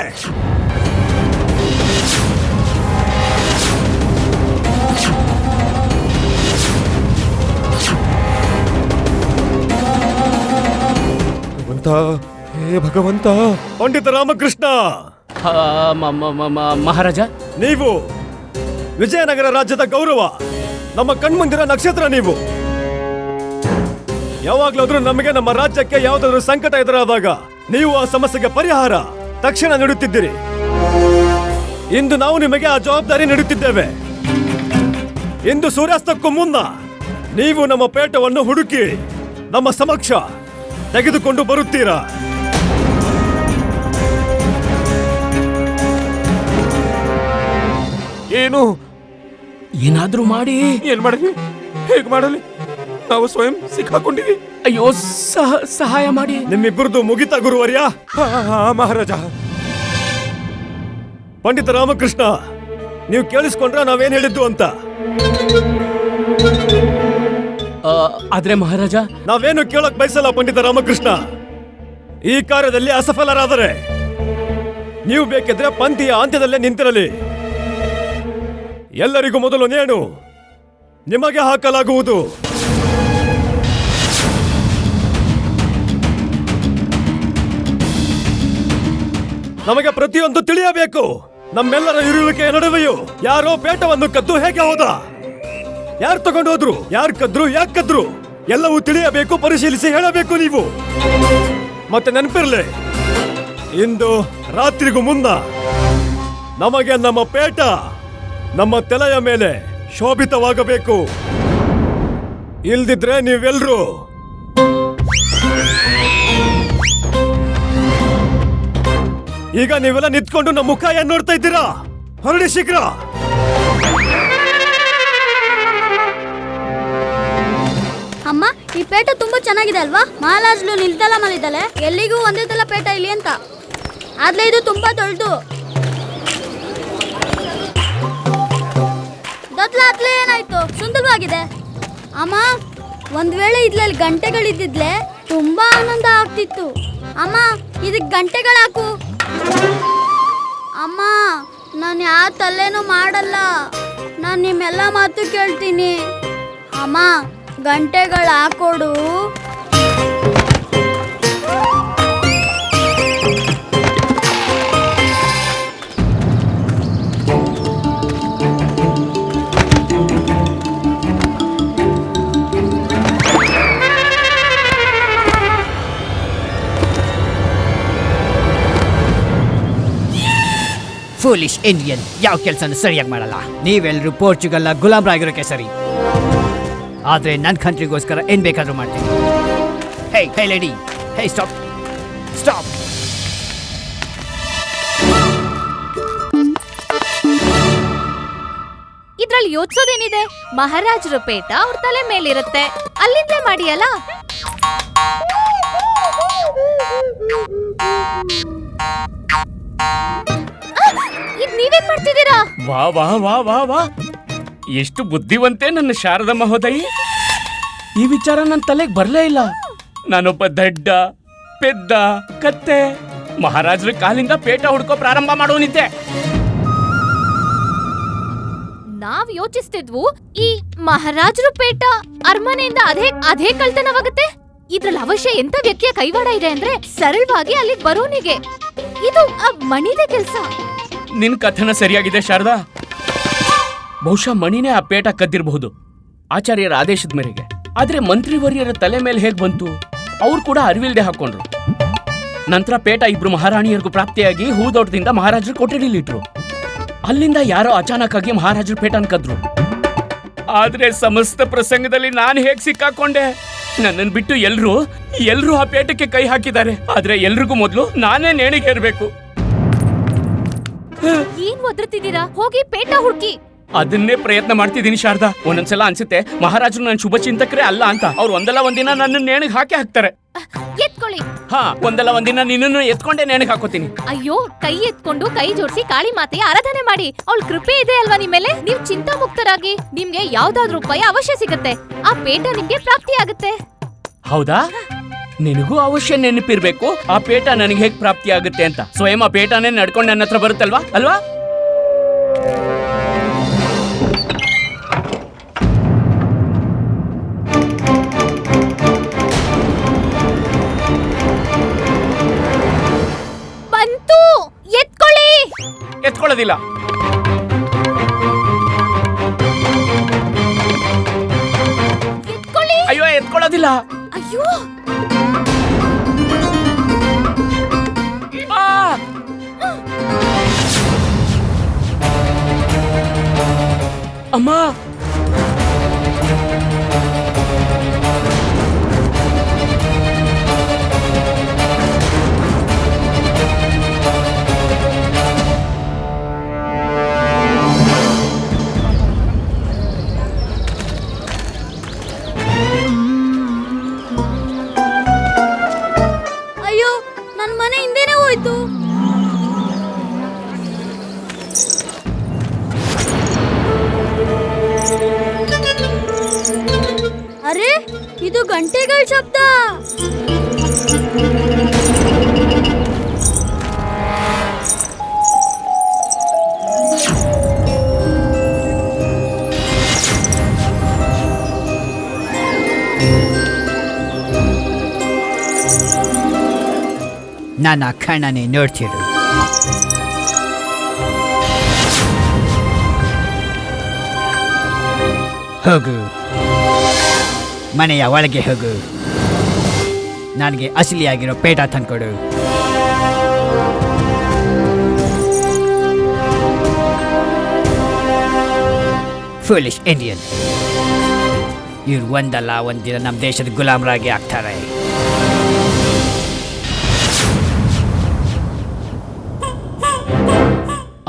ಹೇ ಭಗವಂತ. ಪಂಡಿತ ರಾಮಕೃಷ್ಣ, ಮಹಾರಾಜ, ನೀವು ವಿಜಯನಗರ ರಾಜ್ಯದ ಗೌರವ, ನಮ್ಮ ಕಣ್ಮುಂದಿರ ನಕ್ಷತ್ರ ನೀವು. ಯಾವಾಗ್ಲಾದ್ರೂ ನಮಗೆ ನಮ್ಮ ರಾಜ್ಯಕ್ಕೆ ಯಾವ್ದಾದ್ರು ಸಂಕಟ ಎದುರಾದಾಗ ನೀವು ಆ ಸಮಸ್ಯೆಗೆ ಪರಿಹಾರ ತಕ್ಷಣ ನೀಡುತ್ತಿದ್ದೀರಿ. ಇಂದು ನಾವು ನಿಮಗೆ ಆ ಜವಾಬ್ದಾರಿ ನೀಡುತ್ತಿದ್ದೇವೆ. ಇಂದು ಸೂರ್ಯಾಸ್ತಕ್ಕೂ ಮುನ್ನ ನೀವು ನಮ್ಮ ಪೇಟವನ್ನು ಹುಡುಕಿ ನಮ್ಮ ಸಮಕ್ಷ ತೆಗೆದುಕೊಂಡು ಬರುತ್ತೀರಾ? ಏನು? ಏನಾದ್ರೂ ಮಾಡಿ. ಏನ್ ಮಾಡಲಿ? ಹೇಗ್ ಮಾಡಲಿ? ನಾವು ಸ್ವಯಂ ಸಿಕ್ಕಾಕೊಂಡಿವಿ. ಅಯ್ಯೋ, ಸಹಾಯ ಮಾಡಿ. ನಿಮ್ಮಿಬ್ಬರದು ಮುಗಿತಾ ಗುರುವರ್ಯ? ಮಹಾರಾಜ. ಪಂಡಿತ ರಾಮಕೃಷ್ಣ, ನೀವು ಕೇಳಿಸ್ಕೊಂಡ್ರ ನಾವೇನ್ ಹೇಳಿದ್ದು ಅಂತ? ಆದ್ರೆ ಮಹಾರಾಜ, ನಾವೇನು ಕೇಳಕ್ ಬಯಸಲ್ಲ ಪಂಡಿತ ರಾಮಕೃಷ್ಣ. ಈ ಕಾರ್ಯದಲ್ಲಿ ಅಸಫಲರಾದರೆ ನೀವು ಬೇಕಿದ್ರೆ ಪಂಥಿಯ ಅಂತ್ಯದಲ್ಲೇ ನಿಂತಿರಲಿ. ಎಲ್ಲರಿಗೂ ಮೊದಲು ನೇಣು ನಿಮಗೆ ಹಾಕಲಾಗುವುದು. ನಮಗೆ ಪ್ರತಿಯೊಂದು ತಿಳಿಯಬೇಕು. ನಮ್ಮೆಲ್ಲರ ಇರುವಿಕೆಯ ನಡುವೆಯೂ ಯಾರೋ ಪೇಟವನ್ನು ಕದ್ದು ಹೇಗೆ ಹೋದ, ಯಾರು ತಗೊಂಡು ಹೋದ್ರು, ಯಾರು ಕದ್ರು, ಯಾಕೆ ಕದ್ರು, ಎಲ್ಲವೂ ತಿಳಿಯಬೇಕು. ಪರಿಶೀಲಿಸಿ ಹೇಳಬೇಕು ನೀವು. ಮತ್ತೆ ನೆನಪಿರ್ಲಿ, ಇಂದು ರಾತ್ರಿಗೂ ಮುನ್ನ ನಮಗೆ ನಮ್ಮ ಪೇಟ ನಮ್ಮ ತಲೆಯ ಮೇಲೆ ಶೋಭಿತವಾಗಬೇಕು. ಇಲ್ದಿದ್ರೆ ನೀವೆಲ್ರೂ ಈಗ ನೀವೆಲ್ಲ ನಿಂತ್ಕೊಂಡು ನಮ್ಮ ಮುಖ ಏನ್ ನೋಡ್ತಾ ಇದ್ದೀರಾ? ಹೊರಡಿ ಶೀಘ್ರ. ಅಮ್ಮ, ಈ ಪೇಟ ತುಂಬಾ ಚೆನ್ನಾಗಿದೆ ಅಲ್ವಾ? ಮಹಾರಾಜ್ಲು ನಿಲ್ತಲ ಮಲಿದ್ದಾಳೆ. ಎಲ್ಲಿಗೂ ಒಂದೇ ತಲ ಪೇಟ ಇಲ್ಲಿ ಅಂತ. ಆದ್ರೆ ಇದು ತುಂಬಾ ದೊಡ್ಡದು. ದೊಡ್ಡ ಏನಾಯ್ತು? ಸುಂದರವಾಗಿದೆ. ಅಮ್ಮ, ಒಂದ್ ವೇಳೆ ಇದ್ರಲ್ಲಿ ಗಂಟೆಗಳಿದ್ದಿದ್ಲೆ ತುಂಬಾ ಆನಂದ ಆಗ್ತಿತ್ತು. ಅಮ್ಮ, ಇದಕ್ಕೆ ಗಂಟೆಗಳಾಕು. ಅಮ್ಮ, ನಾನು ಯಾವ ತಲ್ಲೇನೂ ಮಾಡಲ್ಲ. ನಾನು ನಿಮ್ಮೆಲ್ಲ ಮಾತು ಕೇಳ್ತೀನಿ. ಅಮ್ಮ, ಗಂಟೆಗಳು ಹಾಕೊಡು. ಫೂಲಿಶ್ ಇಂಡಿಯನ್, ಯಾವ ಕೆಲಸನೂ ಸರಿಯಾಗಿ ಮಾಡಲ್ಲ. ನೀವೆಲ್ಲರೂ ಪೋರ್ಚುಗಲ್ನ ಗುಲಾಮ್ರಾಗಿರೋಕೆ ಸರಿ, ಆದ್ರೆ ನನ್ನ ಕಂಟ್ರಿಗೋಸ್ಕರ ಏನ್ ಬೇಕಾದ್ರೂ ಮಾಡ್ತೀನಿ. ಹೇ ಹೇ ಲೇಡಿ, ಹೇ ಸ್ಟಾಪ್ ಸ್ಟಾಪ್. ಇದ್ರಲ್ಲಿ ಯೋಚಿಸೋದೇನಿದೆ? ಮಹಾರಾಜರ ಪೇಟ ಅವ್ರ ತಲೆ ಮೇಲಿರುತ್ತೆ, ಅಲ್ಲಿಂದಲೇ ಮಾಡಿಯಲ್ಲ. ಇದ್ ನೀವೇನ್ ಮಾಡ್ತಿದ್ದೀರಾ? ವಾ ವಾ ವಾ ವಾ ವಾ, ಎಷ್ಟು ಬುದ್ಧಿವಂತೆ ನನ್ನ ಶಾರದಾ ಮಹೋದಯಿ. ಈ ವಿಚಾರ ನನ್ನ ತಲೆಗೆ ಬರ್ಲೇ ಇಲ್ಲ. ನಾನೊಬ್ಬ ದಡ್ಡ ಪೆದ್ದ ಕತ್ತೆ ಮಹಾರಾಜರ ಕಾಲಿಂದ ಪೇಟ ಹುಡ್ಕೋ ಪ್ರಾರಂಭ ಮಾಡೋನಿದ್ದೆ. ನಾವ್ ಯೋಚಿಸ್ತಿದ್ವು, ಈ ಮಹಾರಾಜರು ಪೇಟ ಅರಮನೆಯಿಂದ ಅದೇ ಕಳ್ತನವಾಗುತ್ತೆ. ಇದ್ರಲ್ಲಿ ಅವಶ್ಯ ಎಂತ ವ್ಯಕ್ತಿಯ ಕೈವಾಡ ಇದೆ ಅಂದ್ರೆ ಸರಳವಾಗಿ ಅಲ್ಲಿಗೆ ಬರೋನಿಗೆ ಇದು ಮಣಿದೆ ಕೆಲ್ಸ. ನಿನ್ ಕಥನ ಸರಿಯಾಗಿದೆ ಶಾರದಾ. ಬಹುಶಃ ಮಣಿನೇ ಆ ಪೇಟ ಕದ್ದಿರಬಹುದು ಆಚಾರ್ಯರ ಆದೇಶದ ಮೇರೆಗೆ. ಆದ್ರೆ ಮಂತ್ರಿವರ್ಯರ ತಲೆ ಮೇಲೆ ಹೇಗ್ ಬಂತು? ಅವ್ರು ಕೂಡ ಅರಿವಿಲ್ದೆ ಹಾಕೊಂಡ್ರು. ನಂತರ ಪೇಟ ಇಬ್ರು ಮಹಾರಾಣಿಯರಿಗೂ ಪ್ರಾಪ್ತಿಯಾಗಿ ಹೂದೋಟದಿಂದ ಮಹಾರಾಜರು ಕೊಠಡಿಲಿಟ್ರು. ಅಲ್ಲಿಂದ ಯಾರೋ ಅಚಾನಕ್ ಆಗಿ ಮಹಾರಾಜರು ಪೇಟನ್ ಕದ್ರು. ಆದ್ರೆ ಸಮಸ್ತ ಪ್ರಸಂಗದಲ್ಲಿ ನಾನು ಹೇಗ್ ಸಿಕ್ಕಾಕೊಂಡೆ? ನನ್ನನ್ನು ಬಿಟ್ಟು ಎಲ್ರೂ ಆ ಪೇಟಕ್ಕೆ ಕೈ ಹಾಕಿದ್ದಾರೆ. ಆದ್ರೆ ಎಲ್ರಿಗೂ ಮೊದಲು ನಾನೇ ನೇಣಿಗೇರ್ಬೇಕು. ಏನ್ ಒದ್ರತಿದ್ದೀರಾ? ಹೋಗಿ ಪೇಟ ಹುಡುಕಿ. ಅದನ್ನೇ ಪ್ರಯತ್ನ ಮಾಡ್ತಿದ್ದೀನಿ ಶಾರದಾ. ಒಂದೊಂದ್ಸಲ ಅನ್ಸುತ್ತೆ ಮಹಾರಾಜರು ನನ್ನ ಶುಭ ಚಿಂತಕರೇ ಅಲ್ಲ ಅಂತ. ಅವ್ರು ಒಂದಲ್ಲ ಒಂದಿನ ನನ್ನ ನೇಣಿಗೆ ಹಾಕ್ತಾರೆ. ಎತ್ಕೊಳ್ಳಿ. ಹಾ, ಒಂದಲ್ಲ ಒಂದಿನ ನಿನ್ನನ್ನು ಎತ್ಕೊಂಡೆ ನೇಣಿಗೆ ಹಾಕೋತೀನಿ. ಅಯ್ಯೋ, ಕೈ ಎತ್ಕೊಂಡು ಕೈ ಜೋಡಿಸಿ ಕಾಳಿ ಮಾತೆಯ ಆರಾಧನೆ ಮಾಡಿ. ಅವಳ ಕೃಪೆ ಇದೆ ಅಲ್ವಾ ನಿಮ್ಮೇಲೆ. ನೀವು ಚಿಂತಾ ಮುಕ್ತರಾಗಿ, ನಿಮ್ಗೆ ಯಾವ್ದಾದ್ರು ಉಪಾಯ ಅವಶ್ಯ ಸಿಗುತ್ತೆ. ಆ ಪೇಟ ನಿಮ್ಗೆ ಪ್ರಾಪ್ತಿ ಆಗುತ್ತೆ. ಹೌದಾ? ನಿನಗೂ ಅವಶ್ಯ ನೆನಪಿರ್ಬೇಕು ಆ ಪೇಟ ನನಗೆ ಹೇಗ್ ಪ್ರಾಪ್ತಿ ಆಗುತ್ತೆ ಅಂತ. ಸ್ವಯಂ ಆ ಪೇಟನೇ ನಡ್ಕೊಂಡು ನನ್ನ ಹತ್ರ ಬರುತ್ತಲ್ವಾ ಅಲ್ವಾ? ಬಂತು, ಎತ್ಕೊಳ್ಳಿ. ಎತ್ಕೊಳ್ಳೋದಿಲ್ಲ. ಎತ್ಕೊಳ್ಳಿ. ಅಯ್ಯೋ, ಎತ್ಕೊಳ್ಳೋದಿಲ್ಲ. ಅಯ್ಯೋ, ಅಯ್ಯೋ ಅಮ್ಮ, ಅಯ್ಯೋ ನನ್ ಮನೆ ಹಿಂದೆನೆ ಹೋಯ್ತು. ಅರೆ ಇದು ಗಂಟೆಗಳ ಶಬ್ದ. ನನ್ನ ಕಣ್ಣನೆ ನೋಡ್ತಿರು. ಹೋಗು, ಮನೆಯ ಒಳಗೆ ಹೋಗು. ನನಗೆ ಅಸಲಿಯಾಗಿರೋ ಪೇಟ ತಂದ್ಕೊಡು. Foolish Indian. ಇವ್ರು ಒಂದಲ್ಲ ಒಂದಿನ ನಮ್ಮ ದೇಶದ ಗುಲಾಮರಾಗಿ ಆಗ್ತಾರೆ.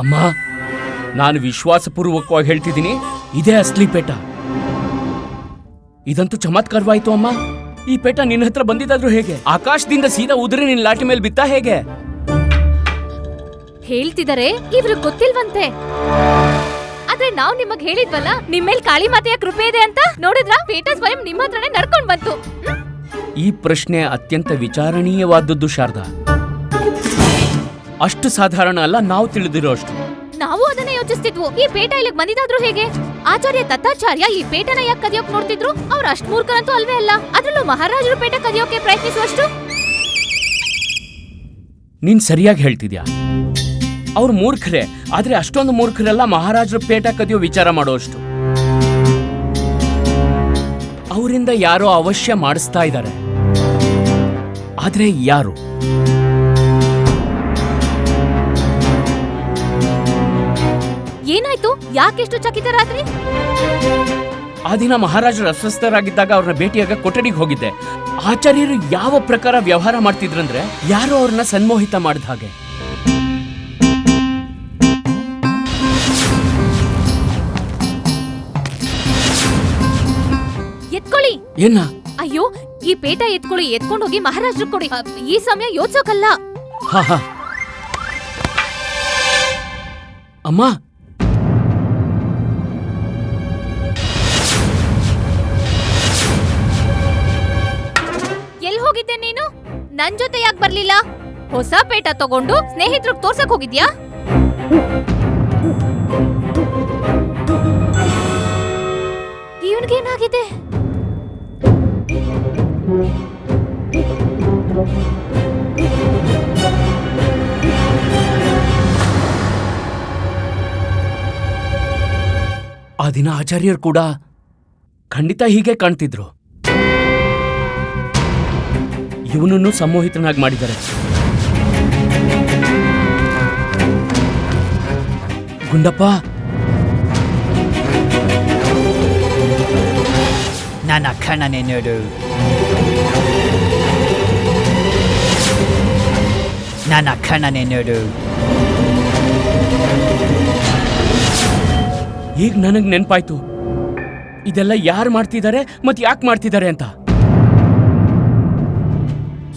ಅಮ್ಮ, ನಾನು ವಿಶ್ವಾಸಪೂರ್ವಕವಾಗಿ ಹೇಳ್ತಿದ್ದೀನಿ, ಇದೇ ಅಸ್ಲಿ ಪೇಟ. ಇದಂತೂ ಚಮತ್ಕಾರವಾಯ್ತು ಅಮ್ಮ. ಈ ಪೇಟ ನಿನ್ನ ಹತ್ರ ಬಂದಿದ್ದಾದ್ರೂ ಹೇಗೆ? ಆಕಾಶದಿಂದ ಸೀದಾ ಉದುರಿ ನಿನ್ನ ಲಾಟಿ ಮೇಲೆ ಬಿತ್ತಾ ಹೇಗೆ? ಹೇಳ್ತಿದಾರೆ ಇವ್ರಿಗೆ ಗೊತ್ತಿಲ್ವಂತೆ. ಆದ್ರೆ ನಾವ್ ನಿಮಗ್ ಹೇಳಿದ್ವಲ್ಲ ನಿಮ್ಮೇಲ್ ಕಾಳಿ ಮಾತೆಯ ಕೃಪೆ ಇದೆ ಅಂತ. ನೋಡಿದ್ರ ಪೇಟ ಸ್ವಯಂ ನಿಮ್ಮ ಹತ್ರನೇ ನಡ್ಕೊಂಡ್ ಬಂತು. ಈ ಪ್ರಶ್ನೆ ಅತ್ಯಂತ ವಿಚಾರಣೀಯವಾದದ್ದು ಶಾರದಾ. ಅಷ್ಟು ಸಾಧಾರಣ ಅಲ್ಲ ನಾವು ತಿಳಿದಿರೋ ಅಷ್ಟು. ನಾವು ಅದನ್ನೇ ಯೋಚಿಸ್ತಿದ್ವು. ಈ ಪೇಟ ಇಲ್ಲಿಗೆ ಬಂದಿದ್ದಾದ್ರೂ ಹೇಗೆ? ಆಚಾರ್ಯ ದತ್ತಾಚಾರ್ಯ ಈ ಪೇಟನ ಯಾಕೆ ಕದಿಯೋಕ್ ನೋಡ್ತಿದ್ರು? ಅವ್ರು ಅಷ್ಟ್ ಮೂರ್ಖರಂತೂ ಅಲ್ವೇ ಅಲ್ಲ. ಅದ್ರಲ್ಲೂ ಮಹಾರಾಜರು ಪೇಟ ಕದಿಯೋಕೆ ಪ್ರಯತ್ನಿಸುವಷ್ಟು. ನೀನ್ ಸರಿಯಾಗಿ ಹೇಳ್ತಿದ್ಯಾ. ಅವ್ರು ಮೂರ್ಖರೇ, ಆದ್ರೆ ಅಷ್ಟೊಂದು ಮೂರ್ಖರೆಲ್ಲ ಮಹಾರಾಜರು ಪೇಟ ಕದಿಯೋ ವಿಚಾರ ಮಾಡೋಷ್ಟು. ಅವರಿಂದ ಯಾರೋ ಅವಶ್ಯ ಮಾಡಿಸ್ತಾ ಇದ್ದಾರೆ. ಆದ್ರೆ ಯಾರು? ಏನಾಯ್ತು? ಯಾಕೆಷ್ಟು ಚಕಿತರಾದ್ರಿ? ಆ ದಿನ ಮಹಾರಾಜರು ಅಸ್ವಸ್ಥರಾಗಿದ್ದಾಗ ಅವ್ರನ್ನ ಭೇಟಿಯಾಗ ಕೊಠಡಿಗೆ ಹೋಗಿದ್ದೆ. ಆಚಾರ್ಯರು ಯಾವ ಪ್ರಕಾರ ವ್ಯವಹಾರ ಮಾಡ್ತಿದ್ರಂದ್ರೆ ಯಾರೋ ಅವ್ರನ್ನ ಸನ್ಮೋಹಿತ ಮಾಡಿದ ಹಾಗೆ. ಎತ್ಕೊಳ್ಳಿ. ಏನ? ಅಯ್ಯೋ, ಈ ಪೇಟ ಎತ್ಕೊಳ್ಳಿ, ಎತ್ಕೊಂಡೋಗಿ ಮಹಾರಾಜರು ಕೊಡಿ. ಈ ಸಮಯ ಯೋಚಿಸೋಕಲ್ಲ. ಹಾ ಹಾ. ಅಮ್ಮ, ಎಲ್ಲಿ ಹೋಗಿದ್ದೆ ನೀನು? ನನ್ ಜೊತೆ ಯಾಕೆ ಬರ್ಲಿಲ್ಲ? ಹೊಸ ಪೇಟ ತಗೊಂಡು ಸ್ನೇಹಿತರಿಗೆ ತೋರ್ಸಕ್ ಹೋಗಿದ್ಯಾ? ಇವನ್ಗೇನಾಗಿದೆ? ಆ ದಿನ ಆಚಾರ್ಯರು ಕೂಡ ಖಂಡಿತ ಹೀಗೆ ಕಾಣ್ತಿದ್ರು. ಇವನನ್ನು ಸಮ್ಮೋಹಿತನಾಗಿ ಮಾಡಿದ್ದಾರೆ. ಗುಂಡಪ್ಪ, ನನ್ನ ಕಣ್ಣನೆ ನೋಡು. ನನ್ನ ಕಣ್ಣನೆ ನೋಡು. ಈಗ ನನಗ್ ನೆನ್ಪಾಯ್ತು ಇದೆಲ್ಲ ಯಾರು ಮಾಡ್ತಿದ್ದಾರೆ ಮತ್ತೆ ಯಾಕೆ ಮಾಡ್ತಿದ್ದಾರೆ ಅಂತ.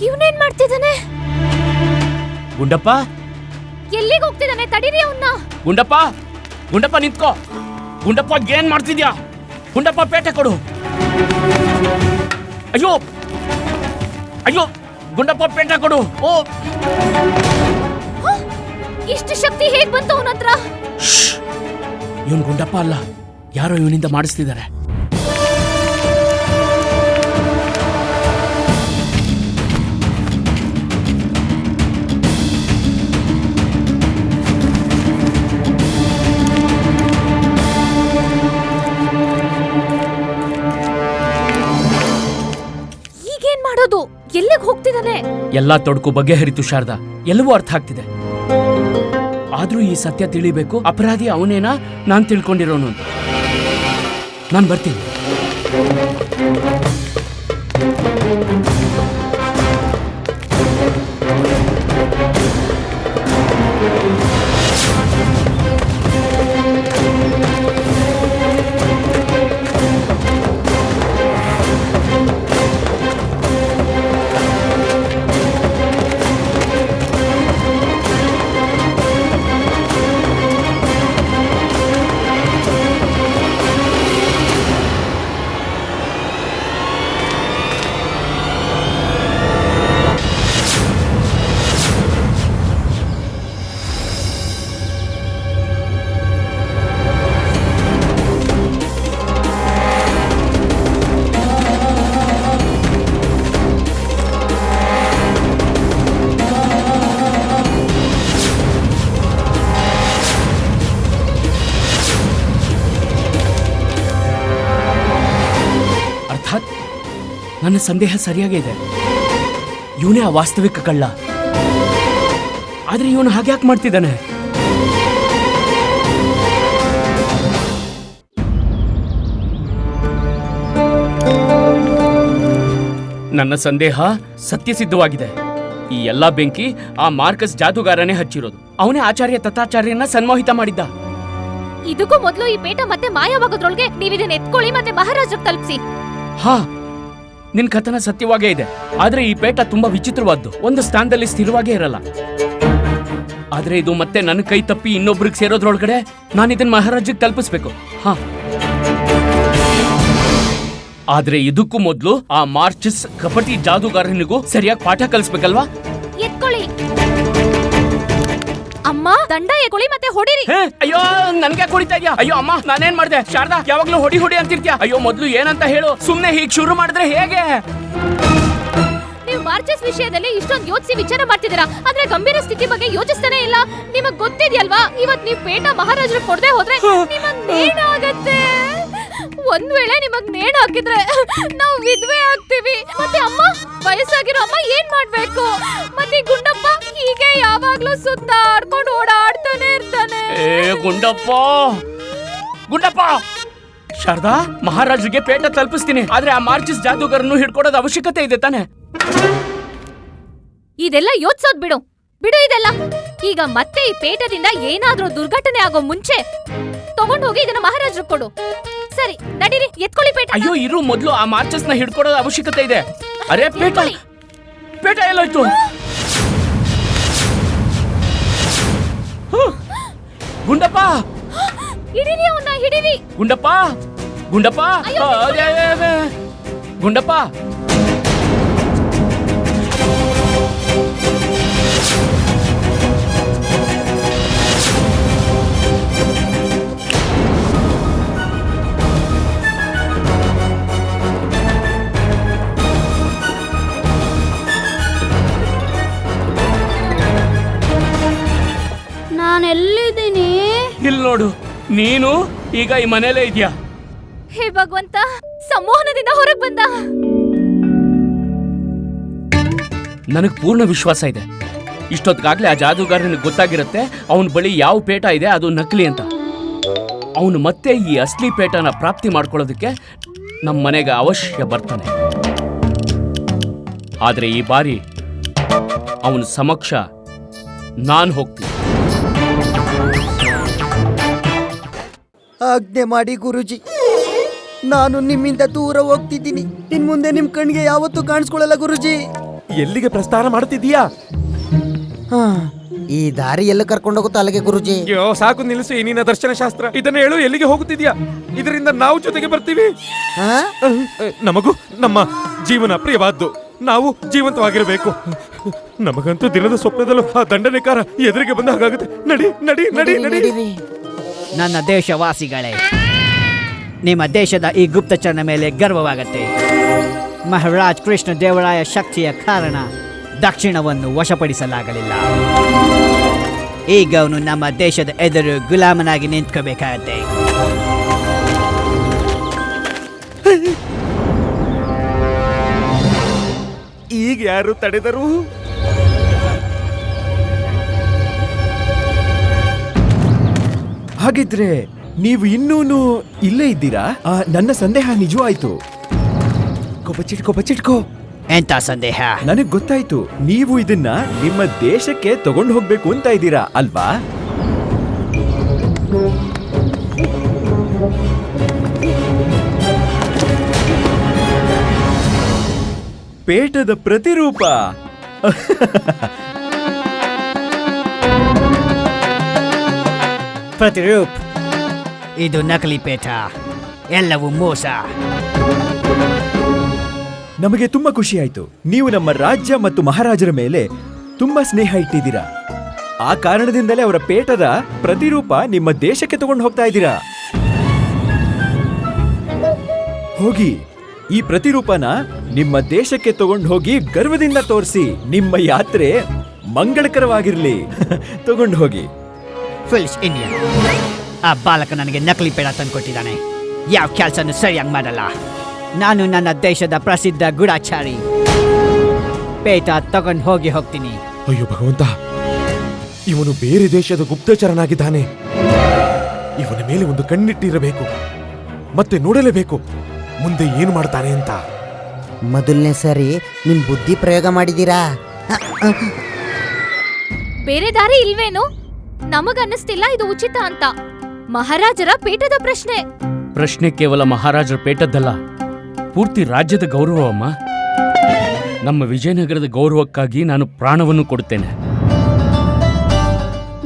ಇವನೇನ್ ಮಾಡ್ತಿದ್ದಾನೆ? ಗುಂಡಪ್ಪ, ಎಲ್ಲಿಗೆ ಹೋಗ್ತಿದ್ದಾನೆ? ತಡೀರಿ ಅವನ್ನ. ಗುಂಡಪ್ಪ, ಗುಂಡಪ್ಪ ನಿಂತ್ಕೋ. ಗುಂಡಪ್ಪ, ಏನ್ ಮಾಡ್ತಿದ್ಯಾ? ಗುಂಡಪ್ಪ, ಪೇಟೆ ಕೊಡು. ಅಯ್ಯೋ ಅಯ್ಯೋ, ಗುಂಡಪ್ಪ ಪೇಟೆ ಕೊಡು. ಓ, ಇಷ್ಟು ಶಕ್ತಿ ಹೇಗ್ ಬಂತು ಅವನ ಹತ್ರ? ಇವನ್ ಗುಂಡಪ್ಪ ಅಲ್ಲ, ಯಾರೋ ಇವನಿಂದ ಮಾಡಿಸ್ತಿದ್ದಾರೆ. ಈಗೇನ್ ಹೋಗ್ತಿದ್ದಾನೆ. ಎಲ್ಲಾ ತೊಡಕು ಬಗೆಹರಿತು ಶಾರದಾ, ಎಲ್ಲವೂ ಅರ್ಥ ಆಗ್ತಿದೆ. ಆದ್ರೂ ಈ ಸತ್ಯ ತಿಳಿಬೇಕು, ಅಪರಾಧಿ ಅವನೇನಾ ನಾನ್ ತಿಳ್ಕೊಂಡಿರೋನು ಅಂತ. ನಾನ್ ಬರ್ತೀನಿ. ನನ್ನ ಸಂದೇಹ ಸರಿಯಾಗೇ ಇದೆ. ಇವನೇ ಆ ವಾಸ್ತವಿಕ ಕಳ್ಳ. ಆದ್ರೆ ಇವನು ಹಾಗ್ಯಾಕೆ ಮಾಡ್ತಿದ್ದಾನೆ? ನನ್ನ ಸಂದೇಹ ಸತ್ಯಸಿದ್ಧವಾಗಿದೆ. ಈ ಎಲ್ಲಾ ಬೆಂಕಿ ಆ ಮಾರ್ಕಸ್ ಜಾದೂಗಾರನೇ ಹಚ್ಚಿರೋದು. ಅವನೇ ಆಚಾರ್ಯ ತಥಾಚಾರ್ಯನ ಸನ್ಮೋಹಿತ ಮಾಡಿದ್ದ. ಇದಕ್ಕೂ ಮೊದಲು ಈ ಪೇಟ ಮತ್ತೆ ಮಾಯವಾಗೋದ್ರೊಳಗೆ ನೀವಿದನ್ನ ಎತ್ಕೊಳ್ಳಿ ಮತ್ತೆ ಮಹಾರಾಜಕ್ಕೆ ತಲುಪಿಸಿ. ಹಾ, ನಿನ್ ಕಥನ ಸತ್ಯವಾಗೇ ಇದೆ. ಆದ್ರೆ ಈ ಪೇಟ ತುಂಬಾ ವಿಚಿತ್ರವಾದ್ದು. ಒಂದು ಸ್ಥಾನದಲ್ಲಿ ಸ್ಥಿರವಾಗೇ ಇರಲ್ಲ. ಆದ್ರೆ ಇದು ಮತ್ತೆ ನನ್ನ ಕೈ ತಪ್ಪಿ ಇನ್ನೊಬ್ರಿಗೆ ಸೇರೋದ್ರೊಳಗಡೆ ನಾನು ಇದನ್ನ ಮಹಾರಾಜಕ್ಕೆ ತಲುಪಿಸ್ಬೇಕು. ಹಾ, ಆದ್ರೆ ಇದಕ್ಕೂ ಮೊದಲು ಆ ಮಾರ್ಚಸ್ ಕಪಟಿ ಜಾದೂಗಾರನಿಗೂ ಸರಿಯಾಗಿ ಪಾಠ ಕಲಿಸ್ಬೇಕಲ್ವಾ? ಎತ್ಕೊಳ್ಳಿ ಅಮ್ಮ, ದಂಡ ಎತ್ಕೊಳ್ಳಿ ಮತ್ತೆ ಹೊಡಿರಿ. ಅಯ್ಯೋ, ನನ್ಗೆ ಹೊಡಿತಾ ಇದ್ಯಾ? ಅಯ್ಯೋ ಅಮ್ಮ, ನಾನೇನ್ ಮಾಡ್ದೆ? ಶಾರದಾ, ಯಾವಾಗ್ಲೂ ಹೊಡಿ ಹೊಡಿ ಅಂತಿರ್ತೀಯ. ಅಯ್ಯೋ, ಮೊದ್ಲು ಏನಂತ ಹೇಳು. ಸುಮ್ನೆ ಹೀಗ್ ಶುರು ಮಾಡಿದ್ರೆ ಹೇಗೆ? ನೀವು ಮಾರ್ಚಸ್ ವಿಷಯದಲ್ಲಿ ಇಷ್ಟೊಂದು ಯೋಚಿಸಿ ವಿಚಾರ ಮಾಡ್ತಿದ್ದೀರಾ, ಆದ್ರೆ ಗಂಭೀರ ಸ್ಥಿತಿ ಬಗ್ಗೆ ಯೋಚಿಸ್ತಾನೆ ಇಲ್ಲ. ನಿಮಗ್ ಗೊತ್ತಿದ್ಯಲ್ವಾ, ಇವತ್ ನೀವು ಪೇಟ ಮಹಾರಾಜರು ಕೊಡದೆ ಹೋದ್ರೆ ನಿಮಗ್ ನೇಣಾಗತ್ತೆ. ಒಂದ್ ವೇಳೆ ನಿಮಗ್ ನೇಣು ಹಾಕಿದ್ರೆ ನಾವು ವಿಧವೆ ಆಗ್ತೀವಿ. ಮತ್ತೆ ಅಮ್ಮ, ವಯಸ್ಸಾಗಿರೋ ಅಮ್ಮ ಏನ್ ಮಾಡ್ಬೇಕು? ಮತ್ತೆ ಗುಂಡಪ್ಪ ಹೀಗೆ ಯಾವಾಗ್ಲೂ ಸುತ್ತಾಡ್ಕೊಂಡು ಓಡಾಡ್ತಾನೆ ಇರ್ತಾನೆ. ಗುಂಡಪ್ಪ, ಗುಂಡಪ್ಪ. ಶಾರದಾ, ಮಹಾರಾಜರಿಗೆ ಪೇಟ ತಲುಪಿಸ್ತೀನಿ. ಆದ್ರೆ ಆ ಮಾರ್ಚಸ್ ಜಾದೂಗಾರನ್ನು ಹಿಡ್ಕೊಡೋದು ಅವಶ್ಯಕತೆ ಇದೆ ತಾನೆ? ಇದೆಲ್ಲ ಯೋಚಿಸೋದ್ ಬಿಡು ಇದೆಲ್ಲ. ಈಗ ಮತ್ತೆ ಈ ಪೇಟದಿಂದ ಏನಾದ್ರೂ ದುರ್ಘಟನೆ ಆಗೋ ಮುಂಚೆ ತಗೊಂಡ್ ಹೋಗಿ ಇದನ್ನ ಮಹಾರಾಜರು ಕೊಡು. ಸರಿ, ನಡೀರಿ, ಎತ್ಕೊಳ್ಳಿ ಪೇಟ. ಅಯ್ಯೋ, ಇರು, ಮೊದ್ಲು ಆ ಮಾರ್ಚಸ್ ನ ಹಿಡ್ಕೊಡೋದು ಅವಶ್ಯಕತೆ ಇದೆ. ಅರೆ, ಪೇಟ ಎಲ್ಲೋಯ್ತು? ಗುಂಡಪ್ಪ, ಹಿಡೀರಿ ಅವನ್ನ, ಹಿಡೀರಿ. ಗುಂಡಪ್ಪ, ಗುಂಡಪ್ಪ, ಗುಂಡಪ್ಪ. ನಾನೆಲ್ಲಿದ್ದೀನಿ? ಇಲ್ಲಿ ನೋಡು, ನೀನು ಈಗ ಈ ಮನೇಲೇ ಇದೆಯಾ? ಹೇ ಭಗವಂತ, ಸಂಮೋಹನದಿಂದ ಹೊರಗೆ ಬಂದ. ನನಗ್ ಪೂರ್ಣ ವಿಶ್ವಾಸ ಇದೆ, ಇಷ್ಟೊತ್ತಿಗಾಗ್ಲೇ ಆ ಜಾದೂಗಾರನಿಗೆ ಗೊತ್ತಾಗಿರುತ್ತೆ ಅವನ ಬಳಿ ಯಾವ ಪೇಟ ಇದೆ ಅದು ನಕಲಿ ಅಂತ. ಅವನು ಮತ್ತೆ ಈ ಅಸ್ಲಿ ಪೇಟನ ಪ್ರಾಪ್ತಿ ಮಾಡ್ಕೊಳ್ಳೋದಕ್ಕೆ ನಮ್ಮ ಮನೆಗೆ ಅವಶ್ಯ ಬರ್ತಾನೆ. ಆದ್ರೆ ಈ ಬಾರಿ ಅವನ ಸಮಕ್ಷ ನಾನು ಹೋಗ್ತೀನಿ. ಆಜ್ಞೆ ಮಾಡಿ ಗುರುಜಿ, ನಾನು ನಿಮ್ಮಿಂದ ದೂರ ಹೋಗ್ತಿದ್ದೀನಿ. ಇನ್ ಮುಂದೆ ನಿಮ್ ಕಣ್ಗೆ ಯಾವತ್ತೂ ಕಾಣಿಸ್ಕೊಳ್ಳಲ್ಲ ಗುರುಜಿ. ಎಲ್ಲಿಗೆ ಪ್ರಸ್ಥಾನ ಮಾಡ್ತಿದ್ದೀಯಾ? ಈ ದಾರಿ ಎಲ್ಲ ಕರ್ಕೊಂಡು ಹೋಗುತ್ತಾ ಅಲ್ಲಿಗೆ ಗುರುಜಿ? ಅಯ್ಯೋ, ಸಾಕು ನಿಲ್ಲಿಸು ಈ ನಿನ್ನ ದರ್ಶನ ಶಾಸ್ತ್ರ. ಇದನ್ನ ಹೇಳು, ಎಲ್ಲಿಗೆ ಹೋಗುತ್ತಿದ್ಯಾ? ಇದರಿಂದ ನಾವು ಜೊತೆಗೆ ಬರ್ತೀವಿ. ನಮಗೂ ನಮ್ಮ ಜೀವನ ಪ್ರಿಯವಾದ್ದು. ನಾವು ಜೀವಂತವಾಗಿರಬೇಕು. ನಮಗಂತೂ ದಿನದ ಸ್ವಪ್ನದಲ್ಲೂ ಆ ದಂಡನೆಕಾರ ಎದುರಿಗೆ ಬಂದ ಹಾಗಾಗುತ್ತೆ. ನಡಿ ನಡಿ ನಡಿ ನಡಿ. ನನ್ನ ದೇಶವಾಸಿಗಳೇ, ನಿಮ್ಮ ದೇಶದ ಈ ಗುಪ್ತಚರನ ಮೇಲೆ ಗರ್ವವಾಗತ್ತೆ. ಮಹಾರಾಜ್ ಕೃಷ್ಣ ದೇವರಾಯ ಶಕ್ತಿಯ ಕಾರಣ ದಕ್ಷಿಣವನ್ನು ವಶಪಡಿಸಲಾಗಲಿಲ್ಲ. ಈಗ ಅವನು ನಮ್ಮ ದೇಶದ ಎದುರು ಗುಲಾಮನಾಗಿ ನಿಂತ್ಕೋಬೇಕಾಗತ್ತೆ. ಈ ಈಗ ಯಾರು ತಡೆದರು? ಹಾಗಿದ್ರೆ ನೀವು ಇನ್ನೂನು ಇಲ್ಲೇ ಇದ್ದೀರಾ? ನನ್ನ ಸಂದೇಹ ನಿಜವಾಯ್ತು. ಬಚ್ಚಿಟ್ಕೋ. ಎಂತ ಸಂದೇಹ? ನನಗ್ ಗೊತ್ತಾಯ್ತು, ನೀವು ಇದನ್ನ ನಿಮ್ಮ ದೇಶಕ್ಕೆ ತಗೊಂಡು ಹೋಗ್ಬೇಕು ಅಂತ ಇದ್ದೀರಾ ಅಲ್ವಾ? ಪೇಟದ ಪ್ರತಿರೂಪ. ಪ್ರತಿರೂಪ್, ಇದು ನಕಲಿ ಪೇಟ, ಎಲ್ಲವೂ ಮೋಸ. ನಮಗೆ ತುಂಬಾ ಖುಷಿ ಆಯ್ತು. ನೀವು ನಮ್ಮ ರಾಜ್ಯ ಮತ್ತು ಮಹಾರಾಜರ ಮೇಲೆ ತುಂಬಾ ಸ್ನೇಹ ಇಟ್ಟಿದ್ದೀರಾ. ಆ ಕಾರಣದಿಂದಲೇ ಅವರ ಪೇಟದ ಪ್ರತಿರೂಪ ನಿಮ್ಮ ದೇಶಕ್ಕೆ ತಗೊಂಡು ಹೋಗ್ತಾ ಇದ್ದೀರಾ. ಹೋಗಿ ಈ ಪ್ರತಿರೂಪನ ನಿಮ್ಮ ದೇಶಕ್ಕೆ ತಗೊಂಡು ಹೋಗಿ ಗರ್ವದಿಂದ ತೋರಿಸಿ. ನಿಮ್ಮ ಯಾತ್ರೆ ಮಂಗಳಕರವಾಗಿರ್ಲಿ. ತಗೊಂಡು ಹೋಗಿ. ಫುಲ್ಸ್ ಇಂಡಿಯನ್. ಆ ಬಾಲಕ ನನಗೆ ನಕಲಿ ಪೇಡ ತಂದ್ಕೊಟ್ಟಿದ್ದಾನೆ. ಯಾವ ಕೆಲಸನೂ ಸರಿಯಾಗಿ ಮಾಡಲ್ಲ. ನಾನು ನನ್ನ ದೇಶದ ಪ್ರಸಿದ್ಧ ಗೂಢಾಚಾರಿ. ಪೇಟ ತಗೊಂಡು ಹೋಗ್ತೀನಿ. ಅಯ್ಯೋ ಭಗವಂತ, ಇವನು ಬೇರೆ ದೇಶದ ಗುಪ್ತಚರನಾಗಿದ್ದಾನೆ. ಇವನ ಮೇಲೆ ಒಂದು ಕಣ್ಣಿಟ್ಟಿರಬೇಕು, ಮತ್ತೆ ನೋಡಲೇಬೇಕು ಮುಂದೆ ಏನು ಮಾಡ್ತಾನೆ ಅಂತ. ಮೊದಲನೇ ಸರಿ ನಿಮ್ ಬುದ್ಧಿ ಪ್ರಯೋಗ ಮಾಡಿದೀರಾ? ಬೇರೆ ದಾರಿ ಇಲ್ವೇನು? ನಮಗನ್ನಿಸ್ತಿಲ್ಲ ಇದು ಉಚಿತ ಅಂತ. ಮಹಾರಾಜರ ಪೇಟದ ಪ್ರಶ್ನೆ ಕೇವಲ ಮಹಾರಾಜರ ಪೇಟದ್ದಲ್ಲ, ಪೂರ್ತಿ ರಾಜ್ಯದ ಗೌರವ ಅಮ್ಮ. ನಮ್ಮ ವಿಜಯನಗರದ ಗೌರವಕ್ಕಾಗಿ ನಾನು ಪ್ರಾಣವನ್ನು ಕೊಡುತ್ತೇನೆ.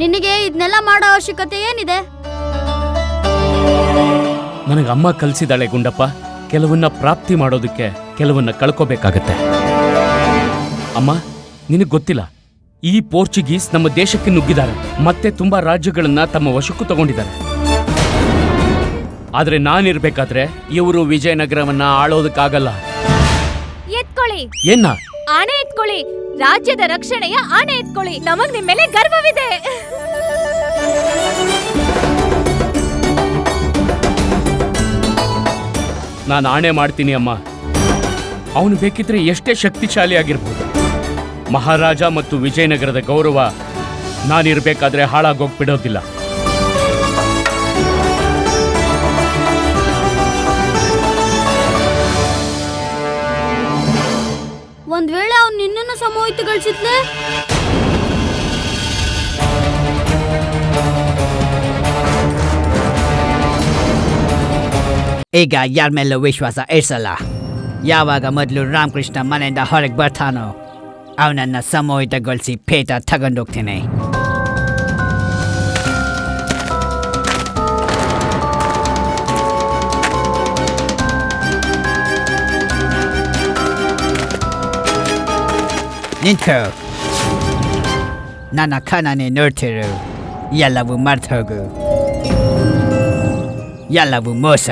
ನಿನಗೆ ಇದನ್ನೆಲ್ಲ ಮಾಡೋ ಅವಶ್ಯಕತೆ ಏನಿದೆ? ನನಗೆ ಅಮ್ಮ ಕಲಿಸಿದಾಳೆ ಗುಂಡಪ್ಪ. ಕೆಲವನ್ನ ಪ್ರಾಪ್ತಿ ಮಾಡೋದಕ್ಕೆ ಕೆಲವನ್ನ ಕಳ್ಕೋಬೇಕಾಗತ್ತೆ. ಅಮ್ಮ, ನಿನಗ್ ಗೊತ್ತಿಲ್ಲ, ಈ ಪೋರ್ಚುಗೀಸ್ ನಮ್ಮ ದೇಶಕ್ಕೆ ನುಗ್ಗಿದ್ದಾರೆ, ಮತ್ತೆ ತುಂಬಾ ರಾಜ್ಯಗಳನ್ನ ತಮ್ಮ ವಶಕ್ಕೂ ತಗೊಂಡಿದ್ದಾರೆ. ಆದ್ರೆ ನಾನಿರ್ಬೇಕಾದ್ರೆ ಇವರು ವಿಜಯನಗರವನ್ನ ಆಳೋದಕ್ಕಾಗಲ್ಲ. ಎತ್ಕೊಳ್ಳಿ. ಏನ್ನ? ಆಣೆ ಎತ್ಕೊಳ್ಳಿ. ರಾಜ್ಯದ ರಕ್ಷಣೆಯ ಆಣೆ ಎತ್ಕೊಳ್ಳಿ. ನಮಗ್ ನಿಮ್ ಮೇಲೆ ಗರ್ವವಿದೆ. ನಾನು ಆಣೆ ಮಾಡ್ತೀನಿ ಅಮ್ಮ. ಅವನು ಬೇಕಿದ್ರೆ ಎಷ್ಟೇ ಶಕ್ತಿಶಾಲಿ ಆಗಿರ್ಬೋದು, ಮಹಾರಾಜ ಮತ್ತು ವಿಜಯನಗರದ ಗೌರವ ನಾನಿರ್ಬೇಕಾದ್ರೆ ಹಾಳಾಗೋಗ್ಬಿಡೋದಿಲ್ಲ. ಒಂದ್ ವೇಳೆ ಅವ್ನು ನಿನ್ನನ್ನು ಸಮೋಹಿತಗೊಳಿಸಿದ್ಲೆ? ಈಗ ಯಾರ ಮೇಲೂ ವಿಶ್ವಾಸ ಇರಿಸಲ್ಲ. ಯಾವಾಗ ಮೊದಲು ರಾಮಕೃಷ್ಣ ಮನೆಯಿಂದ ಹೊರಗೆ ಬರ್ತಾನೋ ಅವನನ್ನ ಸಮೋಹಿತಗೊಳಿಸಿ ಪೇಟ ತಗೊಂಡೋಗ್ತೇನೆ. ನಿಂತ್ಕೋ. ನನ್ನ ಕಣ್ಣನೇ ನೋಡ್ತಿರು. ಎಲ್ಲವೂ ಮರ್ತು ಹೋಗು. ಎಲ್ಲವೂ ಮೋಸ.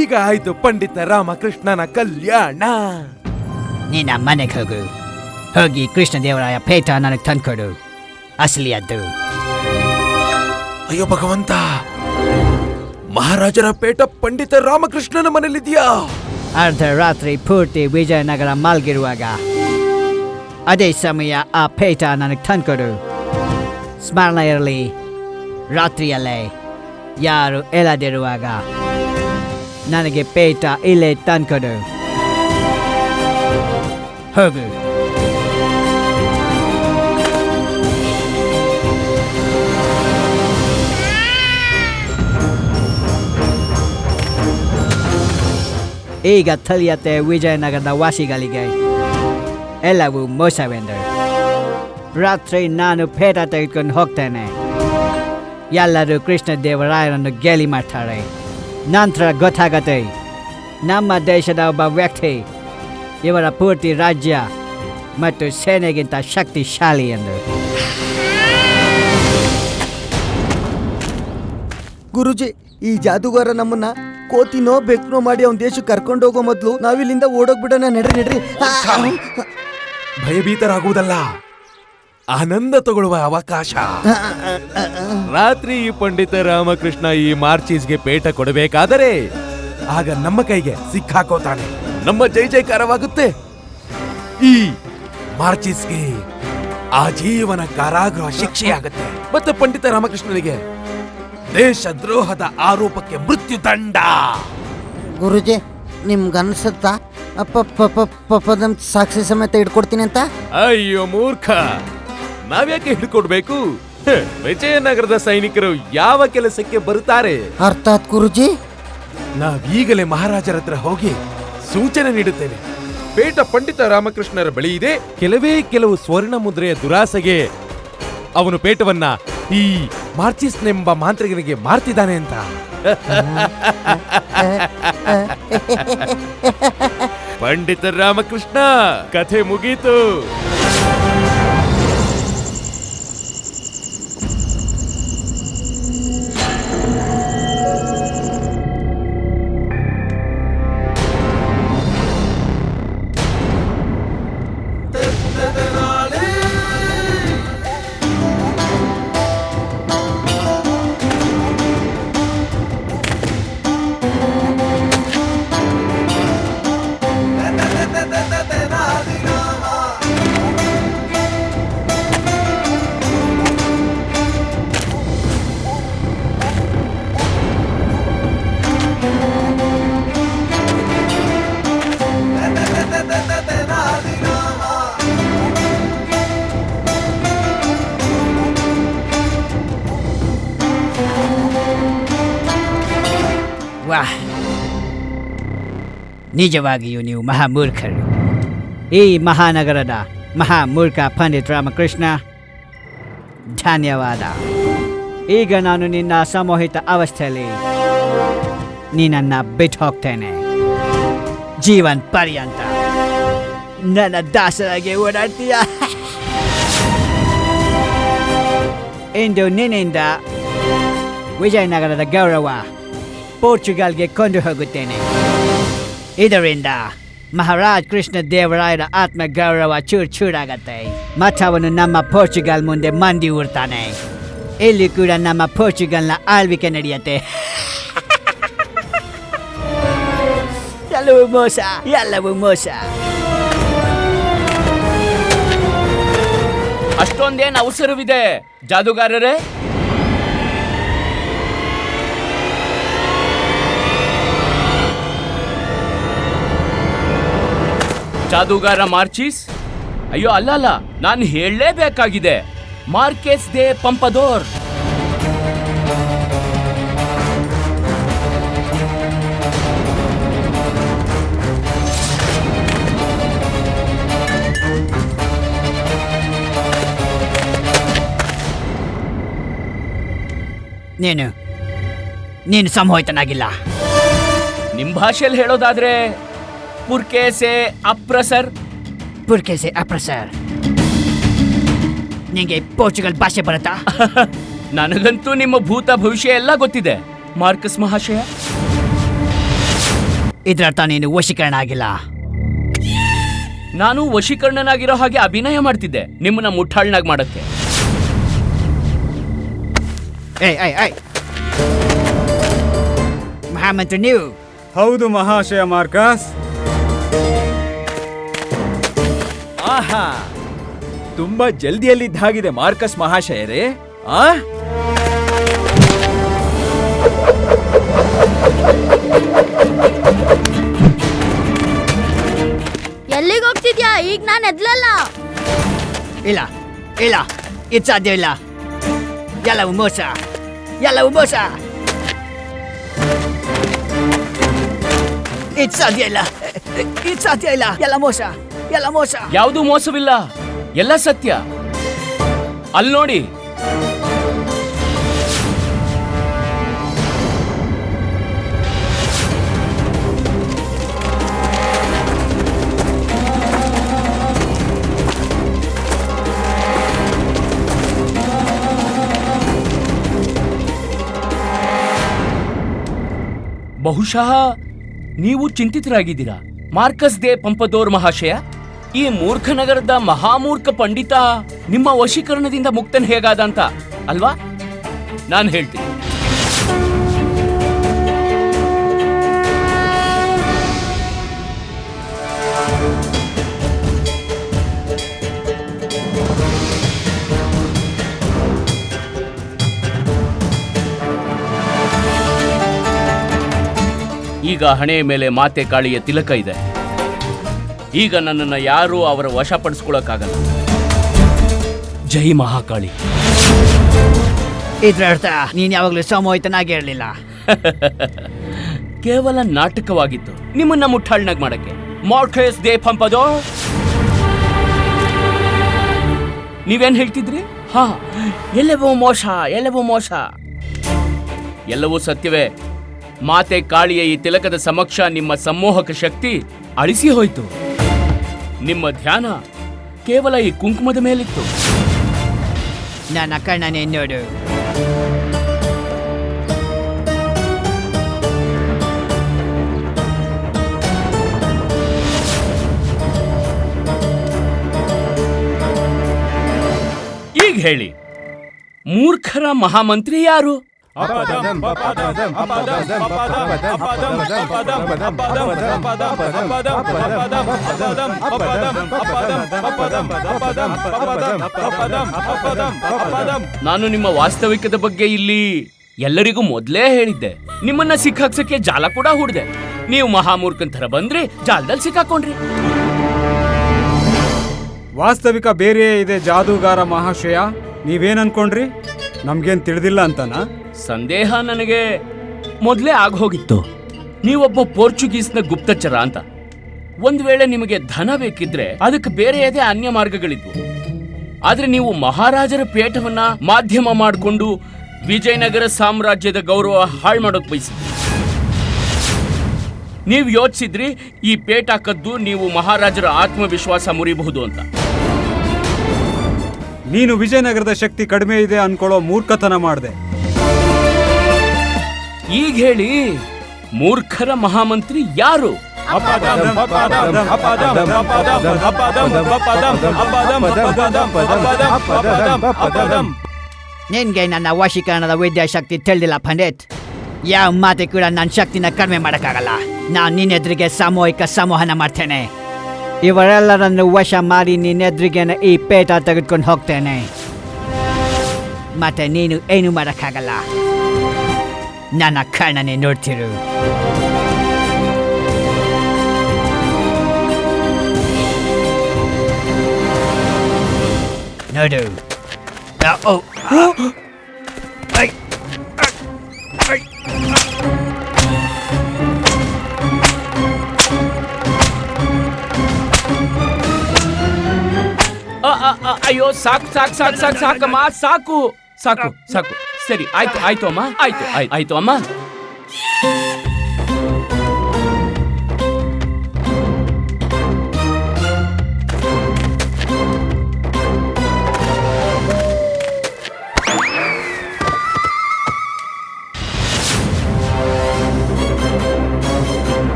ಈಗ ಆಯ್ತು ಪಂಡಿತ ರಾಮಕೃಷ್ಣನ ಕಲ್ಯಾಣ. ನಿನ್ನ ಮನೆಗೆ ಹೋಗು. ಹೋಗಿ ಕೃಷ್ಣದೇವರಾಯ ಪೇಟ ನನಗೆ ತಂದ್ಕೊಡು, ಅಸಲಿಯದ್ದು. ಅಯ್ಯೋ ಭಗವಂತ, ಮಹಾರಾಜರ ಪೇಟ ಪಂಡಿತ ರಾಮಕೃಷ್ಣನ ಮನೇಲಿದ್ಯಾ? ಅರ್ಧ ರಾತ್ರಿ ಪೂರ್ತಿ ವಿಜಯನಗರ ಮಲ್ಗಿರುವಾಗ ಅದೇ ಸಮಯ ಆ ಪೇಟ ನನಗೆ ತಂದ್ಕೊಡು. ಸ್ಮರಣ ಇರಲಿ, ರಾತ್ರಿಯಲ್ಲೇ ಯಾರು ಎಳದಿರುವಾಗ ನನಗೆ ಪೇಟ ಇಲ್ಲೇ ತಂದ್ಕೊಡು. ಹೋಗು. ಈಗ ತಿಳಿಯತ್ತೆ ವಿಜಯನಗರದ ವಾಸಿಗಳಿಗೆ ಎಲ್ಲವೂ ಮೋಸವೆಂದು. ರಾತ್ರಿ ನಾನು ಪೇಟ ತೆಗೆದುಕೊಂಡು ಹೋಗ್ತೇನೆ. ಎಲ್ಲರೂ ಕೃಷ್ಣದೇವರಾಯರನ್ನು ಗೇಲಿ ಮಾಡ್ತಾರೆ. ನಂತರ ಗೊತ್ತಾಗತ್ತೆ ನಮ್ಮ ದೇಶದ ಒಬ್ಬ ವ್ಯಕ್ತಿ ಇವರ ಪೂರ್ತಿ ರಾಜ್ಯ ಮತ್ತು ಸೇನೆಗಿಂತ ಶಕ್ತಿಶಾಲಿ ಎಂದು. ಗುರುಜಿ, ಈ ಜಾದೂಗಾರ ನಮ್ಮನ್ನ ಕೋತಿನೋ ಬೆಕ್ನೋ ಮಾಡಿ ಅವನ ದೇಶಕ್ಕೆ ಕರ್ಕೊಂಡು ಹೋಗೋ ಮೊದಲು ನಾವಿಲ್ಲಿಂದ ಓಡೋಗ್ಬಿಡೋಣ. ನಡ್ರಿ. ಭಯಭೀತರಾಗುವುದಲ್ಲ, ಆನಂದ ತಗೊಳ್ಳುವ ಅವಕಾಶ. ರಾತ್ರಿ ಈ ಪಂಡಿತ ರಾಮಕೃಷ್ಣ ಈ ಮಾರ್ಚೀಸ್ಗೆ ಪೇಟ ಕೊಡಬೇಕಾದರೆ ಆಗ ನಮ್ಮ ಕೈಗೆ ಸಿಕ್ಕಾಕೋತಾನೆ. ನಮ್ಮ ಜೈ ಜೈಕಾರವಾಗುತ್ತೆ. ಈ ಮಾರ್ಚಿಸ್ಗೆ ಆಜೀವನ ಕಾರಾಗೃಹ ಶಿಕ್ಷೆಯಾಗುತ್ತೆ. ಮತ್ತೆ ಪಂಡಿತ ರಾಮಕೃಷ್ಣನಿಗೆ ದೇಶದ್ರೋಹದ ಆರೋಪಕ್ಕೆ ಮೃತ್ಯು ದಂಡ. ಗುರುಜಿ ನಿಮ್ಗನ್ಸುತ್ತಾ ಪದಂ ಸಾಕ್ಷಿ ಸಮೇತ ಇಟ್ಕೊಡ್ತೀನಿ ಅಂತ? ಅಯ್ಯೋ ಮೂರ್ಖ, ನಾವ್ಯಾಕೆ ಹಿಡ್ಕೊಡ್ಬೇಕು? ವಿಜಯನಗರದ ಸೈನಿಕರು ಯಾವ ಕೆಲಸಕ್ಕೆ ಬರುತ್ತಾರೆ? ಅರ್ಥಾತ್ ಗುರುಜಿ, ನಾವೀಗಲೇ ಮಹಾರಾಜರ ಹತ್ರ ಹೋಗಿ ಸೂಚನೆ ನೀಡುತ್ತೇವೆ. ಪೇಟ ಪಂಡಿತ ರಾಮಕೃಷ್ಣರ ಬಳಿ ಇದೆ. ಕೆಲವು ಸ್ವರ್ಣ ಮುದ್ರೆಯ ದುರಾಸೆಗೆ ಅವನು ಪೇಟವನ್ನ ಈ ಮಾರ್ಚಿಸ್ನೆಂಬ ಮಾಂತ್ರಿಕನಿಗೆ ಮಾರ್ತಿದ್ದಾನೆ ಅಂತ. ಪಂಡಿತ ರಾಮಕೃಷ್ಣ, ಕಥೆ ಮುಗೀತು. ವಾಹ್, ನಿಜವಾಗಿಯೂ ನೀವು ಮಹಾಮೂರ್ಖರು. ಈ ಮಹಾನಗರದ ಮಹಾಮೂರ್ಖ ಪಂಡಿತ್ ರಾಮಕೃಷ್ಣ, ಧನ್ಯವಾದ. ಈಗ ನಾನು ನಿನ್ನ ಸಮೋಹಿತ ಅವಸ್ಥೆಯಲ್ಲಿ ನಿನ್ನನ್ನು ಬಿಟ್ಟು ಹೋಗ್ತೇನೆ. ಜೀವನ್ ಪರ್ಯಂತ ನನ್ನ ದಾಸರಾಗಿ ಓಡಾಡ್ತೀಯ. ಇಂದು ನಿನ್ನಿಂದ ವಿಜಯನಗರದ ಗೌರವ ಪೋರ್ಚುಗಲ್ಗೆ ಕೊಂಡು ಹೋಗುತ್ತೇನೆ. ಇದರಿಂದ ಮಹಾರಾಜ್ ಕೃಷ್ಣ ದೇವರಾಯರ ಆತ್ಮ ಗೌರವ ಚೂರಾಗತ್ತೆ. ಮತ್ತು ಅವನು ನಮ್ಮ ಪೋರ್ಚುಗಲ್ ಮುಂದೆ ಮಂದಿ ಊರ್ತಾನೆ. ಇಲ್ಲಿ ಕೂಡ ನಮ್ಮ ಪೋರ್ಚುಗಲ್ನ ಆಳ್ವಿಕೆ ನಡೆಯುತ್ತೆ. ಎಲ್ಲವೂ ಮೋಸ, ಎಲ್ಲವೂ ಮೋಸ. ಅಷ್ಟೊಂದೇನು ಅವಸರವಿದೆ ಜಾದುಗಾರರೇ? ಜಾದೂಗಾರ ಮಾರ್ಚಿಸ್? ಅಯ್ಯೋ ಅಲ್ಲ, ನಾನು ಹೇಳಲೇಬೇಕಾಗಿದೆ. ಮಾರ್ಕೆಸ್ ದೆ ಪಂಪದೋರ್. ನೀನು ಸಂಮೋಹಿತನಾಗಿಲ್ಲ. ನಿಮ್ ಭಾಷೆಯಲ್ಲಿ ಹೇಳೋದಾದ್ರೆ ಪುರ್ಕೆಸೆ ಅಪ್ರಸರ್. ನಿಂಗೆ ಪೋರ್ಚುಗಲ್ ಭಾಷೆ ಬರುತ್ತಾ? ನನಗಂತೂ ನಿಮ್ಮ ಭೂತ ಭವಿಷ್ಯ ಎಲ್ಲ ಗೊತ್ತಿದೆ ಮಾರ್ಕಸ್ ಮಹಾಶಯ. ಇದರರ್ಥ ನೀನು ವಶೀಕರಣ ಆಗಿಲ್ಲ. ನಾನು ವಶೀಕರಣನಾಗಿರೋ ಹಾಗೆ ಅಭಿನಯ ಮಾಡ್ತಿದ್ದೆ ನಿಮ್ಮನ್ನ ಮುಟ್ಟಾಳ್ನಾಗ್ ಮಾಡಕ್ಕೆ. ಮಹಾಮಂತ್ರಿ ನೀವು? ಹೌದು ಮಹಾಶಯ ಮಾರ್ಕಸ್. ಆಹಾ, ತುಂಬಾ ಜಲ್ದಿಯಲ್ಲಿದ್ದಾಗಿದೆ ಮಾರ್ಕಸ್ ಮಹಾಶಯರೇ. ಎಲ್ಲಿಗೆ ಹೋಗ್ತಿದ್ಯಾ? ಈಗ ನಾನು ಎದ್ಲಲ್ಲ. ಇಲ್ಲ, ಇದು ಸಾಧ್ಯ ಇಲ್ಲ. ಎಲ್ಲವೂ ಮೋಸ. ಇದು ಸಾಧ್ಯ ಇಲ್ಲ. ಎಲ್ಲ ಮೋಸ. ಯಾವುದೂ ಮೋಸವಿಲ್ಲ, ಎಲ್ಲ ಸತ್ಯ. ಅಲ್ಲಿ ನೋಡಿ. ಬಹುಶಃ ನೀವು ಚಿಂತಿತರಾಗಿದ್ದೀರಾ ಮಾರ್ಕಸ್ ದೆ ಪಂಪದೋರ್ ಮಹಾಶಯ. ಈ ಮೂರ್ಖ ನಗರದ ಮಹಾಮೂರ್ಖ ಪಂಡಿತ ನಿಮ್ಮ ವಶೀಕರಣದಿಂದ ಮುಕ್ತನ್ ಹೇಗಾದ ಅಂತ ಅಲ್ವಾ? ನಾನು ಹೇಳ್ತೀನಿ. ಈಗ ಹಣೆಯ ಮೇಲೆ ಮಾತೆ ಕಾಳಿಯ ತಿಲಕ ಇದೆ. ಈಗ ನನ್ನನ್ನು ಯಾರೂ ಅವರ ವಶಪಡಿಸ್ಕೊಳಕ್ಕಾಗಲ್ಲ. ಜೈ ಮಹಾಕಾಳಿ. ಇದ್ರ ಅರ್ಥ ನೀನ್ ಯಾವಾಗ್ಲೂ ಸಮೋಹಿತನಾಗಿ ಇರಲಿಲ್ಲ. ಕೇವಲ ನಾಟಕವಾಗಿತ್ತು ನಿಮ್ಮನ್ನ ಮುಟ್ಟಾಳ್ನಾಗ್ ಮಾಡಕ್ಕೆ. ಮಾರ್ಕೆಸ್ ದೇ ಪಂಪದೋ, ನೀವೇನ್ ಹೇಳ್ತಿದ್ರಿ? ಹಾ, ಎಲ್ಲವೂ ಮೋಸ, ಎಲ್ಲವೂ ಮೋಸ. ಎಲ್ಲವೂ ಸತ್ಯವೇ. ಮಾತೆ ಕಾಳಿಯ ಈ ತಿಲಕದ ಸಮಕ್ಷ ನಿಮ್ಮ ಸಂಮೋಹಕ ಶಕ್ತಿ ಅಳಿಸಿ ಹೋಯ್ತು. ನಿಮ್ಮ ಧ್ಯಾನ ಕೇವಲ ಈ ಕುಂಕುಮದ ಮೇಲಿತ್ತು. ನನ್ನ ಕಣ್ಣನೇ ನೋಡು. ಈಗ ಹೇಳಿ, ಮೂರ್ಖರ ಮಹಾಮಂತ್ರಿ ಯಾರು? ನಾನು ನಿಮ್ಮ ವಾಸ್ತವಿಕದ ಬಗ್ಗೆ ಇಲ್ಲಿ ಎಲ್ಲರಿಗೂ ಮೊದಲೇ ಹೇಳಿದ್ದೆ. ನಿಮ್ಮನ್ನ ಸಿಕ್ಕಾಕ್ಸಕ್ಕೆ ಜಾಲ ಕೂಡ ಹೂಡ್ದೆ. ನೀವು ಮಹಾಮೂರ್ಖನ್ ಥರ ಬಂದ್ರಿ, ಜಾಲದಲ್ಲಿ ಸಿಕ್ಕಾಕೊಂಡ್ರಿ. ವಾಸ್ತವಿಕ ಬೇರೆಯೇ ಇದೆ ಜಾದೂಗಾರ ಮಹಾಶಯ. ನೀವೇನ್ ಅನ್ಕೊಂಡ್ರಿ? ನಮ್ಗೇನ್ ತಿಳಿದಿಲ್ಲ ಅಂತನಾ? ಸಂದೇಹ ನನಗೆ ಮೊದಲೇ ಆಗೋಗಿತ್ತು. ನೀವೊಬ್ಬ ಪೋರ್ಚುಗೀಸ್ನ ಗುಪ್ತಚರ ಅಂತ. ಒಂದ್ ವೇಳೆ ನಿಮಗೆ ಧನ ಬೇಕಿದ್ರೆ ಅದಕ್ಕೆ ಬೇರೆಯದೇ ಅನ್ಯ ಮಾರ್ಗಗಳಿದ್ವು. ಆದ್ರೆ ನೀವು ಮಹಾರಾಜರ ಪೇಟವನ್ನ ಮಾಧ್ಯಮ ಮಾಡಿಕೊಂಡು ವಿಜಯನಗರ ಸಾಮ್ರಾಜ್ಯದ ಗೌರವ ಹಾಳು ಮಾಡೋಕ್ ಬಯಸಿದ್ರಿ. ನೀವು ಯೋಚಿಸಿದ್ರಿ ಈ ಪೇಟ ಕದ್ದು ನೀವು ಮಹಾರಾಜರ ಆತ್ಮವಿಶ್ವಾಸ ಮುರಿಬಹುದು ಅಂತ. ನೀನು ವಿಜಯನಗರದ ಶಕ್ತಿ ಕಡಿಮೆ ಇದೆ ಅನ್ಕೊಳ್ಳೋ ಮೂರ್ಖತನ ಮಾಡಿದೆ. ಈಗ ಹೇಳಿ, ಮೂರ್ಖರ ಮಹಾಮಂತ್ರಿ ಯಾರು? ನಿನ್ಗೆ ನನ್ನ ವಶೀಕರಣದ ವಿದ್ಯಾಶಕ್ತಿ ತಿಳಿದಿಲ್ಲ ಪಂಡಿತ್. ಯಾವ ಮಾತೆ ಕೂಡ ನನ್ನ ಶಕ್ತಿನ ಕಡಿಮೆ ಮಾಡೋಕ್ಕಾಗಲ್ಲ. ನಾನು ನಿನ್ನೆದ್ರಿಗೆ ಸಾಮೂಹಿಕ ಸಂವಹನ ಮಾಡ್ತೇನೆ. ಇವರೆಲ್ಲರನ್ನು ವಶ ಮಾಡಿ ನಿನ್ನೆದ್ರಿಗೆ ಈ ಪೇಟ ತೆಗೆದುಕೊಂಡು ಹೋಗ್ತೇನೆ. ಮತ್ತೆ ನೀನು ಏನು ಮಾಡೋಕ್ಕಾಗಲ್ಲ. ನನ್ನ ಕಣ್ಣನ್ನೇ ನೋಡ್ತಿರು. ನೋಡು. ಅಯ್ಯೋ, ಸಾಕು ಸಾಕು ಸಾಕು ಸಾಕು ಸಾಕಮ್ಮ, ಸಾಕು ಸಾಕು ಸಾಕು. ಸರಿ, ಆಯ್ತು ಆಯ್ತು ಅಮ್ಮ, ಆಯ್ತು ಆಯ್ತು ಅಮ್ಮ.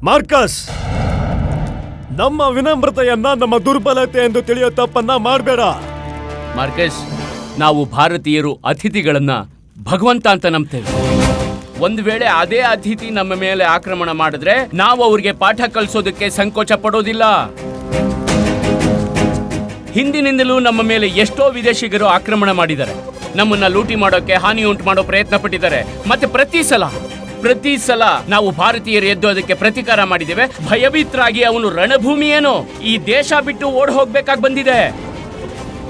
ಮಾರ್ಕಸ್, ನಮ್ಮ ವಿನಮ್ರತೆಯನ್ನ ನಮ್ಮ ದುರ್ಬಲತೆ ಎಂದು ತಿಳಿಯೋ ತಪ್ಪನ್ನ ಮಾಡಬೇಡ. ಮಾರ್ಕಸ್, ನಾವು ಭಾರತೀಯರು ಅತಿಥಿಗಳನ್ನ ಭಗವಂತ ಅಂತ ನಂಬ್ತೇವೆ. ಒಂದು ವೇಳೆ ಅದೇ ಅತಿಥಿ ನಮ್ಮ ಮೇಲೆ ಆಕ್ರಮಣ ಮಾಡಿದ್ರೆ ನಾವು ಅವ್ರಿಗೆ ಪಾಠ ಕಲಿಸೋದಕ್ಕೆ ಸಂಕೋಚ ಪಡೋದಿಲ್ಲ. ಹಿಂದಿನಿಂದಲೂ ನಮ್ಮ ಮೇಲೆ ಎಷ್ಟೋ ವಿದೇಶಿಗರು ಆಕ್ರಮಣ ಮಾಡಿದ್ದಾರೆ. ನಮ್ಮನ್ನ ಲೂಟಿ ಮಾಡೋಕೆ, ಹಾನಿ ಉಂಟು ಮಾಡೋ ಪ್ರಯತ್ನ ಪಟ್ಟಿದ್ದಾರೆ. ಮತ್ತೆ ಪ್ರತಿ ಸಲ ನಾವು ಭಾರತೀಯರು ಎದ್ದು ಅದಕ್ಕೆ ಪ್ರತಿಕಾರ ಮಾಡಿದ್ದೇವೆ. ಭಯಭೀತರಾಗಿ ಅವನು ರಣಭೂಮಿ ಏನೋ ಈ ದೇಶ ಬಿಟ್ಟು ಓಡ್ ಹೋಗ್ಬೇಕಾಗಿ ಬಂದಿದೆ.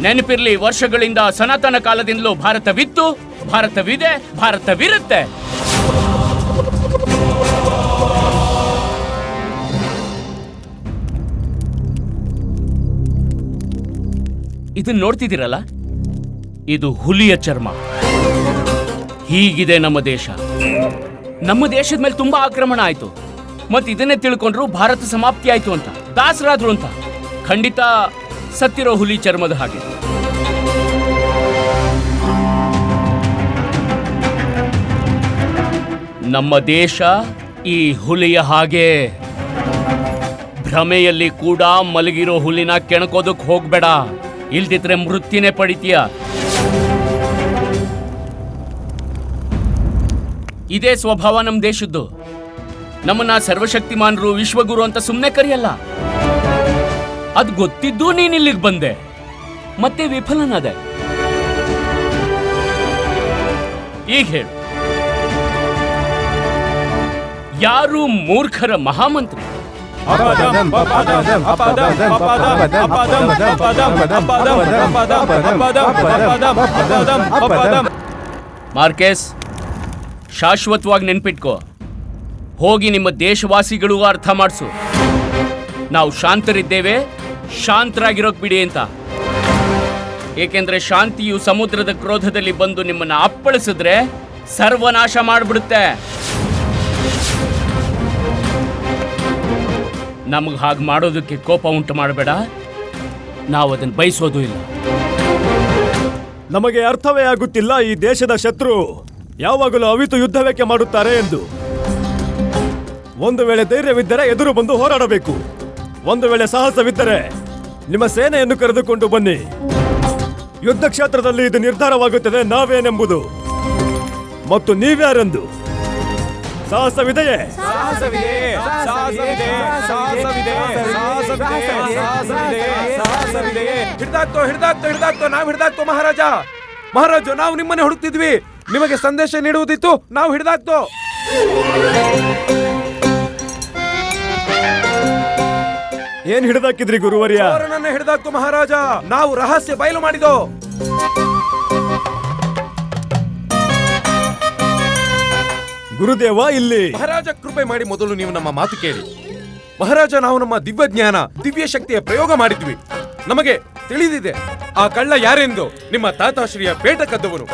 ನೆನಪಿರ್ಲಿ, ವರ್ಷಗಳಿಂದ ಸನಾತನ ಕಾಲದಿಂದಲೂ ಭಾರತವಿತ್ತು, ಭಾರತವಿದೆ, ಭಾರತವಿರುತ್ತೆ. ಇದನ್ನ ನೋಡ್ತಿದ್ದೀರಲ್ಲ, ಇದು ಹುಲಿಯ ಚರ್ಮ. ಹೀಗಿದೆ ನಮ್ಮ ದೇಶ. ನಮ್ಮ ದೇಶದ ಮೇಲೆ ತುಂಬಾ ಆಕ್ರಮಣ ಆಯ್ತು. ಮತ್ತೆ ಇದನ್ನೇ ತಿಳ್ಕೊಂಡ್ರು ಭಾರತ ಸಮಾಪ್ತಿ ಆಯ್ತು ಅಂತ, ದಾಸರಾದ್ರು ಅಂತ. ಖಂಡಿತ ಸತ್ತಿರೋ ಹುಲಿ ಚರ್ಮದ ಹಾಗೆ. ನಮ್ಮ ದೇಶ ಈ ಹುಲಿಯ ಹಾಗೆ. ಭ್ರಮೆಯಲ್ಲಿ ಕೂಡ ಮಲಗಿರೋ ಹುಲಿನ ಕೆಣಕೋದಕ್ಕೆ ಹೋಗ್ಬೇಡ, ಇಲ್ದಿದ್ರೆ ಮೃತ್ಯುನೇ ಪಡಿತೀಯ. ಇದೇ ಸ್ವಭಾವ ನಮ್ಮ ದೇಶದ್ದು. ನಮ್ಮನ್ನ ಸರ್ವಶಕ್ತಿಮಾನರು, ವಿಶ್ವಗುರು ಅಂತ ಸುಮ್ಮನೆ ಕರೆಯಲ್ಲ. ಅದ್ ಗೊತ್ತಿದ್ದು ನೀನ್ ಇಲ್ಲಿಗೆ ಬಂದೆ, ಮತ್ತೆ ವಿಫಲನಾದೆ. ಈಗ ಹೇಳು, ಯಾರು ಮೂರ್ಖರ ಮಹಾಮಂತ್ರಿ? ಮಾರ್ಕೆಸ್, ಶಾಶ್ವತವಾಗಿ ನೆನ್ಪಿಟ್ಕೋ, ಹೋಗಿ ನಿಮ್ಮ ದೇಶವಾಸಿಗಳಿಗೂ ಅರ್ಥ ಮಾಡಿಸು, ನಾವು ಶಾಂತರಿದ್ದೇವೆ, ಶಾಂತರಾಗಿರೋಕ್ ಬಿಡಿ ಅಂತ. ಏಕೆಂದ್ರೆ ಶಾಂತಿಯು ಸಮುದ್ರದ ಕ್ರೋಧದಲ್ಲಿ ಬಂದು ನಿಮ್ಮನ್ನ ಅಪ್ಪಳಿಸಿದ್ರೆ ಸರ್ವನಾಶ ಮಾಡಿಬಿಡುತ್ತೆ. ನಮಗೆ ಹಾಗೆ ಮಾಡೋದಕ್ಕೆ ಕೋಪ ಉಂಟು ಮಾಡಬೇಡ, ನಾವು ಅದನ್ನು ಬಯಸೋದು ಇಲ್ಲ. ನಮಗೆ ಅರ್ಥವೇ ಆಗುತ್ತಿಲ್ಲ ಈ ದೇಶದ ಶತ್ರು ಯಾವಾಗಲೂ ಅವಿತು ಯುದ್ಧವೇಕೆ ಮಾಡುತ್ತಾರೆ ಎಂದು. ಒಂದು ವೇಳೆ ಧೈರ್ಯವಿದ್ದರೆ ಎದುರು ಬಂದು ಹೋರಾಡಬೇಕು, ಒಂದು ವೇಳೆ ಸಾಹಸವಿದ್ದರೆ ನಿಮ್ಮ ಸೇನೆಯನ್ನು ಕರೆದುಕೊಂಡು ಬನ್ನಿ. ಯುದ್ಧ ಕ್ಷೇತ್ರದಲ್ಲಿ ಇದು ನಿರ್ಧಾರವಾಗುತ್ತದೆ ನಾವೇನೆಂಬುದು ಮತ್ತು ನೀವ್ಯಾರೆಂದು. ಸಾಹಸವಿದೆಯೇ? ಹಿಡ್ದಾಕ್ತೋ ನಾವು ಹಿಡ್ದಾಕ್ತೋ ಮಹಾರಾಜ. ಮಹಾರಾಜ, ನಾವು ನಿಮ್ಮನ್ನೇ ಹುಡುಕ್ತಿದ್ವಿ, ನಿಮಗೆ ಸಂದೇಶ ನೀಡುವುದಿತ್ತು, ನಾವು ಹಿಡ್ದಾಕ್ತೋ. ಏನ್ ಹಿಡಿದಾಕಿದ್ರಿ ಗುರುವರ್ಯ? ಅವರನ್ನ ಹಿಡ್ದಾಕ್ತೋ ಮಹಾರಾಜ, ನಾವು ರಹಸ್ಯ ಬಯಲು ಮಾಡಿದೋ. ಗುರುದೇವ ಇಲ್ಲಿ. ಮಹಾರಾಜ, ಕೃಪೆ ಮಾಡಿ ಮೊದಲು ನೀವು ನಮ್ಮ ಮಾತು ಕೇಳಿ. ಮಹಾರಾಜ, ನಾವು ನಮ್ಮ ದಿವ್ಯ ಜ್ಞಾನ, ದಿವ್ಯ ಶಕ್ತಿಯ ಪ್ರಯೋಗ ಮಾಡಿದ್ವಿ. ನಮಗೆ ತಿಳಿದಿದೆ ಆ ಕಳ್ಳ ಯಾರೆಂದು. ನಿಮ್ಮ ತಾತಾಶ್ರೀಯ ಪೇಟ ಕದ್ದವನು.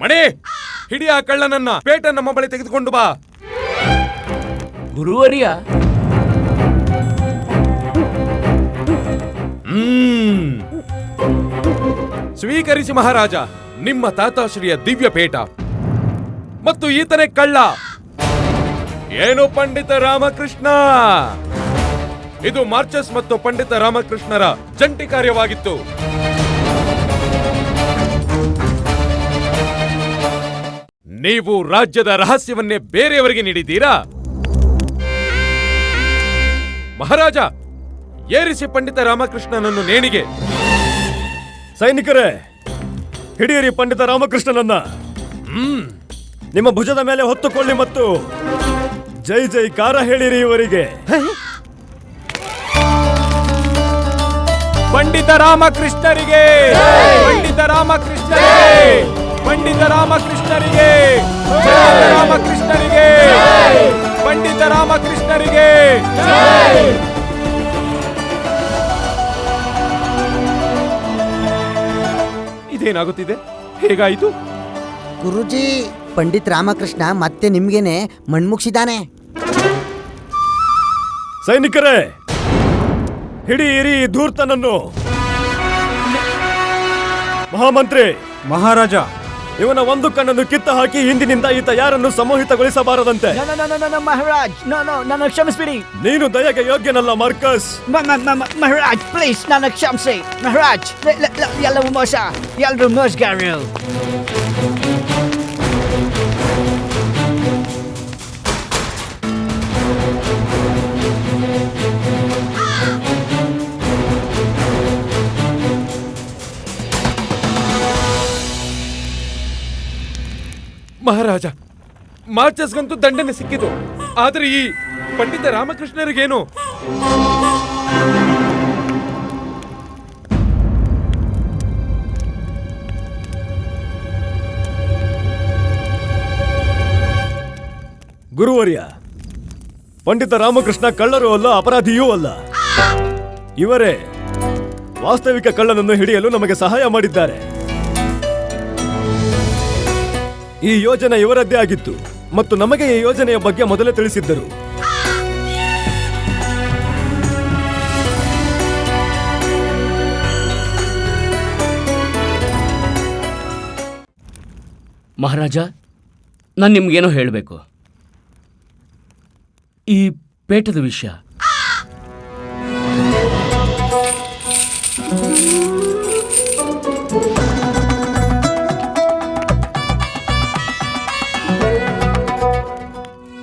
ಮಣಿ, ಹಿಡಿ ಆ ಕಳ್ಳನನ್ನ, ಪೇಟ ನಮ್ಮ ಬಳಿ ತೆಗೆದುಕೊಂಡು ಬಾ. ಗುರುವರ್ಯ, ಸ್ವೀಕರಿಸಿ ಮಹಾರಾಜ ನಿಮ್ಮ ತಾತಾಶ್ರೀಯ ದಿವ್ಯ ಪೇಟ. ಮತ್ತು ಈತನೇ ಕಳ್ಳ. ಏನು ಪಂಡಿತ ರಾಮಕೃಷ್ಣ? ಇದು ಮಾರ್ಚಸ್ ಮತ್ತು ಪಂಡಿತ ರಾಮಕೃಷ್ಣರ ಜಂಟಿ ಕಾರ್ಯವಾಗಿತ್ತು. ನೀವು ರಾಜ್ಯದ ರಹಸ್ಯವನ್ನೇ ಬೇರೆಯವರಿಗೆ ನೀಡಿದ್ದೀರಾ? ಮಹಾರಾಜ, ಏರಿಸಿ ಪಂಡಿತ ರಾಮಕೃಷ್ಣನನ್ನು ನೇಣಿಗೆ. ಸೈನಿಕರೇ, ಹಿಡಿಯಿರಿ ಪಂಡಿತ ರಾಮಕೃಷ್ಣನನ್ನ. ನಿಮ್ಮ ಭುಜದ ಮೇಲೆ ಹೊತ್ತುಕೊಳ್ಳಿ ಮತ್ತು ಜೈ ಜೈಕಾರ ಹೇಳಿರಿ ಇವರಿಗೆ. ಪಂಡಿತ ರಾಮಕೃಷ್ಣರಿಗೆ, ಪಂಡಿತ ರಾಮಕೃಷ್ಣರಿಗೆ, ಪಂಡಿತ ರಾಮಕೃಷ್ಣರಿಗೆ, ಪಂಡಿತ ರಾಮಕೃಷ್ಣರಿಗೆ, ಪಂಡಿತ ರಾಮಕೃಷ್ಣರಿಗೆ. ಇದೇನಾಗುತ್ತಿದೆ? ಹೇಗಾಯಿತು? ಗುರುಜಿ, ಪಂಡಿತ್ ರಾಮಕೃಷ್ಣ ಮತ್ತೆ ನಿಮ್ಗೇನೆ ಮಣ್ಮುಗಿಸಿದಾನೆ. ಸೈನಿಕರೇ, ಹಿಡಿಯಿರಿ ಈ ಧೂರ್ತನನ್ನು. ಮಹಾಮಂತ್ರಿ, ಮಹಾರಾಜ, ಇವನ ಒಂದು ಕಣ್ಣನ್ನು ಕಿತ್ತ ಹಾಕಿ ಇಂದಿನಿಂದ ಈತ ಯಾರನ್ನು ಸಮೋಹಿತಗೊಳಿಸಬಾರದಂತೆ. ಮಹಾರಾಜ್, ನನ್ನ ಕ್ಷಮಿಸ್ಬಿಡಿ. ನೀನು ದಯೆಗೆ ಯೋಗ್ಯನಲ್ಲ ಮಾರ್ಕಸ್. ಮಹಾರಾಜ್, ಪ್ಲೀಸ್ ನನ್ನ ಕ್ಷಮಿಸಿ. ಮಹಾರಾಜ್, ಎಲ್ಲವೂ ಮೋಸ, ಎಲ್ಲರೂ ಮೋಸಗಾರರು. ಮಹಾರಾಜ, ಮಾರ್ಚಸ್ಗಂತೂ ದಂಡನೆ ಸಿಕ್ಕಿತು, ಆದರೆ ಈ ಪಂಡಿತ ರಾಮಕೃಷ್ಣರಿಗೇನು? ಗುರುವರ್ಯ, ಪಂಡಿತ ರಾಮಕೃಷ್ಣ ಕಳ್ಳರೂ ಅಲ್ಲ, ಅಪರಾಧಿಯೂ ಅಲ್ಲ. ಇವರೇ ವಾಸ್ತವಿಕ ಕಳ್ಳನನ್ನು ಹಿಡಿಯಲು ನಮಗೆ ಸಹಾಯ ಮಾಡಿದ್ದಾರೆ. ಈ ಯೋಜನೆ ಇವರದ್ದೇ ಆಗಿತ್ತು ಮತ್ತು ನಮಗೆ ಈ ಯೋಜನೆಯ ಬಗ್ಗೆ ಮೊದಲೇ ತಿಳಿಸಿದ್ದರು. ಮಹಾರಾಜ, ನಾನು ನಿಮ್ಗೇನೋ ಹೇಳಬೇಕು. ಈ ಪೇಟದ ವಿಷಯ.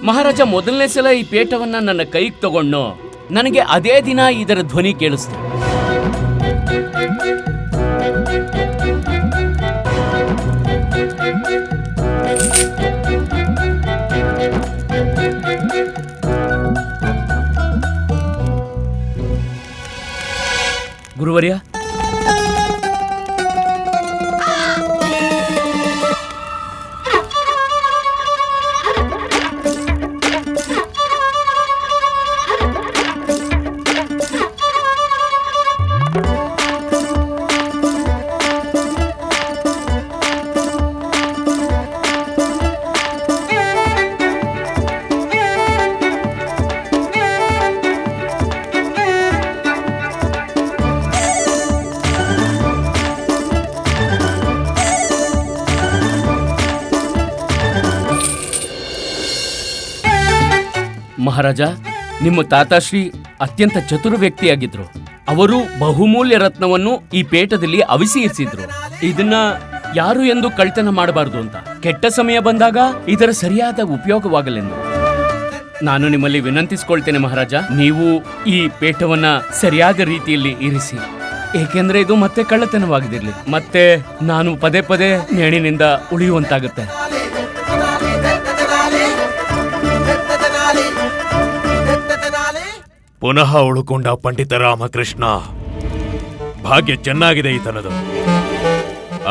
ಮಹಾರಾಜ, ಮಹಾರಾಜ ಮೊದಲನೇ ಸಲ ಈ ಪೇಟವನ್ನ ನನ್ನ ಕೈಗೆ ತಗೊಂಡು ನನಗೆ ಅದೇ ದಿನ ಇದರ ಧ್ವನಿ ಕೇಳಿಸ್ತು. ಗುರುವರ್ಯ, ಮಹಾರಾಜ, ನಿಮ್ಮ ತಾತಾಶ್ರೀ ಅತ್ಯಂತ ಚತುರ ವ್ಯಕ್ತಿಯಾಗಿದ್ರು. ಅವರು ಬಹುಮೂಲ್ಯ ರತ್ನವನ್ನು ಈ ಪೇಟದಲ್ಲಿ ಅವಿಸಿ ಇರಿಸಿದ್ರು. ಇದನ್ನ ಯಾರು ಎಂದು ಕಳ್ತನ ಮಾಡಬಾರದು ಅಂತ. ಕೆಟ್ಟ ಸಮಯ ಬಂದಾಗ ಇದರ ಸರಿಯಾದ ಉಪಯೋಗವಾಗಲೆಂದು ನಾನು ನಿಮ್ಮಲ್ಲಿ ವಿನಂತಿಸಿಕೊಳ್ತೇನೆ ಮಹಾರಾಜ. ನೀವು ಈ ಪೇಟವನ್ನ ಸರಿಯಾದ ರೀತಿಯಲ್ಲಿ ಇರಿಸಿ, ಏಕೆಂದ್ರೆ ಇದು ಮತ್ತೆ ಕಳ್ಳತನವಾಗಿದಿರ್ಲಿ, ಮತ್ತೆ ನಾನು ಪದೇ ಪದೇ ನೇಣಿನಿಂದ ಉಳಿಯುವಂತಾಗುತ್ತೆ. ಪುನಃ ಉಳುಕೊಂಡ ಪಂಡಿತ ರಾಮಕೃಷ್ಣ. ಭಾಗ್ಯ ಚೆನ್ನಾಗಿದೆ ಈತನದು,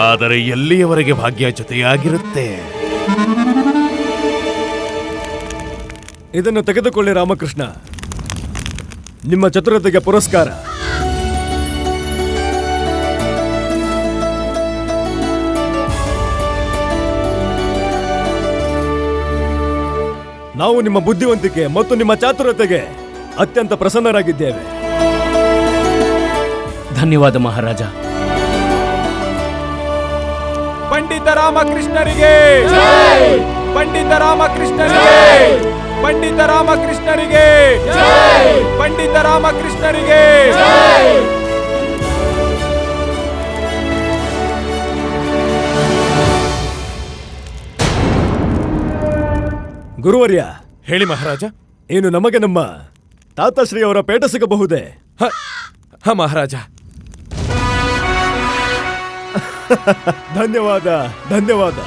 ಆದರೆ ಎಲ್ಲಿಯವರೆಗೆ ಭಾಗ್ಯ ಜೊತೆಯಾಗಿರುತ್ತೆ? ಇದನ್ನು ತೆಗೆದುಕೊಳ್ಳಿ ರಾಮಕೃಷ್ಣ, ನಿಮ್ಮ ಚತುರತೆಗೆ ಪುರಸ್ಕಾರ. ನಾವು ನಿಮ್ಮ ಬುದ್ಧಿವಂತಿಕೆ ಮತ್ತು ನಿಮ್ಮ ಚಾತುರತೆಗೆ ಅತ್ಯಂತ ಪ್ರಸನ್ನರಾಗಿದ್ದೇವೆ. ಧನ್ಯವಾದ ಮಹಾರಾಜ. ಪಂಡಿತ ರಾಮಕೃಷ್ಣರಿಗೆ, ಪಂಡಿತ ರಾಮಕೃಷ್ಣರಿಗೆ, ಪಂಡಿತ ರಾಮಕೃಷ್ಣರಿಗೆ, ಪಂಡಿತ ರಾಮಕೃಷ್ಣರಿಗೆ. ಗುರುವರ್ಯ, ಹೇಳಿ ಮಹಾರಾಜ. ಏನು ನಮಗೆ ನಮ್ಮ ತಾತಾಶ್ರೀ ಅವರ ಪೇಟ ಸಿಗಬಹುದೇ? ಹ ಮಹಾರಾಜ. ಧನ್ಯವಾದ, ಧನ್ಯವಾದ.